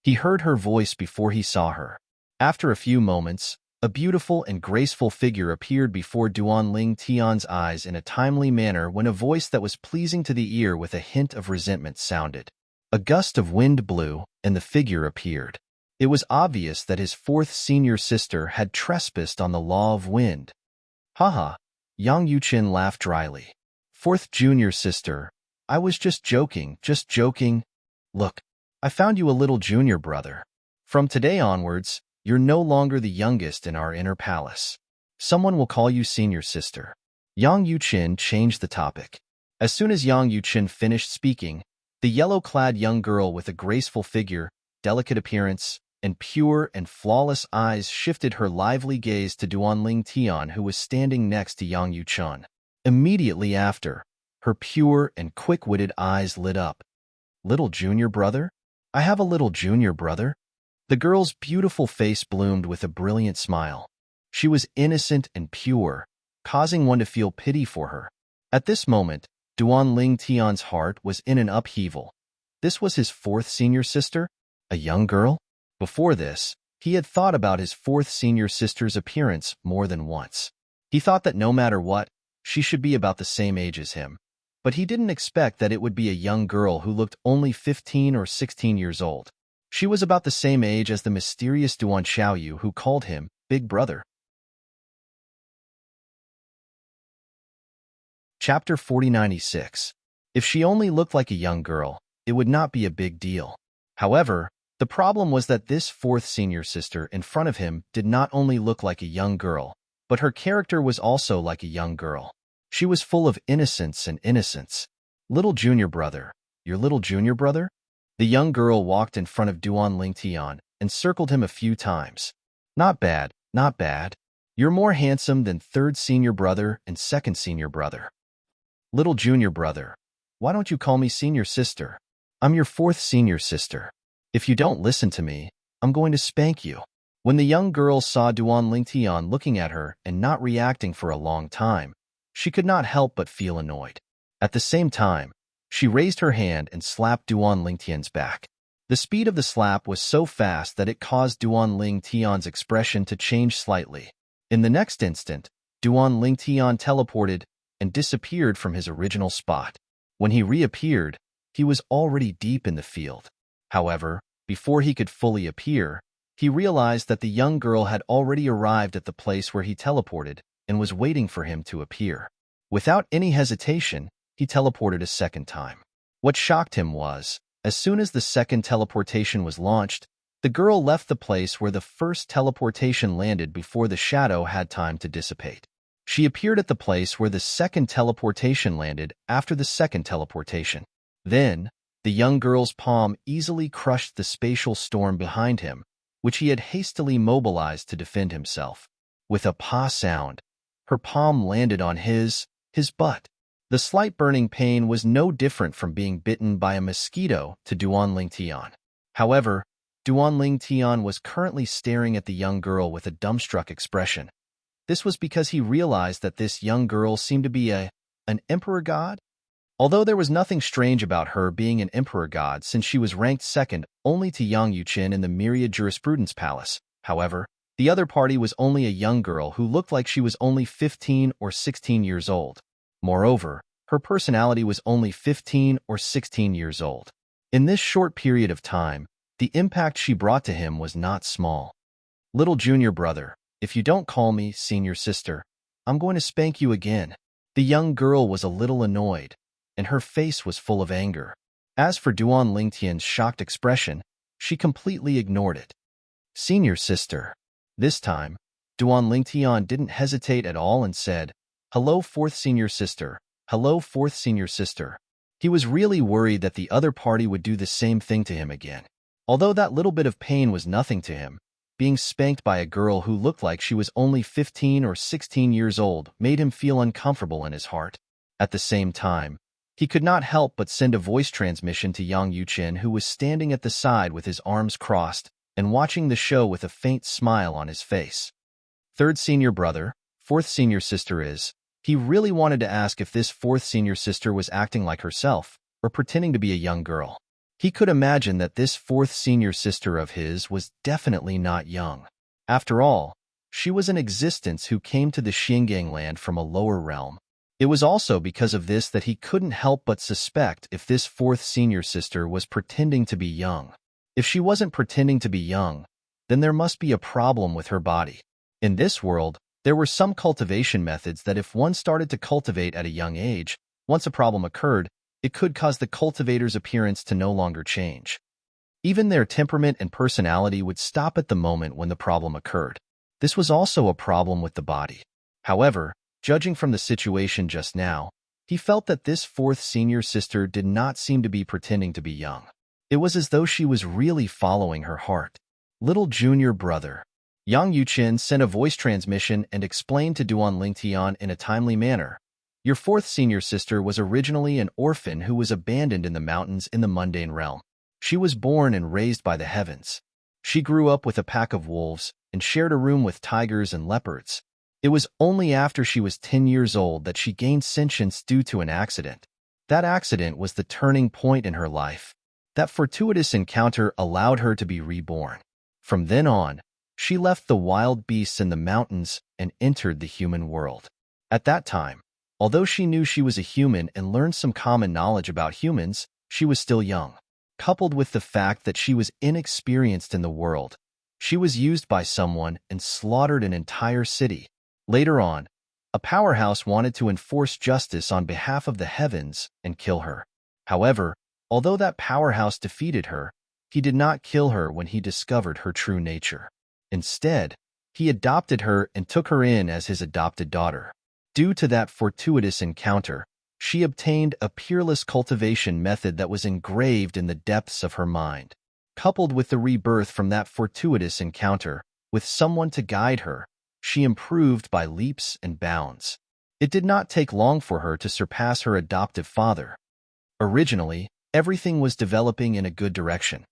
He heard her voice before he saw her. After a few moments, a beautiful and graceful figure appeared before Duan Ling Tian's eyes in a timely manner when a voice that was pleasing to the ear with a hint of resentment sounded. A gust of wind blew, and the figure appeared. It was obvious that his 4th senior sister had trespassed on the law of wind. Haha, Yang Yuchen laughed dryly. 4th junior sister, I was just joking. Look, I found you a little junior brother. From today onwards, you're no longer the youngest in our inner palace. Someone will call you senior sister. Yang Yuchen changed the topic. As soon as Yang Yuchen finished speaking, the yellow-clad young girl with a graceful figure, delicate appearance, and pure and flawless eyes shifted her lively gaze to Duan Ling Tian, who was standing next to Yang Yuchen. Immediately after, her pure and quick-witted eyes lit up. Little junior brother? I have a little junior brother. The girl's beautiful face bloomed with a brilliant smile. She was innocent and pure, causing one to feel pity for her. At this moment, Duan Ling Tian's heart was in an upheaval. This was his 4th senior sister? A young girl? Before this, he had thought about his 4th senior sister's appearance more than once. He thought that no matter what, she should be about the same age as him. But he didn't expect that it would be a young girl who looked only 15 or 16 years old. She was about the same age as the mysterious Duan Xiaoyu who called him Big Brother. Chapter 4096. If she only looked like a young girl, it would not be a big deal. However, the problem was that this 4th senior sister in front of him did not only look like a young girl, but her character was also like a young girl. She was full of innocence and innocence. Little junior brother, your little junior brother? The young girl walked in front of Duan Ling Tian and circled him a few times. Not bad, not bad. You're more handsome than 3rd senior brother and 2nd senior brother. Little junior brother, why don't you call me senior sister? I'm your 4th senior sister. If you don't listen to me, I'm going to spank you." When the young girl saw Duan Lingtian looking at her and not reacting for a long time, she could not help but feel annoyed. At the same time, she raised her hand and slapped Duan Lingtian's back. The speed of the slap was so fast that it caused Duan Lingtian's expression to change slightly. In the next instant, Duan Lingtian teleported and disappeared from his original spot. When he reappeared, he was already deep in the field. However, before he could fully appear, he realized that the young girl had already arrived at the place where he teleported and was waiting for him to appear. Without any hesitation, he teleported a second time. What shocked him was, as soon as the second teleportation was launched, the girl left the place where the first teleportation landed before the shadow had time to dissipate. She appeared at the place where the second teleportation landed after the second teleportation. Then, the young girl's palm easily crushed the spatial storm behind him, which he had hastily mobilized to defend himself. With a "pa" sound, her palm landed on his butt. The slight burning pain was no different from being bitten by a mosquito to Duan Lingtian. However, Duan Lingtian was currently staring at the young girl with a dumbstruck expression. This was because he realized that this young girl seemed to be an emperor god. Although there was nothing strange about her being an emperor god since she was ranked second only to Yang Yuqin in the Myriad Jurisprudence Palace. However, the other party was only a young girl who looked like she was only 15 or 16 years old. Moreover, her personality was only 15 or 16 years old. In this short period of time, the impact she brought to him was not small. "Little junior brother, if you don't call me senior sister, I'm going to spank you again." The young girl was a little annoyed, and her face was full of anger. As for Duan Lingtian's shocked expression, she completely ignored it. "Senior sister." This time, Duan Lingtian didn't hesitate at all and said, "Hello, fourth senior sister. Hello, fourth senior sister." He was really worried that the other party would do the same thing to him again. Although that little bit of pain was nothing to him, being spanked by a girl who looked like she was only 15 or 16 years old made him feel uncomfortable in his heart. At the same time, he could not help but send a voice transmission to Yang Yuqin, who was standing at the side with his arms crossed and watching the show with a faint smile on his face. Third senior brother, fourth senior sister is. He really wanted to ask if this fourth senior sister was acting like herself or pretending to be a young girl. He could imagine that this fourth senior sister of his was definitely not young. After all, she was an existence who came to the Xingang land from a lower realm. It was also because of this that he couldn't help but suspect if this fourth senior sister was pretending to be young. If she wasn't pretending to be young, then there must be a problem with her body. In this world, there were some cultivation methods that if one started to cultivate at a young age, once a problem occurred, it could cause the cultivator's appearance to no longer change. Even their temperament and personality would stop at the moment when the problem occurred. This was also a problem with the body. However, judging from the situation just now, he felt that this fourth senior sister did not seem to be pretending to be young. It was as though she was really following her heart. "Little junior brother." Yang Yuqin sent a voice transmission and explained to Duan Lingtian in a timely manner. "Your fourth senior sister was originally an orphan who was abandoned in the mountains in the mundane realm. She was born and raised by the heavens. She grew up with a pack of wolves and shared a room with tigers and leopards. It was only after she was 10 years old that she gained sentience due to an accident. That accident was the turning point in her life. That fortuitous encounter allowed her to be reborn. From then on, she left the wild beasts in the mountains and entered the human world. At that time, although she knew she was a human and learned some common knowledge about humans, she was still young. Coupled with the fact that she was inexperienced in the world, she was used by someone and slaughtered an entire city. Later on, a powerhouse wanted to enforce justice on behalf of the heavens and kill her. However, although that powerhouse defeated her, he did not kill her when he discovered her true nature. Instead, he adopted her and took her in as his adopted daughter. Due to that fortuitous encounter, she obtained a peerless cultivation method that was engraved in the depths of her mind. Coupled with the rebirth from that fortuitous encounter, with someone to guide her, she improved by leaps and bounds. It did not take long for her to surpass her adoptive father. Originally, everything was developing in a good direction.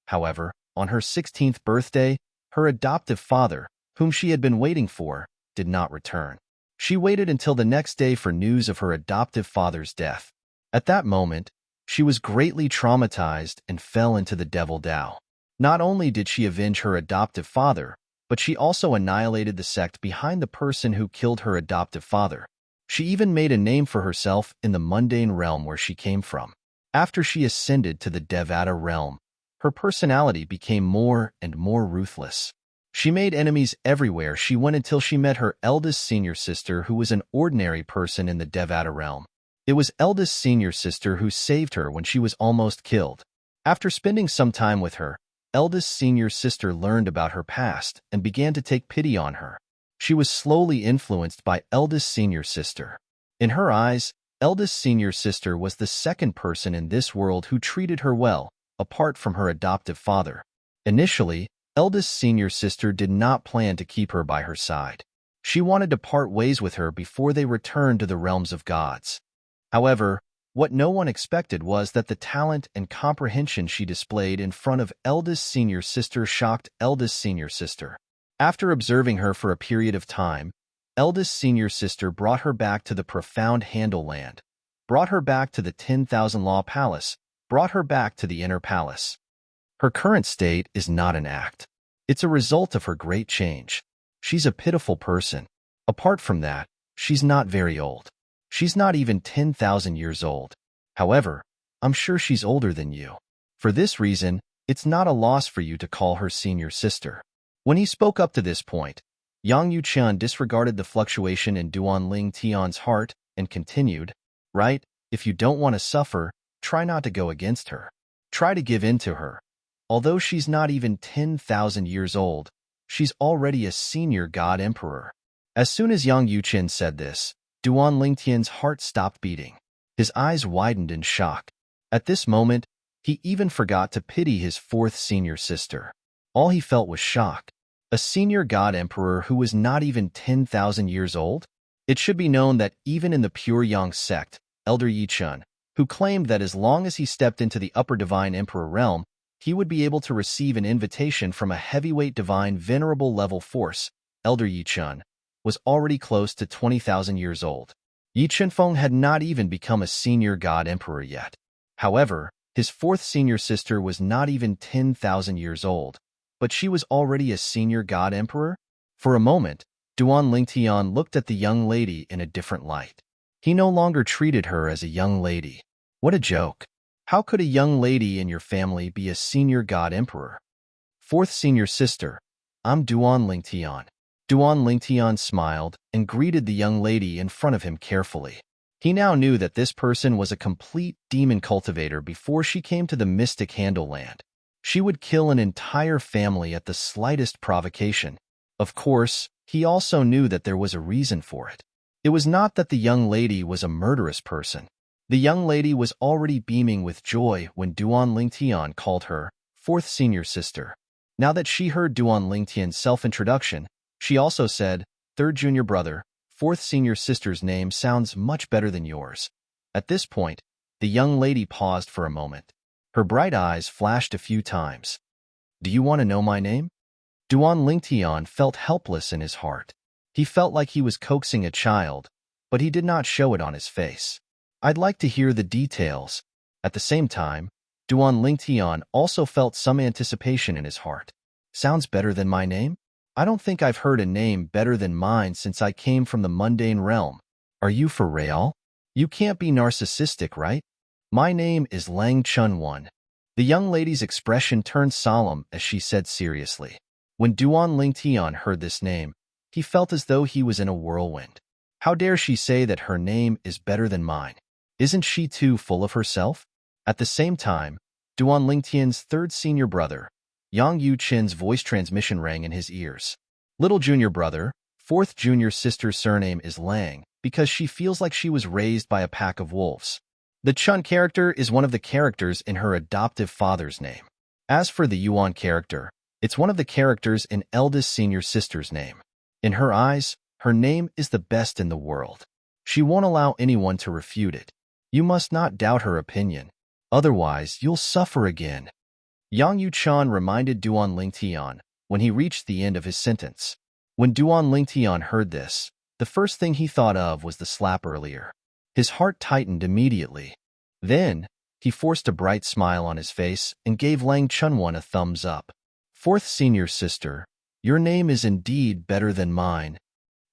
However, On her 16th birthday, her adoptive father, whom she had been waiting for, did not return. She waited until the next day for news of her adoptive father's death. At that moment, she was greatly traumatized and fell into the devil Tao. Not only did she avenge her adoptive father, but she also annihilated the sect behind the person who killed her adoptive father. She even made a name for herself in the mundane realm where she came from. After she ascended to the Devata realm, her personality became more and more ruthless. She made enemies everywhere she went until she met her eldest senior sister, who was an ordinary person in the Devata realm. It was eldest senior sister who saved her when she was almost killed. After spending some time with her, eldest senior sister learned about her past and began to take pity on her. She was slowly influenced by eldest senior sister. In her eyes, eldest senior sister was the second person in this world who treated her well, apart from her adoptive father. Initially, eldest senior sister did not plan to keep her by her side. She wanted to part ways with her before they returned to the realms of gods. However, what no one expected was that the talent and comprehension she displayed in front of eldest senior sister shocked eldest senior sister. After observing her for a period of time, eldest senior sister brought her back to the profound Handle land, brought her back to the 10,000 Law Palace, brought her back to the inner palace. Her current state is not an act. It's a result of her great change. She's a pitiful person. Apart from that, she's not very old. She's not even 10,000 years old. However, I'm sure she's older than you. For this reason, it's not a loss for you to call her senior sister. When he spoke up to this point, Yang Yuqian disregarded the fluctuation in Duan Ling Tian's heart and continued, "Right, if you don't want to suffer, try not to go against her. Try to give in to her. Although she's not even 10,000 years old, she's already a senior god emperor." As soon as Yang Yuqian said this, Duan Lingtian's heart stopped beating. His eyes widened in shock. At this moment, he even forgot to pity his fourth senior sister. All he felt was shock. A senior god emperor who was not even 10,000 years old? It should be known that even in the pure Yang sect, Elder Yichun, who claimed that as long as he stepped into the upper divine emperor realm, he would be able to receive an invitation from a heavyweight divine venerable level force, Elder Yichun, was already close to 20,000 years old. Yi Chunfeng had not even become a senior god emperor yet. However, his fourth senior sister was not even 10,000 years old, but she was already a senior god emperor? For a moment, Duan Lingtian looked at the young lady in a different light. He no longer treated her as a young lady. What a joke. How could a young lady in your family be a senior god emperor? Fourth senior sister, I'm Duan Lingtian. Duan Lingtian smiled and greeted the young lady in front of him carefully. He now knew that this person was a complete demon cultivator before she came to the mystic Handle land. She would kill an entire family at the slightest provocation. Of course, he also knew that there was a reason for it. It was not that the young lady was a murderous person. The young lady was already beaming with joy when Duan Lingtian called her fourth senior sister. Now that she heard Duan Lingtian's self-introduction, she also said, "Third junior brother, fourth senior sister's name sounds much better than yours." At this point, the young lady paused for a moment. Her bright eyes flashed a few times. "Do you want to know my name?" Duan Lingtian felt helpless in his heart. He felt like he was coaxing a child, but he did not show it on his face. "I'd like to hear the details." At the same time, Duan Lingtian also felt some anticipation in his heart. "Sounds better than my name? I don't think I've heard a name better than mine since I came from the mundane realm. Are you for real? You can't be narcissistic, right? My name is Lang Chun-Won." The young lady's expression turned solemn as she said seriously. When Duan Lingtian heard this name, he felt as though he was in a whirlwind. How dare she say that her name is better than mine? Isn't she too full of herself? At the same time, Duan Lingtian's third senior brother, Yang Yu-chin's voice transmission rang in his ears. "Little junior brother, fourth junior sister's surname is Lang because she feels like she was raised by a pack of wolves. The Chun character is one of the characters in her adoptive father's name. As for the Yuan character, it's one of the characters in eldest senior sister's name. In her eyes, her name is the best in the world. She won't allow anyone to refute it. You must not doubt her opinion. Otherwise, you'll suffer again." Yang Yuchan reminded Duan Lingtian when he reached the end of his sentence. When Duan Lingtian heard this, the first thing he thought of was the slap earlier. His heart tightened immediately. Then, he forced a bright smile on his face and gave Lang Chunwan a thumbs up. Fourth senior sister, your name is indeed better than mine.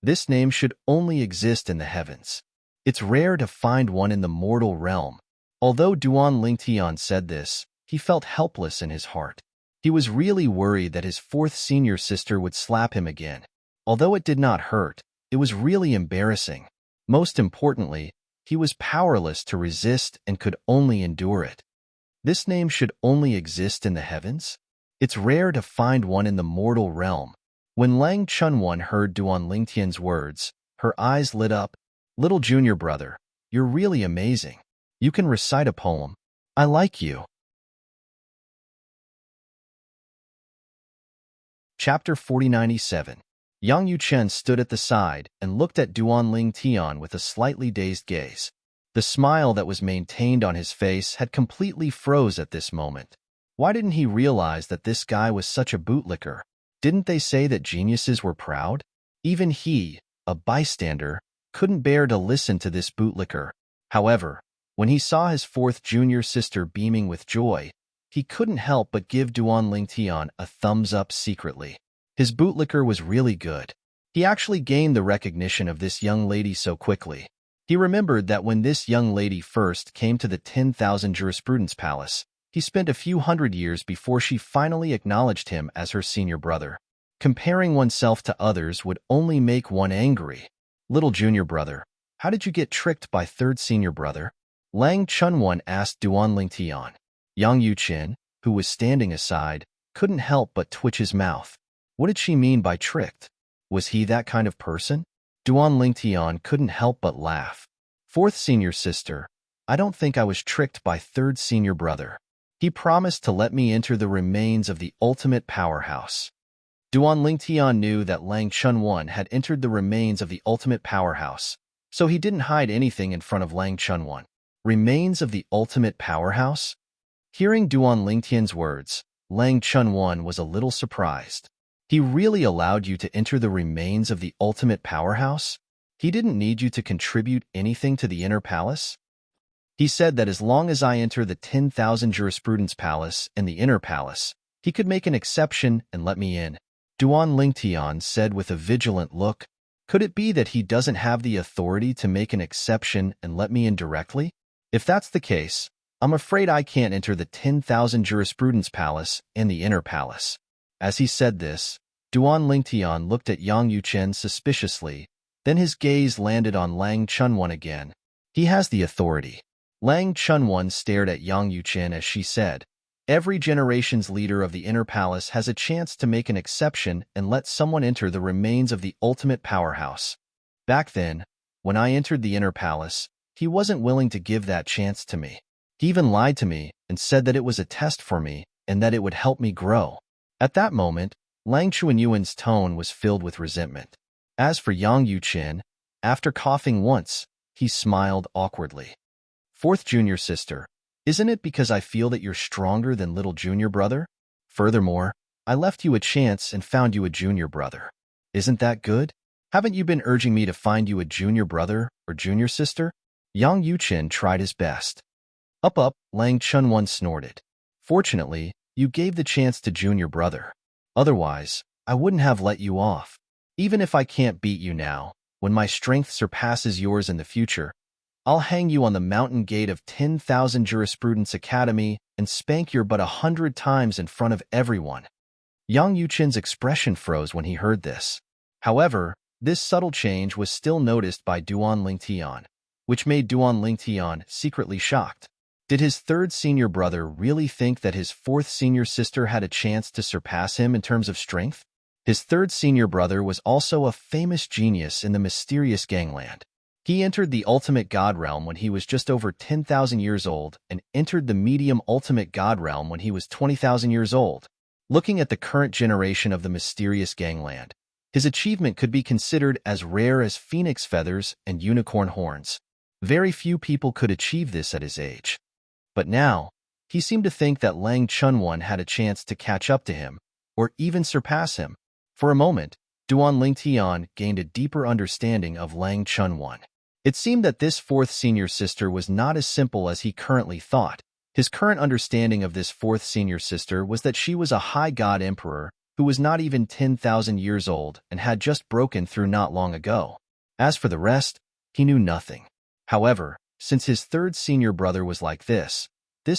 This name should only exist in the heavens. It's rare to find one in the mortal realm. Although Duan Lingtian said this, he felt helpless in his heart. He was really worried that his fourth senior sister would slap him again. Although it did not hurt, it was really embarrassing. Most importantly, he was powerless to resist and could only endure it. This name should only exist in the heavens? It's rare to find one in the mortal realm. When Lang Chunwan heard Duan Lingtian's words, her eyes lit up. Little junior brother, you're really amazing. You can recite a poem. I like you. Chapter 4097. Yang Yuchen stood at the side and looked at Duan Lingtian with a slightly dazed gaze. The smile that was maintained on his face had completely froze at this moment. Why didn't he realize that this guy was such a bootlicker? Didn't they say that geniuses were proud? Even he, a bystander, couldn't bear to listen to this bootlicker. However, when he saw his fourth junior sister beaming with joy, he couldn't help but give Duan Lingtian a thumbs up secretly. His bootlicker was really good. He actually gained the recognition of this young lady so quickly. He remembered that when this young lady first came to the 10,000 Jurisprudence Palace, he spent a few hundred years before she finally acknowledged him as her senior brother. Comparing oneself to others would only make one angry. Little junior brother, how did you get tricked by third senior brother? Lang Chunwan asked Duan Lingtian. Yang Yuchen, who was standing aside, couldn't help but twitch his mouth. What did she mean by tricked? Was he that kind of person? Duan Lingtian couldn't help but laugh. Fourth senior sister, I don't think I was tricked by third senior brother. He promised to let me enter the remains of the ultimate powerhouse. Duan Lingtian knew that Lang Chunwan had entered the remains of the ultimate powerhouse, so he didn't hide anything in front of Lang Chunwan. Remains of the ultimate powerhouse? Hearing Duan Lingtian's words, Lang Chunwan was a little surprised. He really allowed you to enter the remains of the ultimate powerhouse? He didn't need you to contribute anything to the inner palace? He said that as long as I enter the 10,000 Jurisprudence Palace and the inner palace, he could make an exception and let me in. Duan Lingtian said with a vigilant look. Could it be that he doesn't have the authority to make an exception and let me in directly? If that's the case, I'm afraid I can't enter the 10,000 Jurisprudence Palace and the inner palace. As he said this, Duan Lingtian looked at Yang Yuchen suspiciously, then his gaze landed on Lang Chunwan again. He has the authority. Lang Chunwan stared at Yang Yuchen as she said, every generation's leader of the inner palace has a chance to make an exception and let someone enter the remains of the ultimate powerhouse. Back then, when I entered the inner palace, he wasn't willing to give that chance to me. He even lied to me and said that it was a test for me and that it would help me grow. At that moment, Lang Chuanyuan's tone was filled with resentment. As for Yang Yuchen, after coughing once, he smiled awkwardly. Fourth junior sister, isn't it because I feel that you're stronger than little junior brother? Furthermore, I left you a chance and found you a junior brother. Isn't that good? Haven't you been urging me to find you a junior brother or junior sister? Yang Yuchen tried his best. Up, Lang Chunwan snorted. Fortunately, you gave the chance to junior brother. Otherwise, I wouldn't have let you off. Even if I can't beat you now, when my strength surpasses yours in the future, I'll hang you on the mountain gate of 10,000 Jurisprudence Academy and spank your butt 100 times in front of everyone. Yang Yuchen's expression froze when he heard this. However, this subtle change was still noticed by Duan Lingtian, which made Duan Lingtian secretly shocked. Did his third senior brother really think that his fourth senior sister had a chance to surpass him in terms of strength? His third senior brother was also a famous genius in the mysterious gangland. He entered the ultimate god realm when he was just over 10,000 years old and entered the medium ultimate god realm when he was 20,000 years old. Looking at the current generation of the mysterious gangland, his achievement could be considered as rare as phoenix feathers and unicorn horns. Very few people could achieve this at his age. But now, He seemed to think that Lang Chunwan had a chance to catch up to him, or even surpass him. For a moment, Duan Lingtian gained a deeper understanding of Lang Chunwan. It seemed that this fourth senior sister was not as simple as he currently thought. His current understanding of this fourth senior sister was that she was a high god emperor who was not even 10,000 years old and had just broken through not long ago. As for the rest, he knew nothing. However, since his third senior brother was like this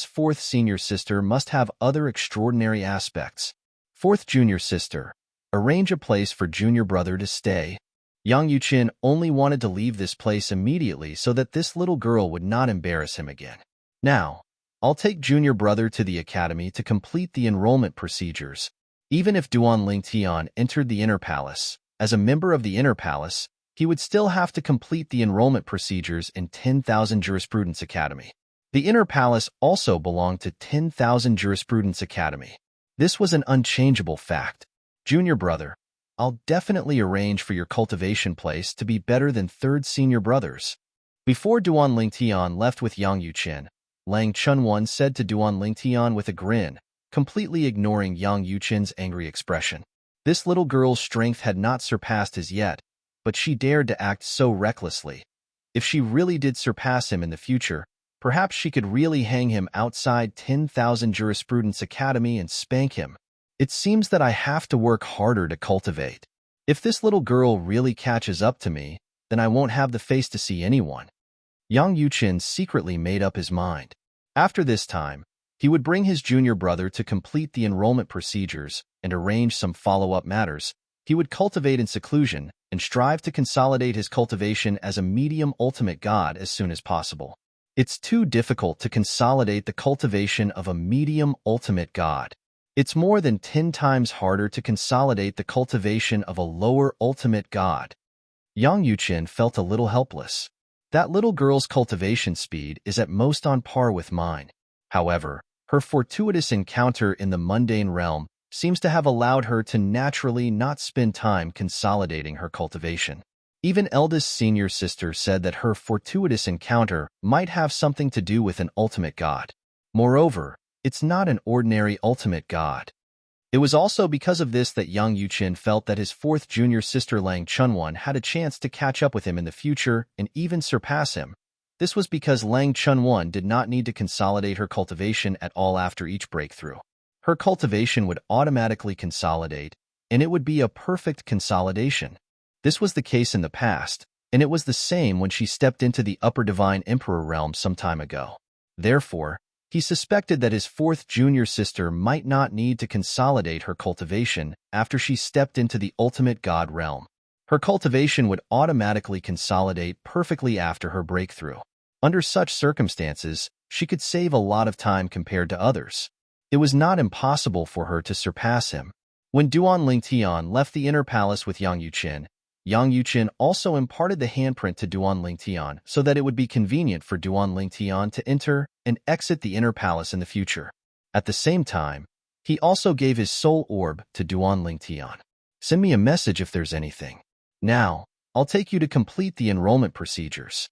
fourth senior sister must have other extraordinary aspects. Fourth junior sister, arrange a place for junior brother to stay. Yang Yuqin only wanted to leave this place immediately so that this little girl would not embarrass him again. Now, I'll take junior brother to the academy to complete the enrollment procedures. Even if Duan Lingtian entered the inner palace, as a member of the inner palace, he would still have to complete the enrollment procedures in 10,000 Jurisprudence Academy. The inner palace also belonged to 10,000 Jurisprudence Academy. This was an unchangeable fact. Junior brother, I'll definitely arrange for your cultivation place to be better than third senior brothers. Before Duan Lingtian left with Yang Yuqin, Lang Chunwan said to Duan Lingtian with a grin, completely ignoring Yang Yuqin's angry expression. This little girl's strength had not surpassed his yet, but she dared to act so recklessly. If she really did surpass him in the future, perhaps she could really hang him outside 10,000 Jurisprudence Academy and spank him. It seems that I have to work harder to cultivate. If this little girl really catches up to me, then I won't have the face to see anyone. Yang Yuqin secretly made up his mind. After this time, he would bring his junior brother to complete the enrollment procedures and arrange some follow-up matters. He would cultivate in seclusion and strive to consolidate his cultivation as a medium ultimate god as soon as possible. It's too difficult to consolidate the cultivation of a medium ultimate god. It's more than 10 times harder to consolidate the cultivation of a lower ultimate god. Yang Yuqin felt a little helpless. That little girl's cultivation speed is at most on par with mine. However, her fortuitous encounter in the mundane realm seems to have allowed her to naturally not spend time consolidating her cultivation. Even eldest senior sister said that her fortuitous encounter might have something to do with an ultimate god. Moreover, it's not an ordinary ultimate god. It was also because of this that Yang Yuqin felt that his fourth junior sister Lang Chunwan had a chance to catch up with him in the future and even surpass him. This was because Lang Chunwan did not need to consolidate her cultivation at all after each breakthrough. Her cultivation would automatically consolidate, and it would be a perfect consolidation. This was the case in the past, and it was the same when she stepped into the Upper Divine Emperor realm some time ago. Therefore, he suspected that his fourth junior sister might not need to consolidate her cultivation after she stepped into the ultimate god realm. Her cultivation would automatically consolidate perfectly after her breakthrough. Under such circumstances, she could save a lot of time compared to others. It was not impossible for her to surpass him. When Duan Lingtian left the inner palace with Yang Yuqin also imparted the handprint to Duan Lingtian so that it would be convenient for Duan Lingtian to enter and exit the inner palace in the future. At the same time, he also gave his soul orb to Duan Lingtian. Send me a message if there's anything. Now, I'll take you to complete the enrollment procedures.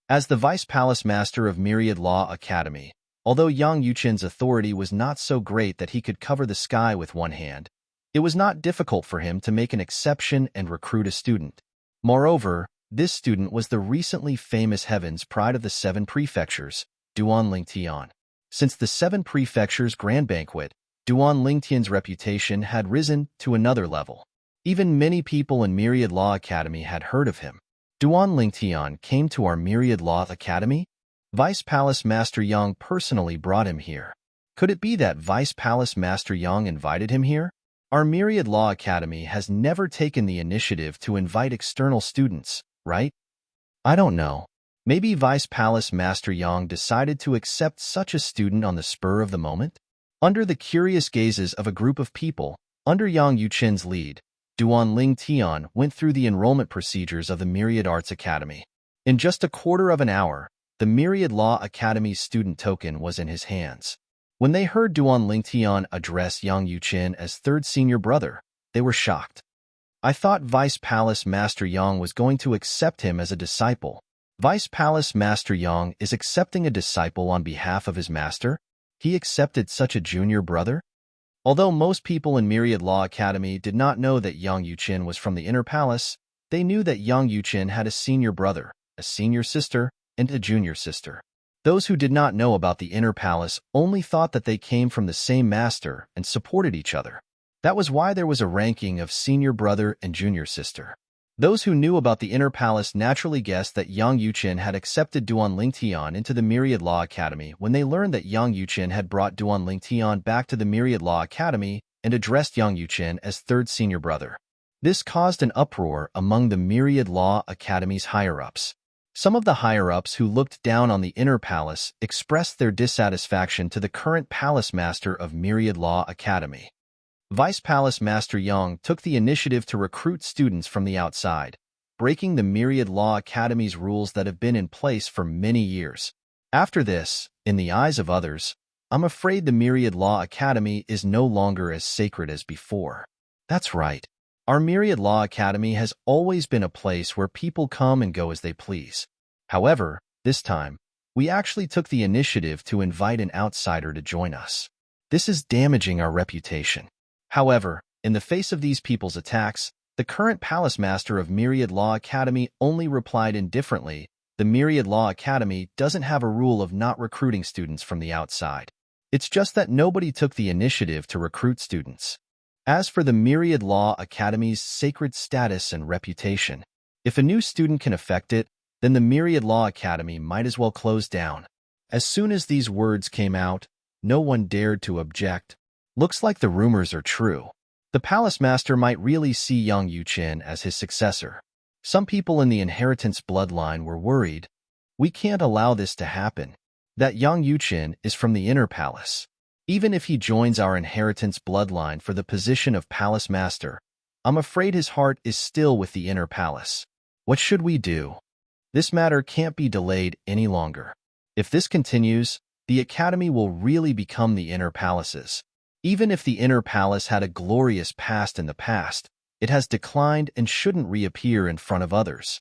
As the Vice Palace Master of Myriad Law Academy, although Yang Yuqin's authority was not so great that he could cover the sky with one hand, it was not difficult for him to make an exception and recruit a student. Moreover, this student was the recently famous Heaven's Pride of the 7 Prefectures, Duan Lingtian. Since the 7 Prefectures Grand Banquet, Duan Lingtian's reputation had risen to another level. Even many people in Myriad Law Academy had heard of him. Duan Lingtian came to our Myriad Law Academy? Vice Palace Master Yang personally brought him here. Could it be that Vice Palace Master Yang invited him here? Our Myriad Law Academy has never taken the initiative to invite external students, right? I don't know. Maybe Vice Palace Master Yang decided to accept such a student on the spur of the moment? Under the curious gazes of a group of people, under Yang Yuqin's lead, Duan Lingtian went through the enrollment procedures of the Myriad Arts Academy. In just a quarter of an hour, the Myriad Law Academy's student token was in his hands. When they heard Duan Lingtian address Yang Yuqin as third senior brother, they were shocked. I thought Vice Palace Master Yang was going to accept him as a disciple. Vice Palace Master Yang is accepting a disciple on behalf of his master? He accepted such a junior brother? Although most people in Myriad Law Academy did not know that Yang Yuqin was from the Inner Palace, they knew that Yang Yuqin had a senior brother, a senior sister, and a junior sister. Those who did not know about the Inner Palace only thought that they came from the same master and supported each other. That was why there was a ranking of senior brother and junior sister. Those who knew about the Inner Palace naturally guessed that Yang Yuqin had accepted Duan Lingtian into the Myriad Law Academy when they learned that Yang Yuqin had brought Duan Lingtian back to the Myriad Law Academy and addressed Yang Yuqin as third senior brother. This caused an uproar among the Myriad Law Academy's higher-ups. Some of the higher-ups who looked down on the Inner Palace expressed their dissatisfaction to the current Palace Master of Myriad Law Academy. Vice Palace Master Yang took the initiative to recruit students from the outside, breaking the Myriad Law Academy's rules that have been in place for many years. After this, in the eyes of others, I'm afraid the Myriad Law Academy is no longer as sacred as before. That's right. Our Myriad Law Academy has always been a place where people come and go as they please. However, this time, we actually took the initiative to invite an outsider to join us. This is damaging our reputation. However, in the face of these people's attacks, the current Palace Master of Myriad Law Academy only replied indifferently. The Myriad Law Academy doesn't have a rule of not recruiting students from the outside. It's just that nobody took the initiative to recruit students. As for the Myriad Law Academy's sacred status and reputation, if a new student can affect it, then the Myriad Law Academy might as well close down. As soon as these words came out, no one dared to object. Looks like the rumors are true. The Palace Master might really see Yang Yuqin as his successor. Some people in the inheritance bloodline were worried. We can't allow this to happen. That Yang Yuqin is from the Inner Palace. Even if he joins our inheritance bloodline for the position of Palace Master, I'm afraid his heart is still with the Inner Palace. What should we do? This matter can't be delayed any longer. If this continues, the Academy will really become the Inner Palace's. Even if the Inner Palace had a glorious past in the past, it has declined and shouldn't reappear in front of others.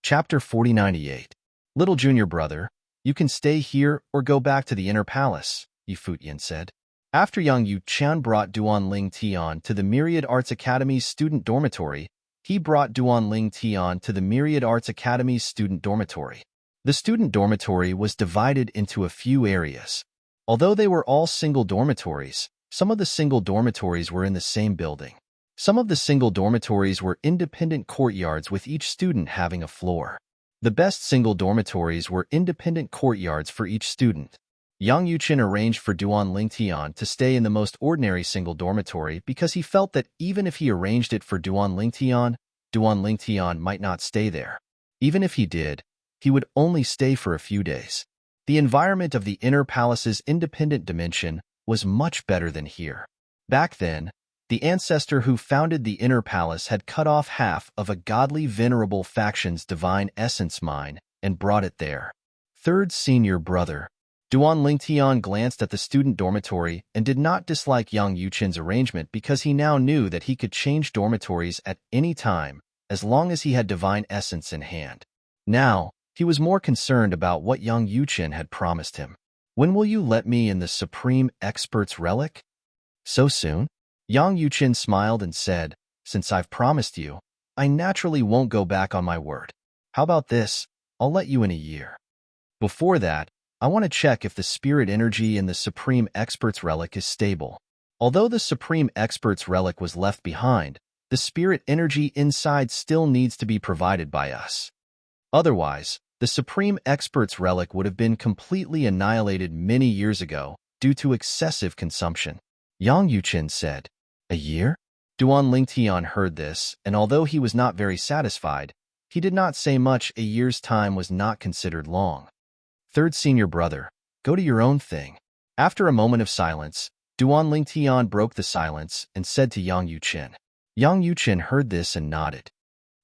Chapter 4098. Little junior brother, you can stay here or go back to the Inner Palace, Yifutian said. After Yang Yuqian brought Duan Lingtian to the Myriad Arts Academy's student dormitory, he brought Duan Lingtian to the Myriad Arts Academy's student dormitory. The student dormitory was divided into a few areas. Although they were all single dormitories, some of the single dormitories were in the same building. Some of the single dormitories were independent courtyards with each student having a floor. The best single dormitories were independent courtyards for each student. Yang Yuqin arranged for Duan Lingtian to stay in the most ordinary single dormitory because he felt that even if he arranged it for Duan Lingtian might not stay there. Even if he did, he would only stay for a few days. The environment of the Inner Palace's independent dimension was much better than here. Back then, the ancestor who founded the Inner Palace had cut off half of a godly venerable faction's divine essence mine and brought it there. Third senior brother. Duan Lingtian glanced at the student dormitory and did not dislike Yang Yuqin's arrangement because he now knew that he could change dormitories at any time as long as he had divine essence in hand. Now, he was more concerned about what Yang Yuqin had promised him. When will you let me in the Supreme Expert's relic? So soon? Yang Yuqin smiled and said, since I've promised you, I naturally won't go back on my word. How about this? I'll let you in a year. Before that, I want to check if the spirit energy in the Supreme Expert's relic is stable. Although the Supreme Expert's relic was left behind, the spirit energy inside still needs to be provided by us. Otherwise, the Supreme Expert's relic would have been completely annihilated many years ago due to excessive consumption. Yang Yuqin said, a year? Duan Lingtian heard this, and although he was not very satisfied, he did not say much. A year's time was not considered long. Third senior brother, go to your own thing. After a moment of silence, Duan Lingtian broke the silence and said to Yang Yuqin. Yang Yuqin heard this and nodded.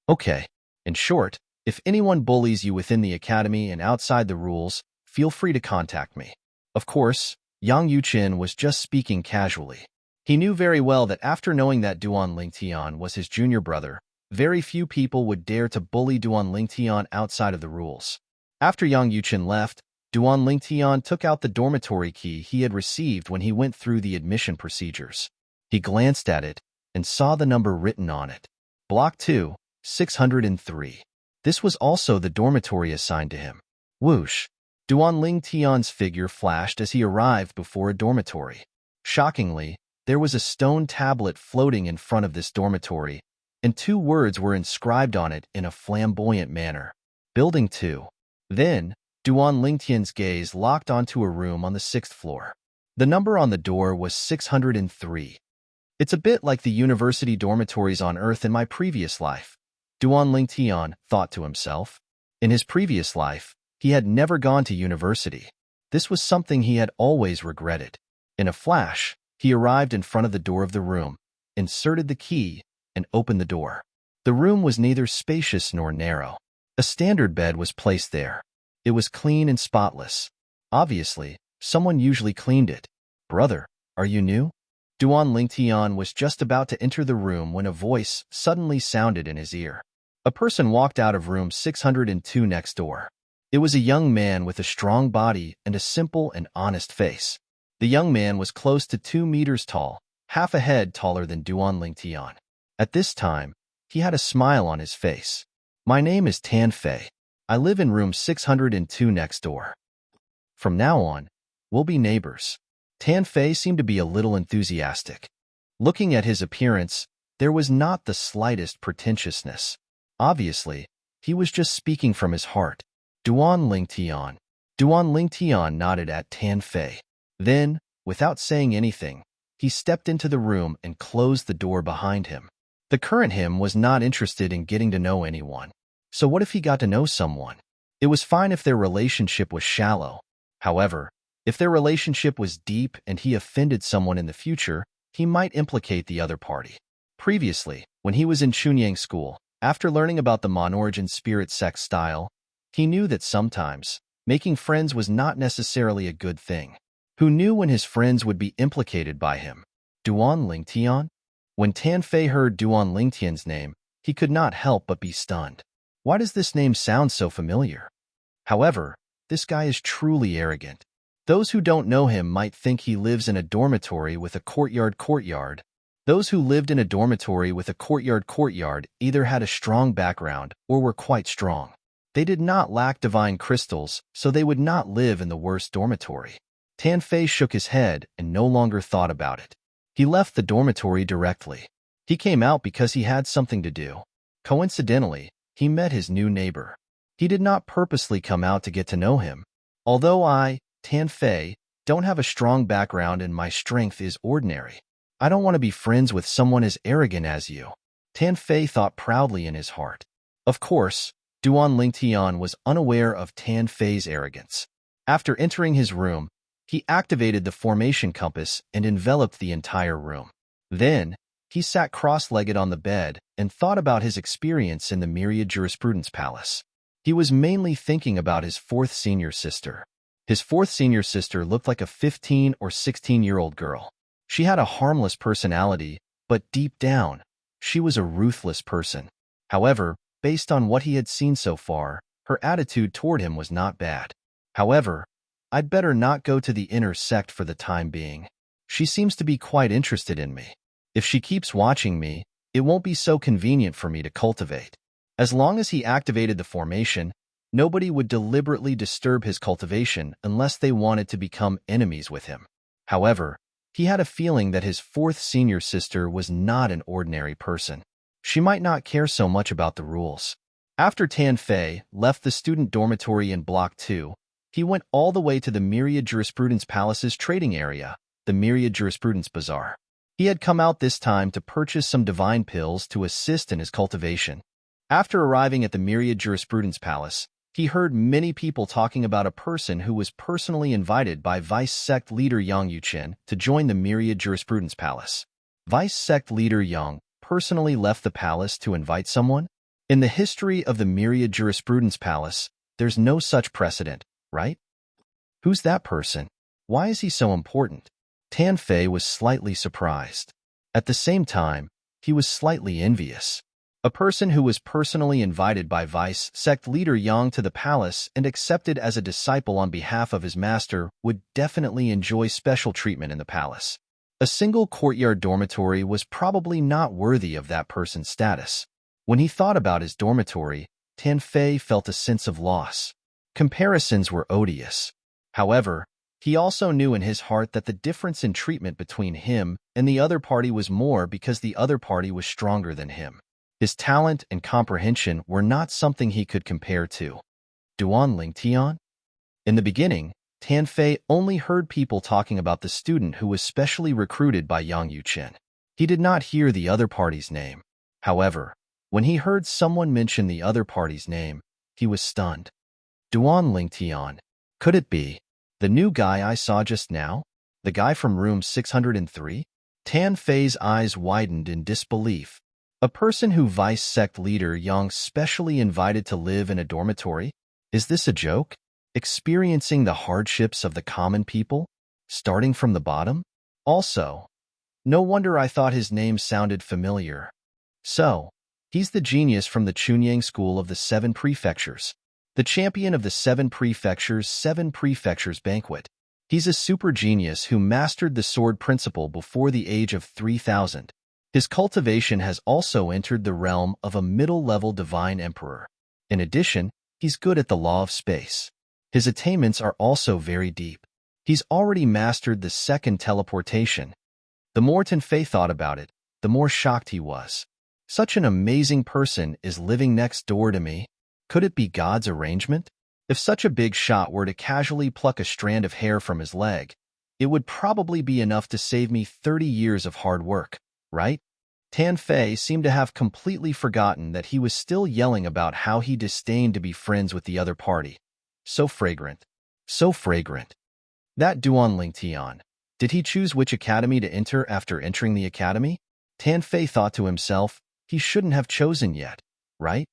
Okay. In short, if anyone bullies you within the academy and outside the rules, feel free to contact me. Of course, Yang Yuqin was just speaking casually. He knew very well that after knowing that Duan Lingtian was his junior brother, very few people would dare to bully Duan Lingtian outside of the rules. After Yang Yuchen left, Duan Lingtian took out the dormitory key he had received when he went through the admission procedures. He glanced at it and saw the number written on it. Block 2, 603. This was also the dormitory assigned to him. Whoosh! Duan Lingtian's figure flashed as he arrived before a dormitory. Shockingly, there was a stone tablet floating in front of this dormitory, and 2 words were inscribed on it in a flamboyant manner. Building 2. Then, Duan Lingtian's gaze locked onto a room on the 6th floor. The number on the door was 603. It's a bit like the university dormitories on Earth in my previous life, Duan Lingtian thought to himself. In his previous life, he had never gone to university. This was something he had always regretted. In a flash, he arrived in front of the door of the room, inserted the key, and opened the door. The room was neither spacious nor narrow. A standard bed was placed there. It was clean and spotless. Obviously, someone usually cleaned it. Brother, are you new? Duan Lingtian was just about to enter the room when a voice suddenly sounded in his ear. A person walked out of room 602 next door. It was a young man with a strong body and a simple and honest face. The young man was close to 2 meters tall, half a head taller than Duan Lingtian. At this time, he had a smile on his face. My name is Tan Fei. I live in room 602 next door. From now on, we'll be neighbors. Tan Fei seemed to be a little enthusiastic. Looking at his appearance, there was not the slightest pretentiousness. Obviously, he was just speaking from his heart. Duan Lingtian. Duan Lingtian nodded at Tan Fei. Then, without saying anything, he stepped into the room and closed the door behind him. The current him was not interested in getting to know anyone. So what if he got to know someone? It was fine if their relationship was shallow. However, if their relationship was deep and he offended someone in the future, he might implicate the other party. Previously, when he was in Chunyang school, after learning about the Mon-origin spirit sex style, he knew that sometimes making friends was not necessarily a good thing. Who knew when his friends would be implicated by him? Duan Lingtian? When Tan Fei heard Duan Lingtian's name, he could not help but be stunned. Why does this name sound so familiar? However, this guy is truly arrogant. Those who don't know him might think he lives in a dormitory with a courtyard. Those who lived in a dormitory with a courtyard either had a strong background or were quite strong. They did not lack divine crystals, so they would not live in the worst dormitory. Tan Fei shook his head and no longer thought about it. He left the dormitory directly. He came out because he had something to do. Coincidentally, he met his new neighbor. He did not purposely come out to get to know him. Although I, Tan Fei, don't have a strong background and my strength is ordinary, I don't want to be friends with someone as arrogant as you. Tan Fei thought proudly in his heart. Of course, Duan Lingtian was unaware of Tan Fei's arrogance. After entering his room, he activated the formation compass and enveloped the entire room. Then, he sat cross-legged on the bed and thought about his experience in the Myriad Jurisprudence Palace. He was mainly thinking about his 4th senior sister. His 4th senior sister looked like a 15 or 16-year-old girl. She had a harmless personality, but deep down, she was a ruthless person. However, based on what he had seen so far, her attitude toward him was not bad. However, I'd better not go to the inner sect for the time being. She seems to be quite interested in me. If she keeps watching me, it won't be so convenient for me to cultivate. As long as he activated the formation, nobody would deliberately disturb his cultivation unless they wanted to become enemies with him. However, he had a feeling that his 4th senior sister was not an ordinary person. She might not care so much about the rules. After Tan Fei left the student dormitory in Block 2, he went all the way to the Myriad Jurisprudence Palace's trading area, the Myriad Jurisprudence Bazaar. He had come out this time to purchase some divine pills to assist in his cultivation. After arriving at the Myriad Jurisprudence Palace, he heard many people talking about a person who was personally invited by Vice Sect Leader Yang Yuchen to join the Myriad Jurisprudence Palace. Vice Sect Leader Yang personally left the palace to invite someone? In the history of the Myriad Jurisprudence Palace, there's no such precedent, right? Who's that person? Why is he so important? Tan Fei was slightly surprised. At the same time, he was slightly envious. A person who was personally invited by vice sect leader Yang to the palace and accepted as a disciple on behalf of his master would definitely enjoy special treatment in the palace. A single courtyard dormitory was probably not worthy of that person's status. When he thought about his dormitory, Tan Fei felt a sense of loss. Comparisons were odious. However, he also knew in his heart that the difference in treatment between him and the other party was more because the other party was stronger than him. His talent and comprehension were not something he could compare to. Duan Lingtian? In the beginning, Tan Fei only heard people talking about the student who was specially recruited by Yang Yuchen. He did not hear the other party's name. However, when he heard someone mention the other party's name, he was stunned. Duan Lingtian. Could it be the new guy I saw just now? The guy from room 603? Tan Fei's eyes widened in disbelief. A person who vice sect leader Yang specially invited to live in a dormitory? Is this a joke? Experiencing the hardships of the common people? Starting from the bottom? Also, no wonder I thought his name sounded familiar. So, he's the genius from the Chunyang School of the Seven Prefectures. The champion of the Seven Prefectures banquet. He's a super genius who mastered the sword principle before the age of 3,000. His cultivation has also entered the realm of a middle-level divine emperor. In addition, he's good at the law of space. His attainments are also very deep. He's already mastered the second teleportation. The more Tan Fei thought about it, the more shocked he was. Such an amazing person is living next door to me. Could it be God's arrangement? If such a big shot were to casually pluck a strand of hair from his leg, it would probably be enough to save me 30 years of hard work, right? Tan Fei seemed to have completely forgotten that he was still yelling about how he disdained to be friends with the other party. So fragrant. So fragrant. That Duan Lingtian. Did he choose which academy to enter after entering the academy? Tan Fei thought to himself, he shouldn't have chosen yet, right?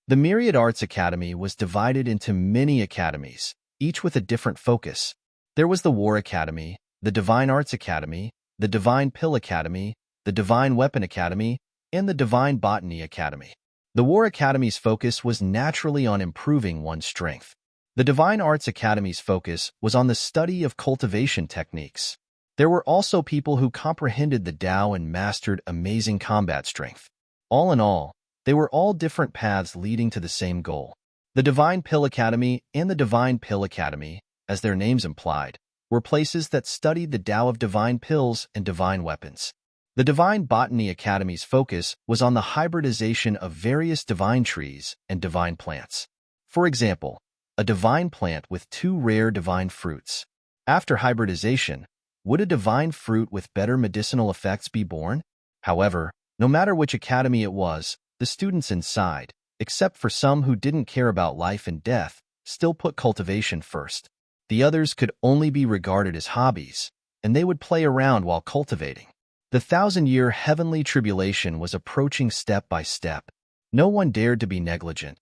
The Myriad Arts Academy was divided into many academies, each with a different focus. There was the War Academy, the Divine Arts Academy, the Divine Pill Academy, the Divine Weapon Academy, and the Divine Botany Academy. The War Academy's focus was naturally on improving one's strength. The Divine Arts Academy's focus was on the study of cultivation techniques. There were also people who comprehended the Tao and mastered amazing combat strength. All in all, they were all different paths leading to the same goal. The Divine Pill Academy and the Divine Pill Academy, as their names implied, were places that studied the Tao of divine pills and divine weapons. The Divine Botany Academy's focus was on the hybridization of various divine trees and divine plants. For example, a divine plant with 2 rare divine fruits. After hybridization, would a divine fruit with better medicinal effects be born? However, no matter which academy it was, the students inside, except for some who didn't care about life and death, still put cultivation first. The others could only be regarded as hobbies, and they would play around while cultivating. The 1,000-year heavenly tribulation was approaching step by step. No one dared to be negligent.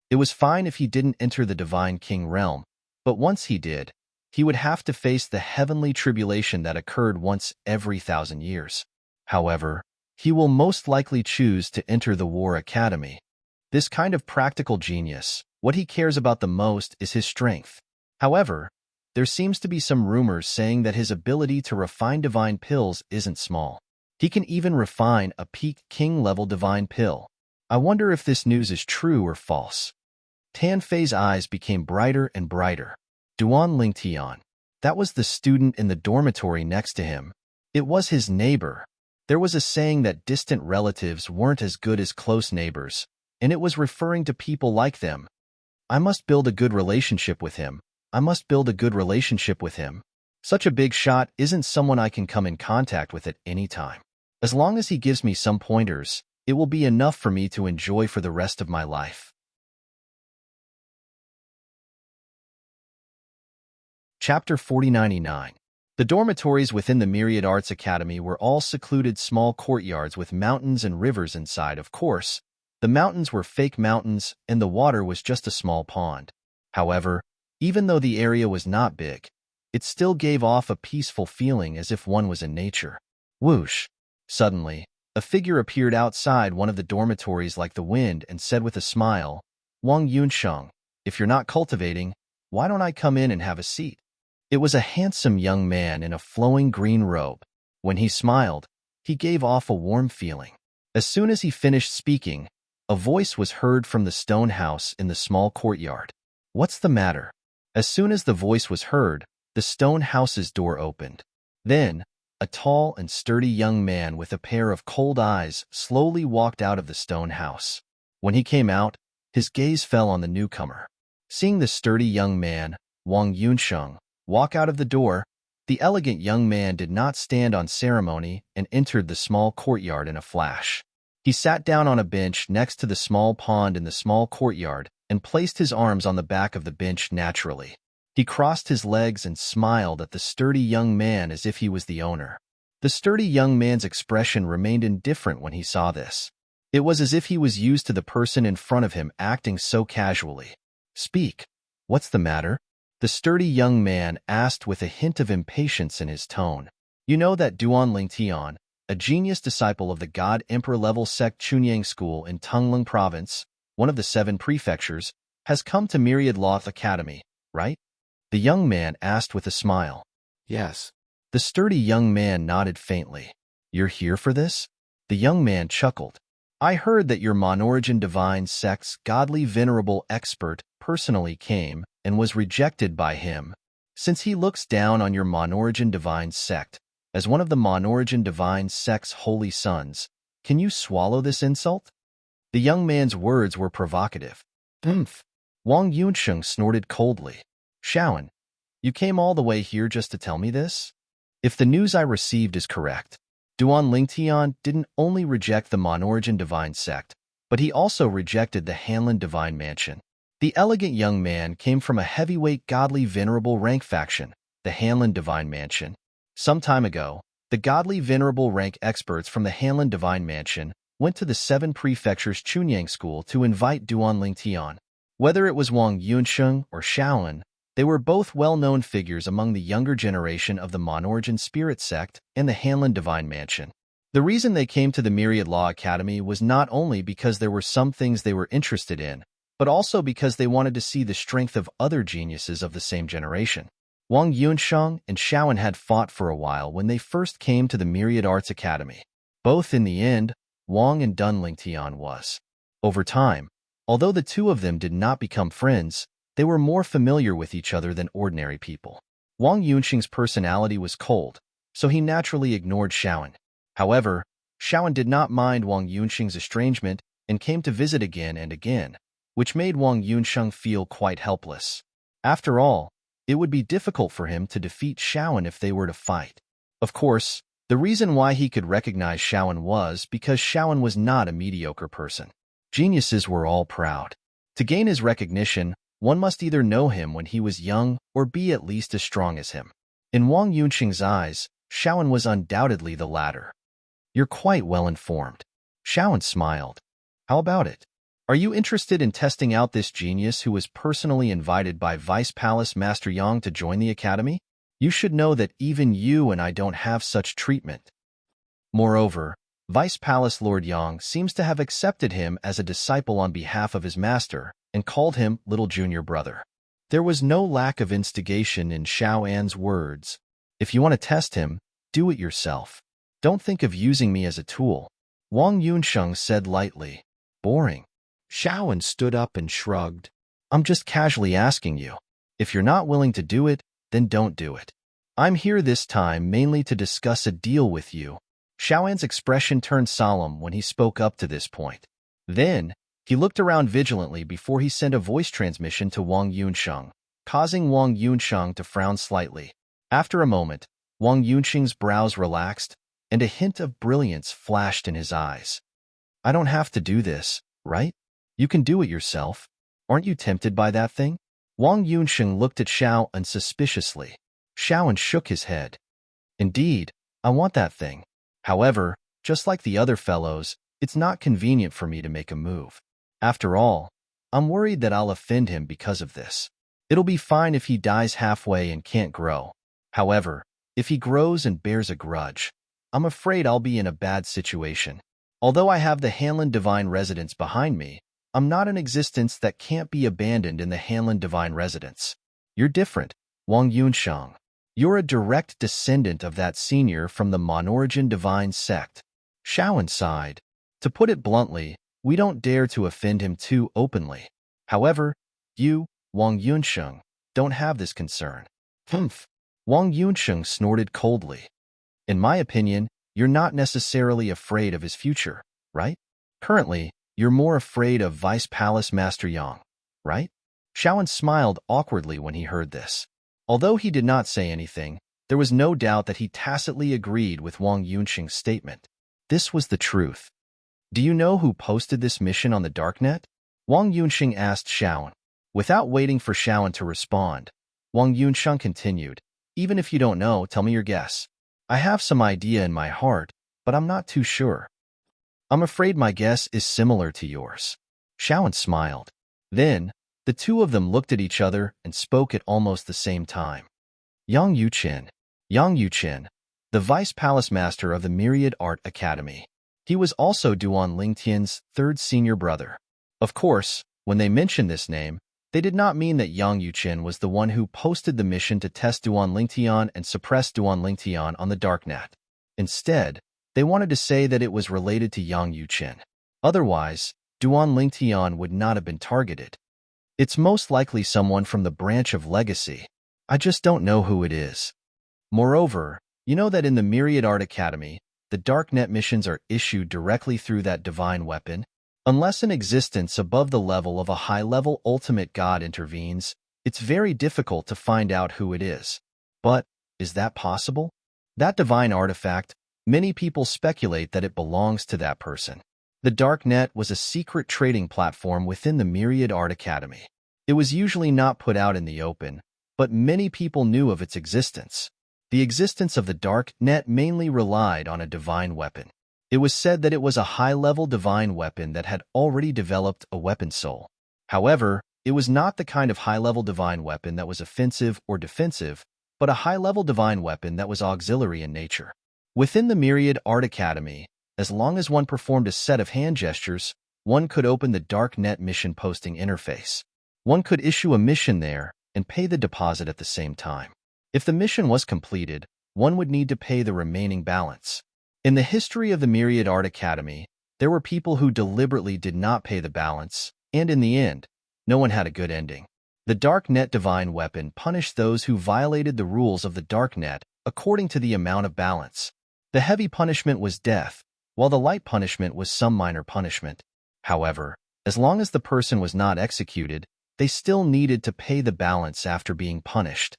It was fine if he didn't enter the Divine King realm, but once he did, he would have to face the heavenly tribulation that occurred once every 1,000 years. However, he will most likely choose to enter the War Academy. This kind of practical genius, what he cares about the most is his strength. However, there seems to be some rumors saying that his ability to refine divine pills isn't small. He can even refine a peak king-level divine pill. I wonder if this news is true or false. Tan Fei's eyes became brighter and brighter. Duan Lingtian. That was the student in the dormitory next to him. It was his neighbor. There was a saying that distant relatives weren't as good as close neighbors, and it was referring to people like them. I must build a good relationship with him. I must build a good relationship with him. Such a big shot isn't someone I can come in contact with at any time. As long as he gives me some pointers, it will be enough for me to enjoy for the rest of my life. Chapter 4099. The dormitories within the Myriad Arts Academy were all secluded small courtyards with mountains and rivers inside. Of course, the mountains were fake mountains and the water was just a small pond. However, even though the area was not big, it still gave off a peaceful feeling as if one was in nature. Whoosh! Suddenly, A figure appeared outside one of the dormitories like the wind and said with a smile, "Wang Yunsheng, if you're not cultivating, why don't I come in and have a seat?" It was a handsome young man in a flowing green robe. When he smiled, he gave off a warm feeling. As soon as he finished speaking, a voice was heard from the stone house in the small courtyard. "What's the matter?" As soon as the voice was heard, the stone house's door opened. Then, a tall and sturdy young man with a pair of cold eyes slowly walked out of the stone house. When he came out, his gaze fell on the newcomer. Seeing the sturdy young man, Wang Yunsheng, walk out of the door, the elegant young man did not stand on ceremony and entered the small courtyard in a flash. He sat down on a bench next to the small pond in the small courtyard and placed his arms on the back of the bench naturally. He crossed his legs and smiled at the sturdy young man as if he was the owner. The sturdy young man's expression remained indifferent when he saw this. It was as if he was used to the person in front of him acting so casually. "Speak. What's the matter?" the sturdy young man asked with a hint of impatience in his tone. "You know that Duan Lingtian, a genius disciple of the God Emperor level sect Chunyang School in Tongling Province, one of the 7 prefectures, has come to Myriad Loth Academy, right?" the young man asked with a smile. Yes. The sturdy young man nodded faintly. "You're here for this?" The young man chuckled. "I heard that your Monorigin Divine sect's godly venerable expert personally came and was rejected by him, since he looks down on your Monorigin Divine sect as one of the Monorigin Divine sect's holy sons. Can you swallow this insult?" The young man's words were provocative. "Humph." Wang Yunsheng snorted coldly. "Shaoan, you came all the way here just to tell me this?" If the news I received is correct, Duan Lingtian didn't only reject the Monorigin Divine sect, but he also rejected the Hanlin Divine Mansion. The elegant young man came from a heavyweight godly venerable rank faction, the Hanlin Divine Mansion. Some time ago, the godly venerable rank experts from the Hanlin Divine Mansion went to the 7 prefectures Chunyang School to invite Duan Lingtian. Whether it was Wang Yunsheng or Shaoan, they were both well-known figures among the younger generation of the Monorigin Spirit sect and the Hanlin Divine Mansion. The reason they came to the Myriad Law Academy was not only because there were some things they were interested in, but also because they wanted to see the strength of other geniuses of the same generation. Wang Yunsheng and Shaoan had fought for a while when they first came to the Myriad Arts Academy. Both in the end, Wang and Dun Lingtian was. Over time, although the two of them did not become friends, they were more familiar with each other than ordinary people. Wang Yunsheng's personality was cold, so he naturally ignored Shaoan. However, Shaoan did not mind Wang Yunsheng's estrangement and came to visit again and again, which made Wang Yunsheng feel quite helpless. After all, it would be difficult for him to defeat Shaoan if they were to fight. Of course, the reason why he could recognize Shaoan was because Shaoan was not a mediocre person. Geniuses were all proud. To gain his recognition, one must either know him when he was young or be at least as strong as him. In Wang Yunsheng's eyes, Shaoan was undoubtedly the latter. "You're quite well informed." Shaoan smiled. "How about it? Are you interested in testing out this genius who was personally invited by Vice Palace Master Yang to join the academy? You should know that even you and I don't have such treatment. Moreover, Vice Palace Lord Yang seems to have accepted him as a disciple on behalf of his master and called him little junior brother." There was no lack of instigation in Shaoan's words. "If you want to test him, do it yourself. Don't think of using me as a tool," Wang Yunsheng said lightly. "Boring." Shaoan stood up and shrugged. "I'm just casually asking you. If you're not willing to do it, then don't do it. I'm here this time mainly to discuss a deal with you." Shaoan's expression turned solemn when he spoke up to this point. Then, he looked around vigilantly before he sent a voice transmission to Wang Yunsheng, causing Wang Yunsheng to frown slightly. After a moment, Wang Yunsheng's brows relaxed, and a hint of brilliance flashed in his eyes. "I don't have to do this, right? You can do it yourself. Aren't you tempted by that thing?" Wang Yunsheng looked at Shaoan suspiciously. Shaoan shook his head. "Indeed, I want that thing. However, just like the other fellows, it's not convenient for me to make a move. After all, I'm worried that I'll offend him because of this. It'll be fine if he dies halfway and can't grow. However, if he grows and bears a grudge, I'm afraid I'll be in a bad situation. Although I have the Hanlin Divine Residence behind me, I'm not an existence that can't be abandoned in the Hanlin Divine Residence. You're different, Wang Yunsheng. You're a direct descendant of that senior from the Monorigin Divine Sect. Shaoan sighed. To put it bluntly, we don't dare to offend him too openly. However, you, Wang Yunsheng, don't have this concern. Humph. Wang Yunsheng snorted coldly. In my opinion, you're not necessarily afraid of his future, right? Currently, you're more afraid of Vice Palace Master Yang, right? Shaoan smiled awkwardly when he heard this. Although he did not say anything, there was no doubt that he tacitly agreed with Wang Yunsheng's statement. This was the truth. Do you know who posted this mission on the darknet? Wang Yunsheng asked Shaoan. Without waiting for Shaoan to respond, Wang Yunsheng continued, even if you don't know, tell me your guess. I have some idea in my heart, but I'm not too sure. I'm afraid my guess is similar to yours. Shaoan smiled. Then, the two of them looked at each other and spoke at almost the same time. Yang Yuqin. Yang Yuqin, the Vice Palace Master of the Myriad Art Academy. He was also Duan Lingtian's third senior brother. Of course, when they mentioned this name, they did not mean that Yang Yuqin was the one who posted the mission to test Duan Lingtian and suppress Duan Lingtian on the darknet. Instead, they wanted to say that it was related to Yang Yuqin. Otherwise, Duan Lingtian would not have been targeted. It's most likely someone from the branch of Legacy. I just don't know who it is. Moreover, you know that in the Myriad Art Academy, the darknet missions are issued directly through that divine weapon. Unless an existence above the level of a high-level ultimate god intervenes, it's very difficult to find out who it is. But, is that possible? That divine artifact, many people speculate that it belongs to that person. The darknet was a secret trading platform within the Myriad Art Academy. It was usually not put out in the open, but many people knew of its existence. The existence of the darknet mainly relied on a divine weapon. It was said that it was a high-level divine weapon that had already developed a weapon soul. However, it was not the kind of high-level divine weapon that was offensive or defensive, but a high-level divine weapon that was auxiliary in nature. Within the Myriad Art Academy, as long as one performed a set of hand gestures, one could open the darknet mission posting interface. One could issue a mission there and pay the deposit at the same time. If the mission was completed, one would need to pay the remaining balance. In the history of the Myriad Art Academy, there were people who deliberately did not pay the balance, and in the end, no one had a good ending. The Darknet Divine Weapon punished those who violated the rules of the Darknet according to the amount of balance. The heavy punishment was death, while the light punishment was some minor punishment. However, as long as the person was not executed, they still needed to pay the balance after being punished.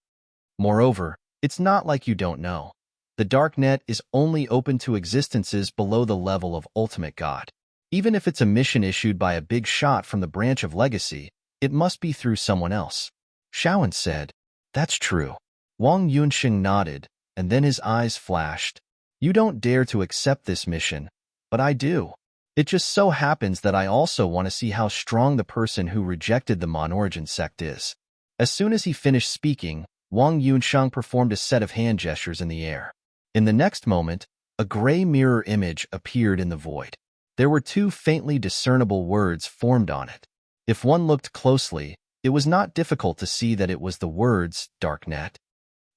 Moreover, it's not like you don't know. The Darknet is only open to existences below the level of Ultimate God. Even if it's a mission issued by a big shot from the branch of Legacy, it must be through someone else. Shaoan said, That's true. Wang Yunsheng nodded, and then his eyes flashed. You don't dare to accept this mission, but I do. It just so happens that I also want to see how strong the person who rejected the Monorigin sect is. As soon as he finished speaking, Wang Yunsheng performed a set of hand gestures in the air. In the next moment, a gray mirror image appeared in the void. There were two faintly discernible words formed on it. If one looked closely, it was not difficult to see that it was the words Darknet.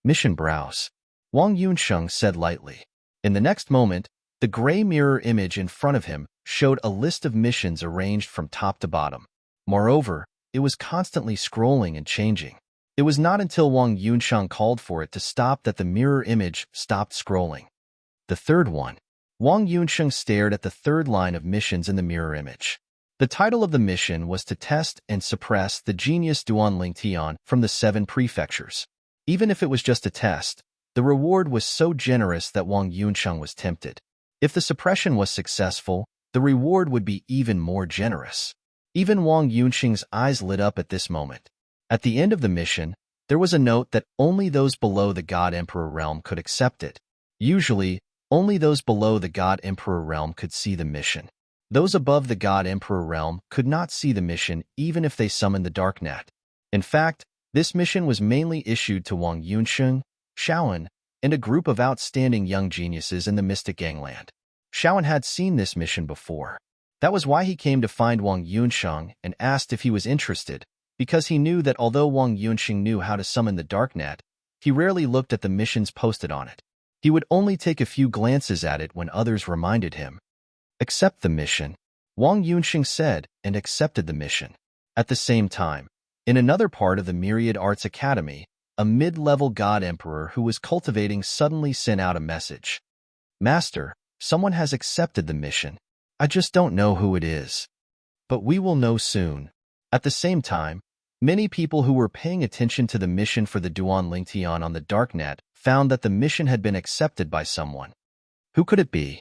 Mission browse. Wang Yunsheng said lightly. In the next moment, the gray mirror image in front of him showed a list of missions arranged from top to bottom. Moreover, it was constantly scrolling and changing. It was not until Wang Yunsheng called for it to stop that the mirror image stopped scrolling. The third one. Wang Yunsheng stared at the third line of missions in the mirror image. The title of the mission was to test and suppress the genius Duan Lingtian from the 7 prefectures. Even if it was just a test, the reward was so generous that Wang Yunsheng was tempted. If the suppression was successful, the reward would be even more generous. Even Wang Yunsheng's eyes lit up at this moment. At the end of the mission, there was a note that only those below the God Emperor realm could accept it. Usually, only those below the God Emperor realm could see the mission. Those above the God Emperor realm could not see the mission even if they summoned the Darknet. In fact, this mission was mainly issued to Wang Yunsheng, Shaoan, and a group of outstanding young geniuses in the mystic gangland. Shaoan had seen this mission before. That was why he came to find Wang Yunsheng and asked if he was interested, because he knew that although Wang Yunsheng knew how to summon the darknet, he rarely looked at the missions posted on it. He would only take a few glances at it when others reminded him. Accept the mission, Wang Yunsheng said, and accepted the mission. At the same time, in another part of the Myriad Arts Academy, a mid-level god emperor who was cultivating suddenly sent out a message. Master, someone has accepted the mission. I just don't know who it is. But we will know soon. At the same time, many people who were paying attention to the mission for the Duan Lingtian on the darknet found that the mission had been accepted by someone. Who could it be?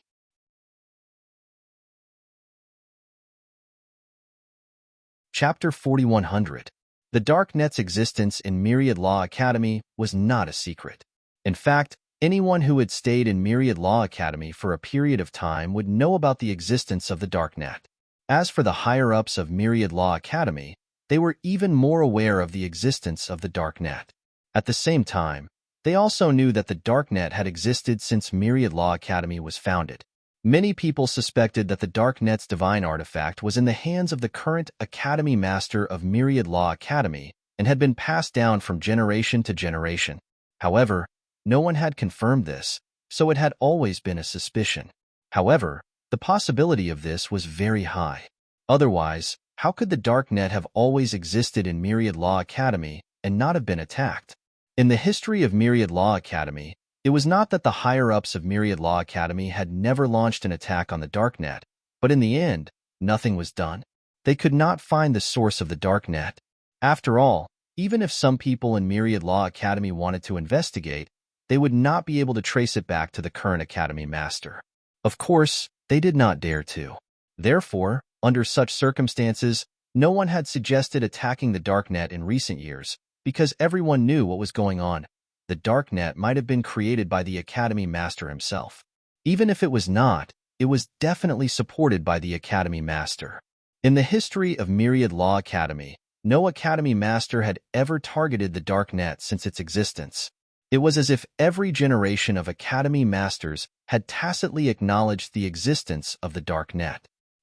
Chapter 4100. The darknet's existence in Myriad Law Academy was not a secret. In fact, anyone who had stayed in Myriad Law Academy for a period of time would know about the existence of the darknet. As for the higher-ups of Myriad Law Academy, they were even more aware of the existence of the darknet. At the same time, they also knew that the darknet had existed since Myriad Law Academy was founded. Many people suspected that the darknet's divine artifact was in the hands of the current Academy Master of Myriad Law Academy and had been passed down from generation to generation. However, no one had confirmed this, so it had always been a suspicion. However, the possibility of this was very high. Otherwise, how could the darknet have always existed in Myriad Law Academy and not have been attacked? In the history of Myriad Law Academy, it was not that the higher-ups of Myriad Law Academy had never launched an attack on the darknet, but in the end, nothing was done. They could not find the source of the darknet. After all, even if some people in Myriad Law Academy wanted to investigate, they would not be able to trace it back to the current Academy Master. Of course, they did not dare to. Therefore, under such circumstances, no one had suggested attacking the darknet in recent years, because everyone knew what was going on. The darknet might have been created by the Academy Master himself. Even if it was not, it was definitely supported by the Academy Master. In the history of Myriad Law Academy, no Academy Master had ever targeted the darknet since its existence. It was as if every generation of Academy Masters had tacitly acknowledged the existence of the darknet.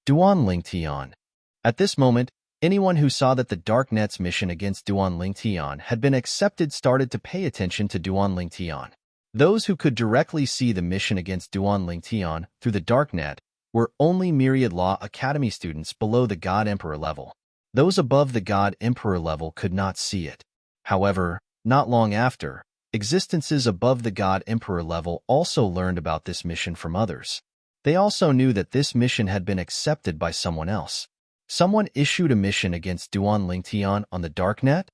Duan Lingtian. At this moment, anyone who saw that the darknet's mission against Duan Lingtian had been accepted started to pay attention to Duan Lingtian. Those who could directly see the mission against Duan Lingtian through the darknet were only Myriad Law Academy students below the God Emperor level. Those above the God Emperor level could not see it. However, not long after, existences above the God Emperor level also learned about this mission from others. They also knew that this mission had been accepted by someone else. Someone issued a mission against Duan Lingtian on the darknet?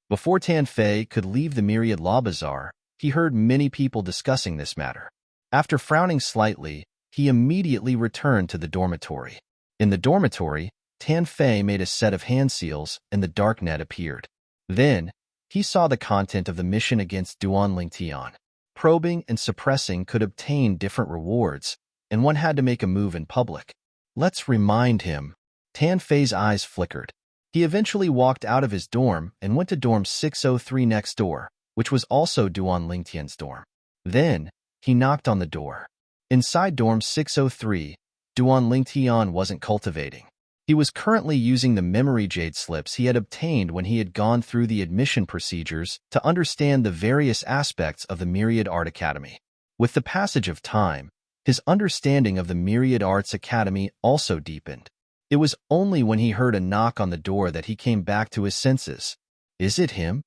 Before Tan Fei could leave the Myriad Law Bazaar, he heard many people discussing this matter. After frowning slightly, he immediately returned to the dormitory. In the dormitory, Tan Fei made a set of hand seals and the darknet appeared. Then, he saw the content of the mission against Duan Lingtian. Probing and suppressing could obtain different rewards, and one had to make a move in public. Let's remind him. Tan Fei's eyes flickered. He eventually walked out of his dorm and went to dorm 603 next door, which was also Duan Lingtian's dorm. Then, he knocked on the door. Inside dorm 603, Duan Lingtian wasn't cultivating. He was currently using the memory jade slips he had obtained when he had gone through the admission procedures to understand the various aspects of the Myriad Art Academy. With the passage of time, his understanding of the Myriad Arts Academy also deepened. It was only when he heard a knock on the door that he came back to his senses. Is it him?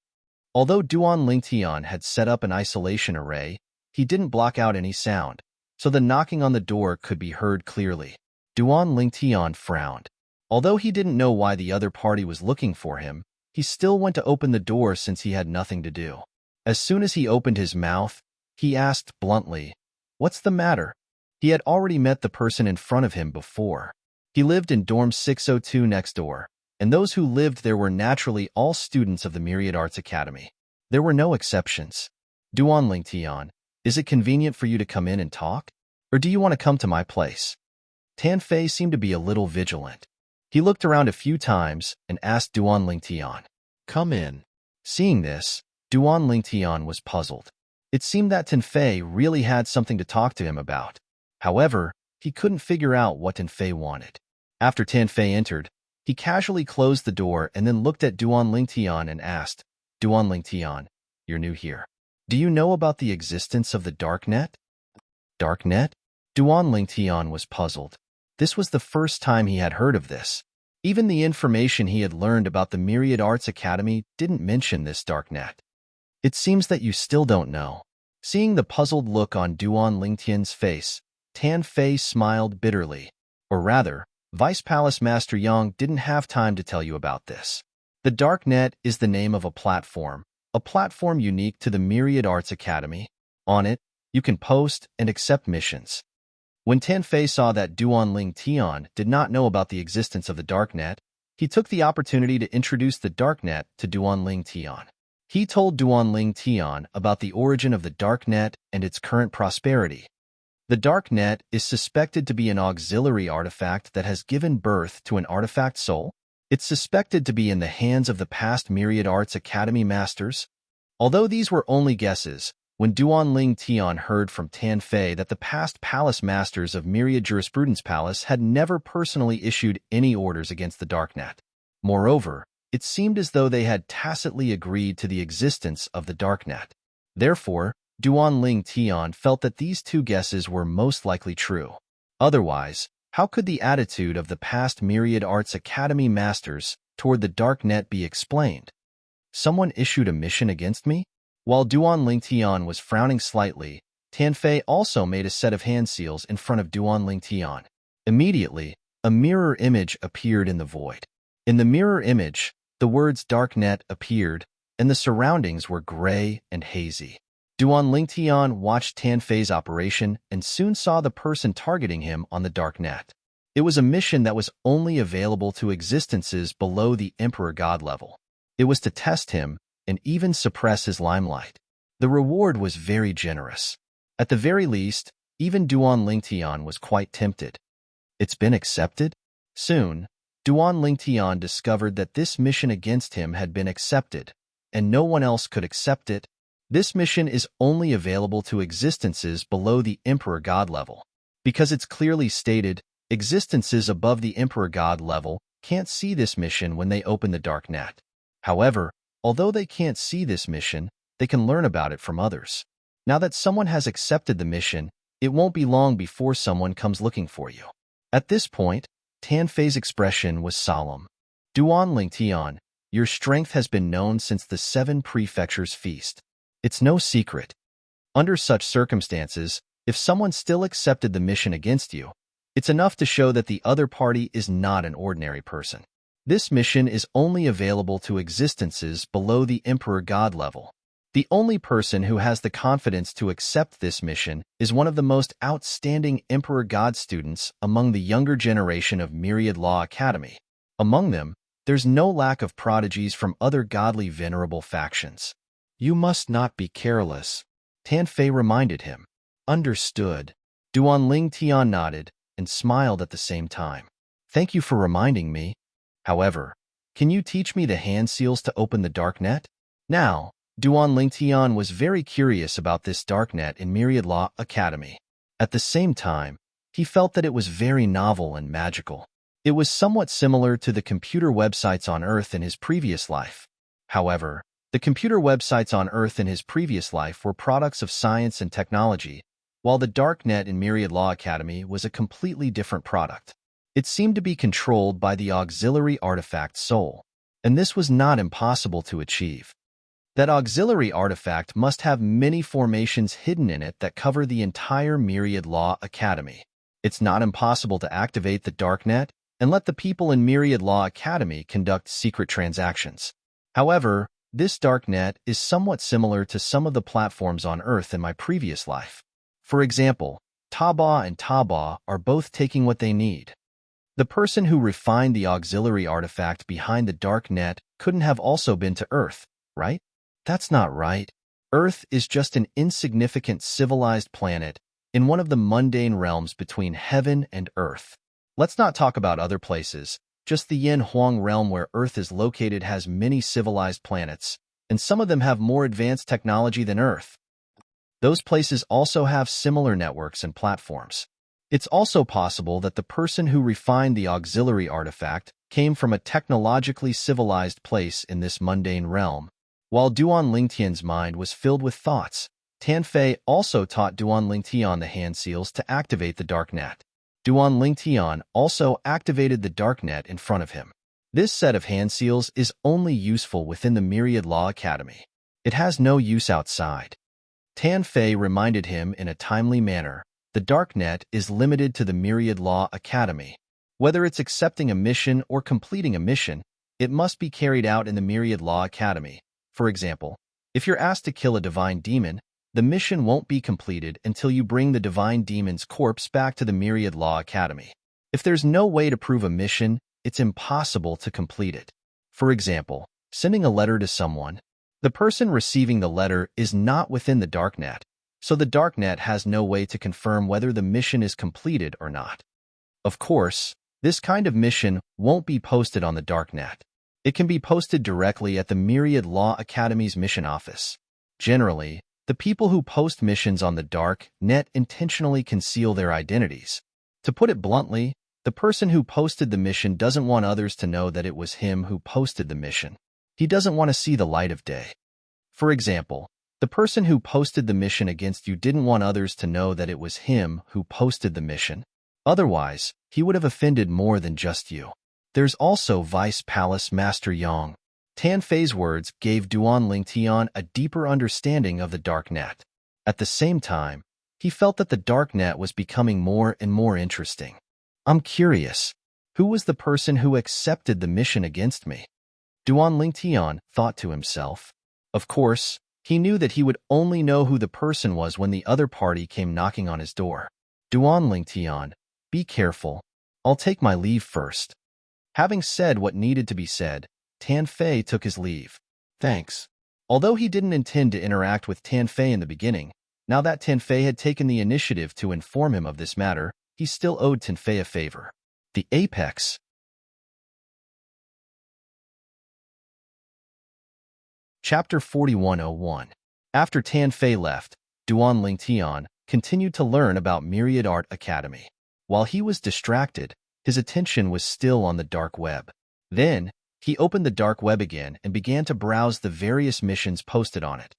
Although Duan Lingtian had set up an isolation array, he didn't block out any sound, so the knocking on the door could be heard clearly. Duan Lingtian frowned. Although he didn't know why the other party was looking for him, he still went to open the door since he had nothing to do. As soon as he opened his mouth, he asked bluntly, "What's the matter?" He had already met the person in front of him before. He lived in dorm 602 next door, and those who lived there were naturally all students of the Myriad Arts Academy. There were no exceptions. Duan Lingtian, is it convenient for you to come in and talk? Or do you want to come to my place? Tan Fei seemed to be a little vigilant. He looked around a few times and asked Duan Lingtian, "Come in." Seeing this, Duan Lingtian was puzzled. It seemed that Tenfei really had something to talk to him about. However, he couldn't figure out what Tenfei wanted. After Tenfei entered, he casually closed the door and then looked at Duan Lingtian and asked, Duan Lingtian, you're new here. Do you know about the existence of the Darknet? Darknet? Duan Lingtian was puzzled. This was the first time he had heard of this. Even the information he had learned about the Myriad Arts Academy didn't mention this Darknet. It seems that you still don't know. Seeing the puzzled look on Duan Lingtian's face, Tenfei smiled bitterly. Or rather, Vice Palace Master Yang didn't have time to tell you about this. The Darknet is the name of a platform unique to the Myriad Arts Academy. On it, you can post and accept missions. When Tenfei saw that Duan Lingtian did not know about the existence of the Darknet, he took the opportunity to introduce the Darknet to Duan Lingtian. He told Duan Lingtian about the origin of the Darknet and its current prosperity. The Darknet is suspected to be an auxiliary artifact that has given birth to an artifact soul. It's suspected to be in the hands of the past Myriad Arts Academy masters. Although these were only guesses, when Duan Lingtian heard from Tenfei that the past palace masters of Myriad Jurisprudence Palace had never personally issued any orders against the Darknet. Moreover, it seemed as though they had tacitly agreed to the existence of the Darknet. Therefore, Duan Lingtian felt that these two guesses were most likely true. Otherwise, how could the attitude of the past Myriad Arts Academy masters toward the Darknet be explained? Someone issued a mission against me? While Duan Lingtian was frowning slightly, Tenfei also made a set of hand seals in front of Duan Lingtian. Immediately, a mirror image appeared in the void. In the mirror image, the words Darknet appeared, and the surroundings were gray and hazy. Duan Lingtian watched Tenfei's operation and soon saw the person targeting him on the Darknet. It was a mission that was only available to existences below the Emperor God level. It was to test him and even suppress his limelight. The reward was very generous. At the very least, even Duan Lingtian was quite tempted. It's been accepted? Soon, Duan Lingtian discovered that this mission against him had been accepted, and no one else could accept it. This mission is only available to existences below the Emperor God level. Because it's clearly stated, existences above the Emperor God level can't see this mission when they open the Darknet. However, although they can't see this mission, they can learn about it from others. Now that someone has accepted the mission, it won't be long before someone comes looking for you. At this point, Tenfei's expression was solemn. Duan Lingtian, your strength has been known since the 7 Prefectures Feast. It's no secret. Under such circumstances, if someone still accepted the mission against you, it's enough to show that the other party is not an ordinary person. This mission is only available to existences below the Emperor God level. The only person who has the confidence to accept this mission is one of the most outstanding Emperor God students among the younger generation of Myriad Law Academy. Among them, there's no lack of prodigies from other godly venerable factions. You must not be careless, Tenfei reminded him. Understood. Duan Lingtian nodded and smiled at the same time. Thank you for reminding me. However, can you teach me the hand seals to open the Darknet? Now, Duan Lingtian was very curious about this Darknet in Myriad Law Academy. At the same time, he felt that it was very novel and magical. It was somewhat similar to the computer websites on Earth in his previous life. However, the computer websites on Earth in his previous life were products of science and technology, while the Darknet in Myriad Law Academy was a completely different product. It seemed to be controlled by the auxiliary artifact soul, and this was not impossible to achieve. That auxiliary artifact must have many formations hidden in it that cover the entire Myriad Law Academy. It's not impossible to activate the Darknet and let the people in Myriad Law Academy conduct secret transactions. However, this Darknet is somewhat similar to some of the platforms on Earth in my previous life. For example, Taba and Taba are both taking what they need. The person who refined the auxiliary artifact behind the Darknet couldn't have also been to Earth, right? That's not right. Earth is just an insignificant civilized planet in one of the mundane realms between heaven and Earth. Let's not talk about other places. Just the Yin Huang realm where Earth is located has many civilized planets, and some of them have more advanced technology than Earth. Those places also have similar networks and platforms. It's also possible that the person who refined the auxiliary artifact came from a technologically civilized place in this mundane realm. While Duan Lingtian's mind was filled with thoughts, Tan Fei also taught Duan Lingtian the hand seals to activate the dark net. Duan Lingtian also activated the dark net in front of him. This set of hand seals is only useful within the Myriad Law Academy. It has no use outside. Tan Fei reminded him in a timely manner, the dark net is limited to the Myriad Law Academy. Whether it's accepting a mission or completing a mission, it must be carried out in the Myriad Law Academy. For example, if you're asked to kill a divine demon, the mission won't be completed until you bring the divine demon's corpse back to the Myriad Law Academy. If there's no way to prove a mission, it's impossible to complete it. For example, sending a letter to someone. The person receiving the letter is not within the darknet, so the darknet has no way to confirm whether the mission is completed or not. Of course, this kind of mission won't be posted on the darknet. It can be posted directly at the Myriad Law Academy's mission office. Generally, the people who post missions on the dark net intentionally conceal their identities. To put it bluntly, the person who posted the mission doesn't want others to know that it was him who posted the mission. He doesn't want to see the light of day. For example, the person who posted the mission against you didn't want others to know that it was him who posted the mission. Otherwise, he would have offended more than just you. There's also Vice Palace Master Yang. Tan Fei's words gave Duan Lingtian a deeper understanding of the dark net. At the same time, he felt that the dark net was becoming more and more interesting. I'm curious, who was the person who accepted the mission against me? Duan Lingtian thought to himself. Of course, he knew that he would only know who the person was when the other party came knocking on his door. Duan Lingtian, be careful. I'll take my leave first. Having said what needed to be said, Tan Fei took his leave. Thanks. Although he didn't intend to interact with Tan Fei in the beginning, now that Tan Fei had taken the initiative to inform him of this matter, he still owed Tan Fei a favor. The Apex. Chapter 4101. After Tan Fei left, Duan Lingtian continued to learn about Myriad Art Academy. While he was distracted, his attention was still on the dark web. Then, he opened the dark web again and began to browse the various missions posted on it.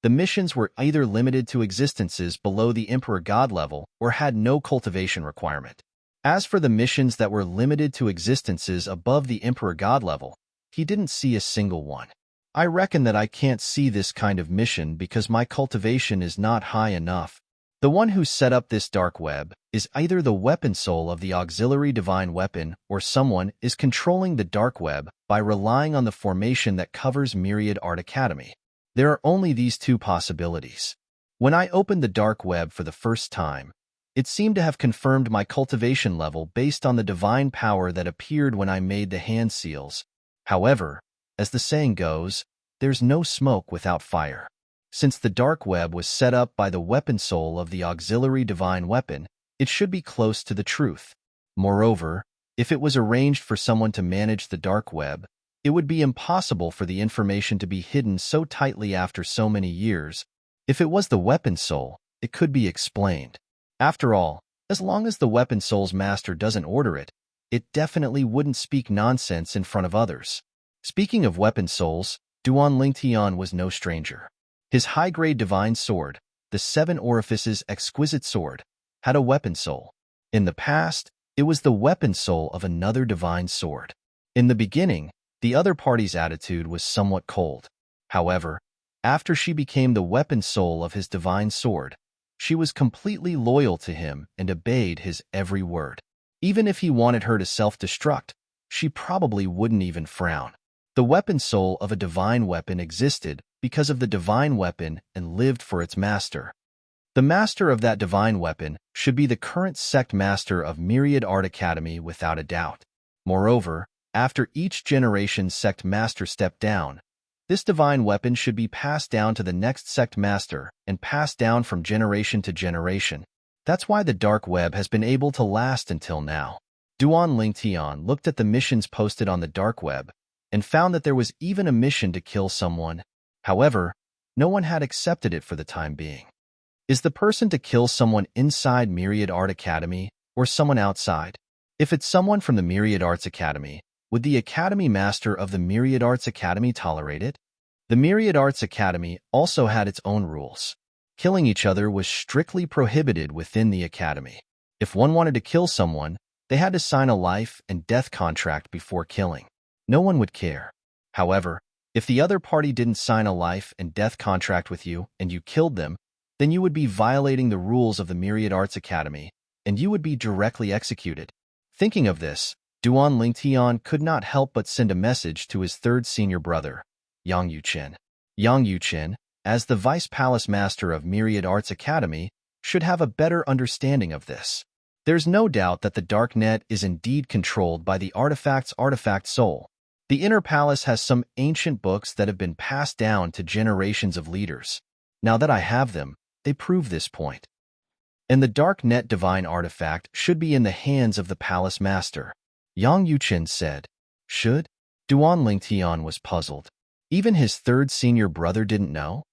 The missions were either limited to existences below the Emperor God level or had no cultivation requirement. As for the missions that were limited to existences above the Emperor God level, he didn't see a single one. I reckon that I can't see this kind of mission because my cultivation is not high enough. The one who set up this dark web is either the weapon soul of the auxiliary divine weapon or someone is controlling the dark web by relying on the formation that covers Myriad Art Academy. There are only these two possibilities. When I opened the dark web for the first time, it seemed to have confirmed my cultivation level based on the divine power that appeared when I made the hand seals. However, as the saying goes, there's no smoke without fire. Since the dark web was set up by the weapon soul of the auxiliary divine weapon, it should be close to the truth. Moreover, if it was arranged for someone to manage the dark web, it would be impossible for the information to be hidden so tightly after so many years. If it was the weapon soul, it could be explained. After all, as long as the weapon soul's master doesn't order it, it definitely wouldn't speak nonsense in front of others. Speaking of weapon souls, Duan Lingtian was no stranger. His high-grade divine sword, the Seven Orifices Exquisite Sword, had a weapon soul. In the past, it was the weapon soul of another divine sword. In the beginning, the other party's attitude was somewhat cold. However, after she became the weapon soul of his divine sword, she was completely loyal to him and obeyed his every word. Even if he wanted her to self-destruct, she probably wouldn't even frown. The weapon soul of a divine weapon existed because of the divine weapon and lived for its master. The master of that divine weapon should be the current sect master of Myriad Art Academy without a doubt. Moreover, after each generation's sect master stepped down, this divine weapon should be passed down to the next sect master and passed down from generation to generation. That's why the dark web has been able to last until now. Duan Lingtian looked at the missions posted on the dark web and found that there was even a mission to kill someone. However, no one had accepted it for the time being. Is the person to kill someone inside Myriad Art Academy or someone outside? If it's someone from the Myriad Arts Academy, would the Academy Master of the Myriad Arts Academy tolerate it? The Myriad Arts Academy also had its own rules. Killing each other was strictly prohibited within the Academy. If one wanted to kill someone, they had to sign a life and death contract before killing. No one would care. However, if the other party didn't sign a life and death contract with you and you killed them, then you would be violating the rules of the Myriad Arts Academy, and you would be directly executed. Thinking of this, Duan Lingtian could not help but send a message to his third senior brother, Yang Yuqin. Yang Yuqin, as the Vice Palace Master of Myriad Arts Academy, should have a better understanding of this. There's no doubt that the Dark Net is indeed controlled by the artifact's artifact soul. The Inner Palace has some ancient books that have been passed down to generations of leaders. Now that I have them, they prove this point. And the Dark Net divine artifact should be in the hands of the Palace Master. Yang Yuqin said. Should? Duan Lingtian was puzzled. Even his third senior brother didn't know?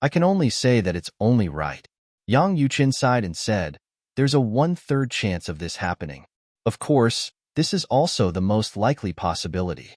I can only say that it's only right. Yang Yuqin sighed and said, there's a 1/3 chance of this happening. Of course, this is also the most likely possibility.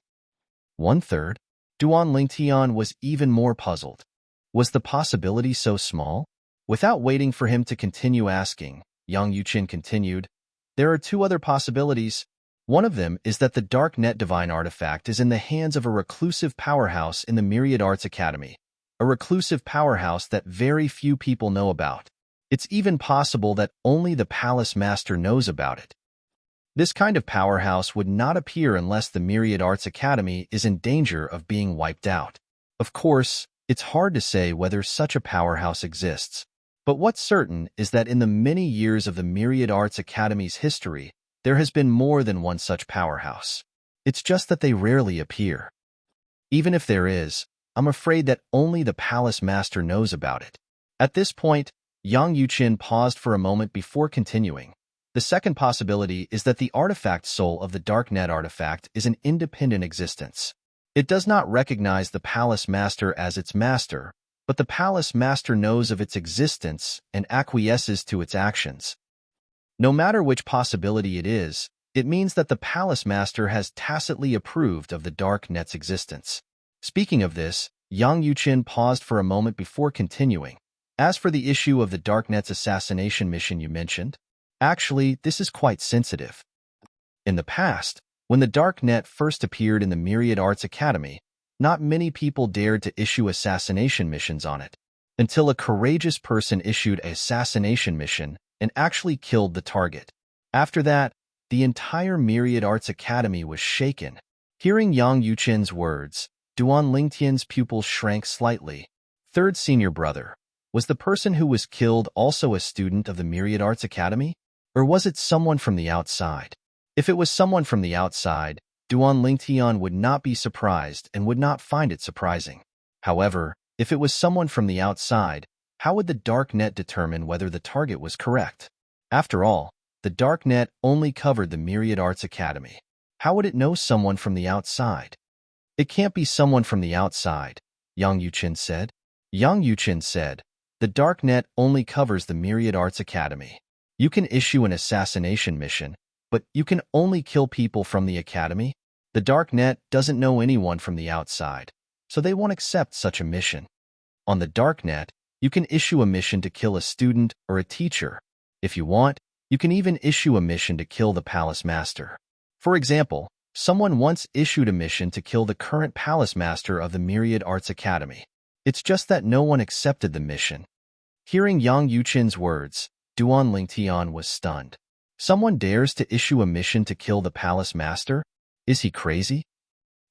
1/3? Duan Lingtian was even more puzzled. Was the possibility so small? Without waiting for him to continue asking, Yang Yuqin continued, there are 2 other possibilities. One of them is that the Dark Net divine artifact is in the hands of a reclusive powerhouse in the Myriad Arts Academy, a reclusive powerhouse that very few people know about. It's even possible that only the Palace Master knows about it. This kind of powerhouse would not appear unless the Myriad Arts Academy is in danger of being wiped out. Of course, it's hard to say whether such a powerhouse exists. But what's certain is that in the many years of the Myriad Arts Academy's history, there has been more than one such powerhouse. It's just that they rarely appear. Even if there is, I'm afraid that only the Palace Master knows about it. At this point, Yang Yuqin paused for a moment before continuing. The second possibility is that the artifact soul of the Dark Net artifact is an independent existence. It does not recognize the Palace Master as its master, but the Palace Master knows of its existence and acquiesces to its actions. No matter which possibility it is, it means that the Palace Master has tacitly approved of the Dark Net's existence. Speaking of this, Yang Yuqin paused for a moment before continuing. As for the issue of the Dark Net's assassination mission you mentioned, actually, this is quite sensitive. In the past, when the Dark Net first appeared in the Myriad Arts Academy, not many people dared to issue assassination missions on it, until a courageous person issued an assassination mission and actually killed the target. After that, the entire Myriad Arts Academy was shaken. Hearing Yang Yuqin's words, Duan Lingtian's pupil shrank slightly. Third senior brother, was the person who was killed also a student of the Myriad Arts Academy? Or was it someone from the outside? If it was someone from the outside, Duan Lingtian would not be surprised and would not find it surprising. However, if it was someone from the outside, how would the Dark Net determine whether the target was correct? After all, the Dark Net only covered the Myriad Arts Academy. How would it know someone from the outside? It can't be someone from the outside, Yang Yuqin said. Yang Yuqin said, the Dark Net only covers the Myriad Arts Academy. You can issue an assassination mission, but you can only kill people from the Academy. The Dark Net doesn't know anyone from the outside, so they won't accept such a mission. On the Dark Net, you can issue a mission to kill a student or a teacher. If you want, you can even issue a mission to kill the Palace Master. For example, someone once issued a mission to kill the current Palace Master of the Myriad Arts Academy. It's just that no one accepted the mission. Hearing Yang Yuqin's words, Duan Lingtian was stunned. Someone dares to issue a mission to kill the Palace Master? Is he crazy?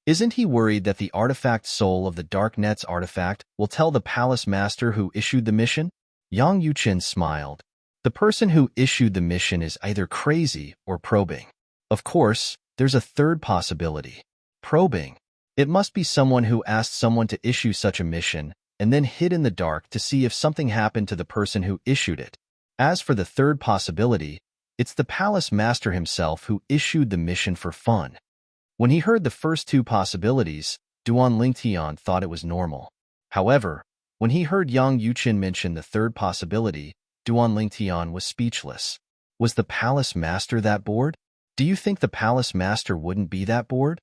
Isn't he worried that the artifact soul of the Dark Net's artifact will tell the Palace Master who issued the mission? Yang Yuqin smiled. The person who issued the mission is either crazy or probing. Of course, there's a third possibility. Probing. It must be someone who asked someone to issue such a mission and then hid in the dark to see if something happened to the person who issued it. As for the third possibility, it's the Palace Master himself who issued the mission for fun. When he heard the first 2 possibilities, Duan Lingtian thought it was normal. However, When he heard Yang Yuqin mention the third possibility, Duan Lingtian was speechless. Was the palace master that bored? Do you think the palace master wouldn't be that bored?